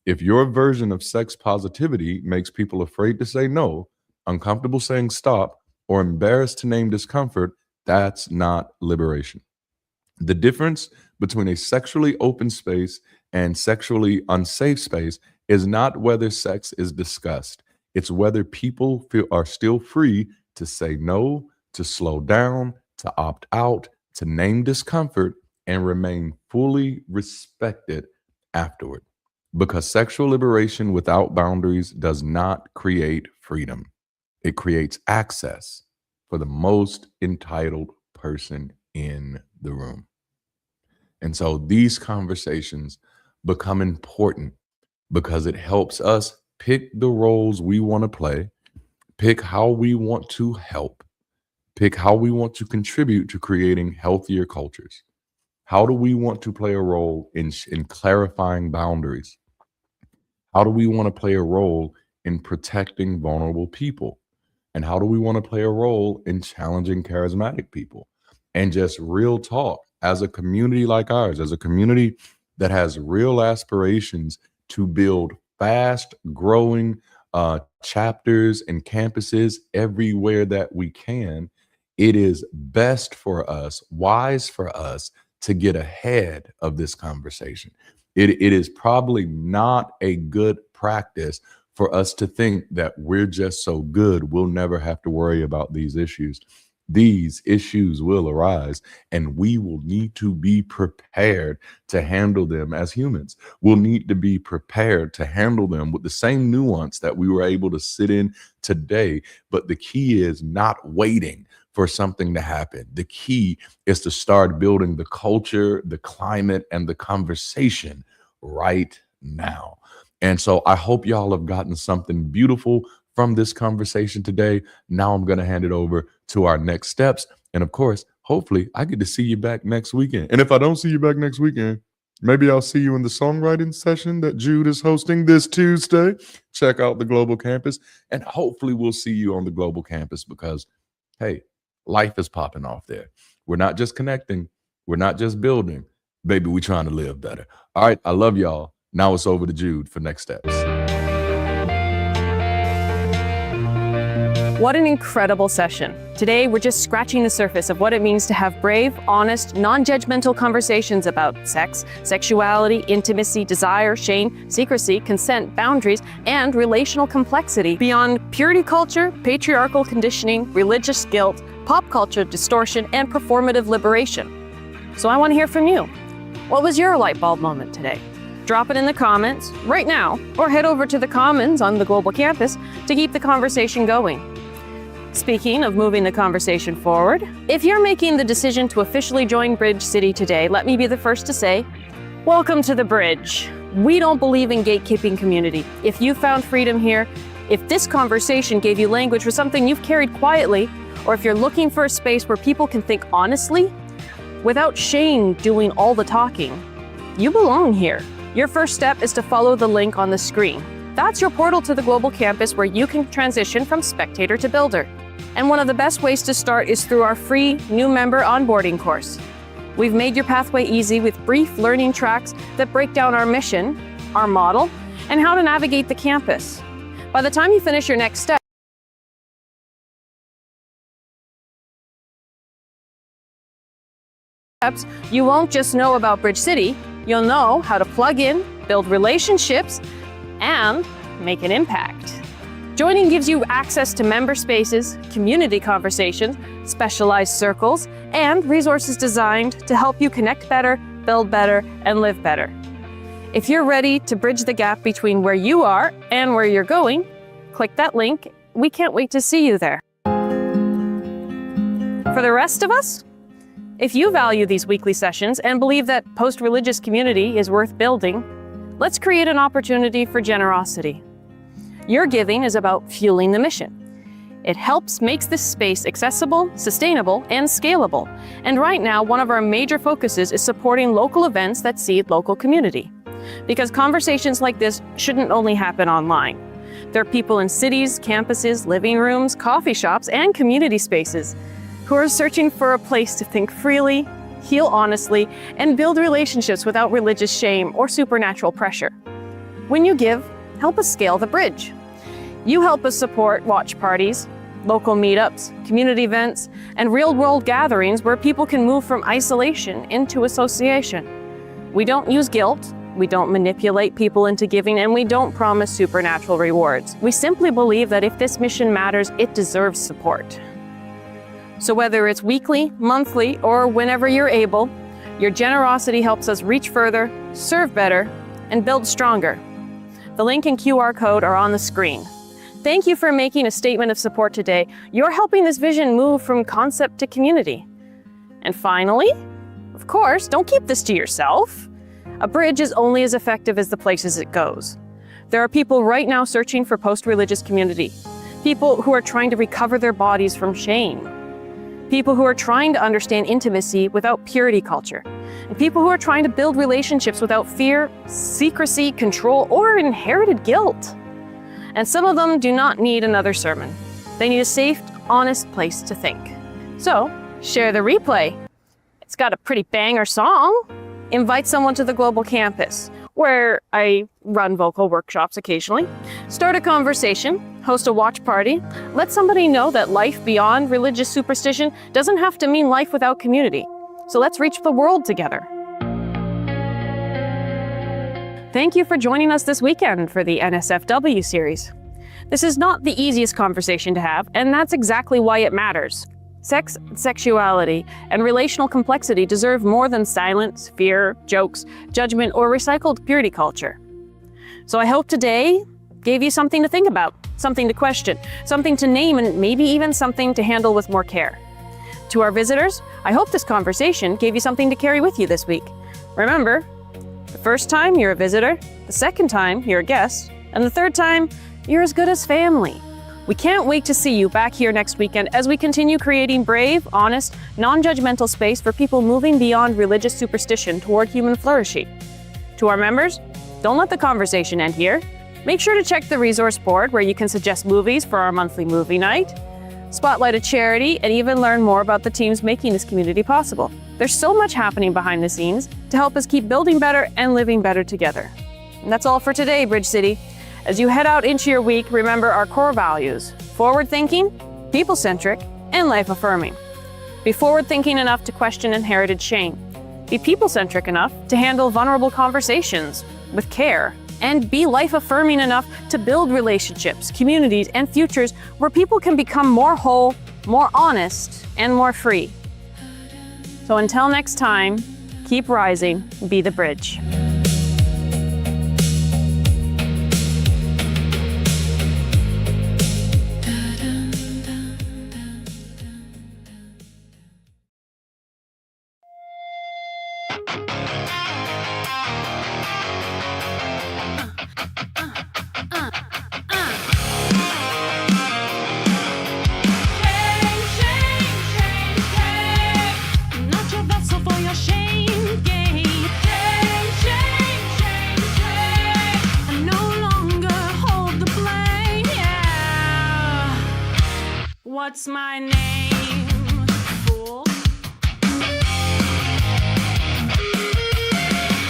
If your version of sex positivity makes people afraid to say no, uncomfortable saying stop, or embarrassed to name discomfort, that's not liberation. The difference between a sexually open space and sexually unsafe space is not whether sex is discussed. It's whether people are still free to say no, to slow down, to opt out, to name discomfort, and remain fully respected afterward. Because sexual liberation without boundaries does not create freedom. It creates access for the most entitled person in the room. And so these conversations become important because it helps us pick the roles we want to play, pick how we want to help, pick how we want to contribute to creating healthier cultures. How do we want to play a role in clarifying boundaries? How do we want to play a role in protecting vulnerable people? And how do we want to play a role in challenging charismatic people? And just real talk, as a community like ours, as a community that has real aspirations to build fast growing chapters and campuses everywhere that we can, it is best for us, wise for us, to get ahead of this conversation. It is probably not a good practice for us to think that we're just so good, we'll never have to worry about these issues. These issues will arise, and we will need to be prepared to handle them as humans. We'll need to be prepared to handle them with the same nuance that we were able to sit in today. But the key is not waiting for something to happen. The key is to start building the culture, the climate, and the conversation right now. And so I hope y'all have gotten something beautiful from this conversation today. Now I'm going to hand it over to our next steps. And of course, hopefully I get to see you back next weekend. And if I don't see you back next weekend, maybe I'll see you in the songwriting session that Jude is hosting this Tuesday. Check out the Global Campus. And hopefully we'll see you on the Global Campus because, hey, life is popping off there. We're not just connecting. We're not just building. Baby, we're trying to live better. All right, I love y'all. Now it's over to Jude for next steps. What an incredible session. Today, we're just scratching the surface of what it means to have brave, honest, non-judgmental conversations about sex, sexuality, intimacy, desire, shame, secrecy, consent, boundaries, and relational complexity beyond purity culture, patriarchal conditioning, religious guilt, pop culture distortion, and performative liberation. So I want to hear from you. What was your light bulb moment today? Drop it in the comments right now, or head over to the Commons on the Global Campus to keep the conversation going. Speaking of moving the conversation forward, if you're making the decision to officially join Bridge City today, let me be the first to say, welcome to the Bridge. We don't believe in gatekeeping community. If you found freedom here, if this conversation gave you language for something you've carried quietly, or if you're looking for a space where people can think honestly, without shame doing all the talking, you belong here. Your first step is to follow the link on the screen. That's your portal to the Global Campus where you can transition from spectator to builder. And one of the best ways to start is through our free new member onboarding course. We've made your pathway easy with brief learning tracks that break down our mission, our model, and how to navigate the campus. By the time you finish your next step, you won't just know about Bridge City, you'll know how to plug in, build relationships, and make an impact. Joining gives you access to member spaces, community conversations, specialized circles, and resources designed to help you connect better, build better, and live better. If you're ready to bridge the gap between where you are and where you're going, click that link. We can't wait to see you there. For the rest of us, if you value these weekly sessions and believe that post-religious community is worth building, let's create an opportunity for generosity. Your giving is about fueling the mission. It makes this space accessible, sustainable, and scalable. And right now, one of our major focuses is supporting local events that seed local community. Because conversations like this shouldn't only happen online. There are people in cities, campuses, living rooms, coffee shops, and community spaces who are searching for a place to think freely, heal honestly, and build relationships without religious shame or supernatural pressure. When you give, help us scale the bridge. You help us support watch parties, local meetups, community events, and real-world gatherings where people can move from isolation into association. We don't use guilt, we don't manipulate people into giving, and we don't promise supernatural rewards. We simply believe that if this mission matters, it deserves support. So whether it's weekly, monthly, or whenever you're able, your generosity helps us reach further, serve better, and build stronger. The link and QR code are on the screen. Thank you for making a statement of support today. You're helping this vision move from concept to community. And finally, of course, don't keep this to yourself. A bridge is only as effective as the places it goes. There are people right now searching for post-religious community. People who are trying to recover their bodies from shame. People who are trying to understand intimacy without purity culture. And people who are trying to build relationships without fear, secrecy, control, or inherited guilt. And some of them do not need another sermon. They need a safe, honest place to think. So, share the replay. It's got a pretty banger song. Invite someone to the Global Campus, where I run vocal workshops occasionally. Start a conversation, host a watch party. Let somebody know that life beyond religious superstition doesn't have to mean life without community. So let's reach the world together. Thank you for joining us this weekend for the NSFW series. This is not the easiest conversation to have, and that's exactly why it matters. Sex, sexuality, and relational complexity deserve more than silence, fear, jokes, judgment, or recycled purity culture. So I hope today gave you something to think about, something to question, something to name, and maybe even something to handle with more care. To our visitors, I hope this conversation gave you something to carry with you this week. Remember, The first time, you're a visitor. The second time, you're a guest. And the third time, you're as good as family. We can't wait to see you back here next weekend as we continue creating brave, honest, non-judgmental space for people moving beyond religious superstition toward human flourishing. To our members, don't let the conversation end here. Make sure to check the resource board where you can suggest movies for our monthly movie night, spotlight a charity, and even learn more about the teams making this community possible. There's so much happening behind the scenes to help us keep building better and living better together. And that's all for today, Bridge City. As you head out into your week, remember our core values: forward-thinking, people-centric, and life-affirming. Be forward-thinking enough to question inherited shame. Be people-centric enough to handle vulnerable conversations with care. And be life-affirming enough to build relationships, communities, and futures where people can become more whole, more honest, and more free. So until next time, keep rising, be the bridge. What's my name, fool?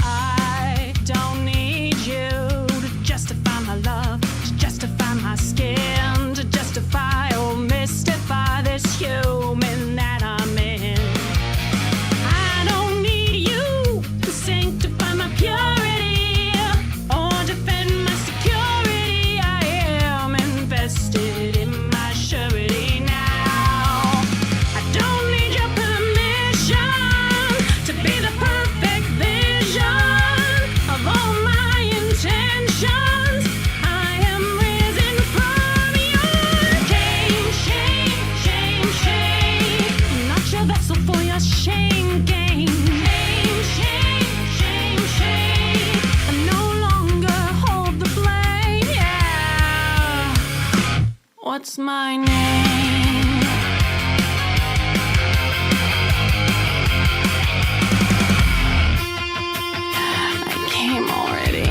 I don't need you to justify my love, to justify my skin, to justify or mystify this human that I'm in. I don't need you to sanctify my purity or defend my security. I am invested in my surety. What's my name? I came already.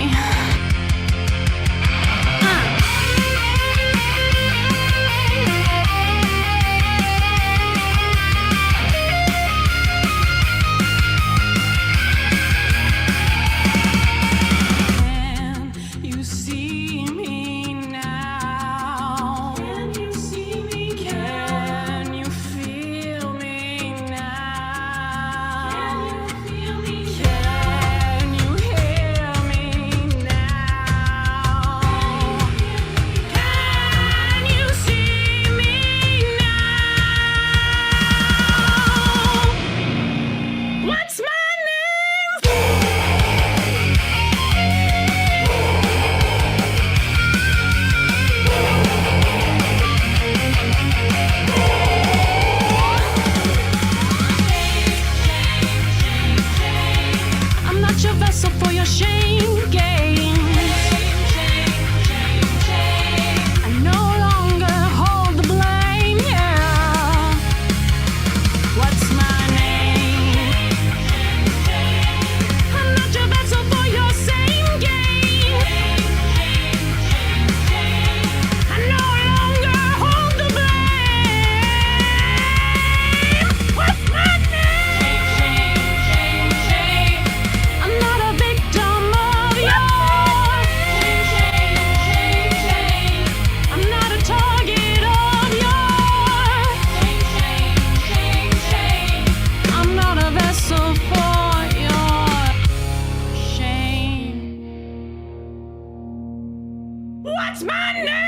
Can you see me now? Can you see me? Can you feel me now? Can you feel me? Can you hear me now? Can you see me now? What's my your vessel for your shame games. I no longer hold the blame, yeah. What's my name? I'm not your vessel for your same game. I no longer hold the blame. What's my name? I'm not a victim of yours. I'm not a target of yours. I'm not a vessel for your shame. What's my name?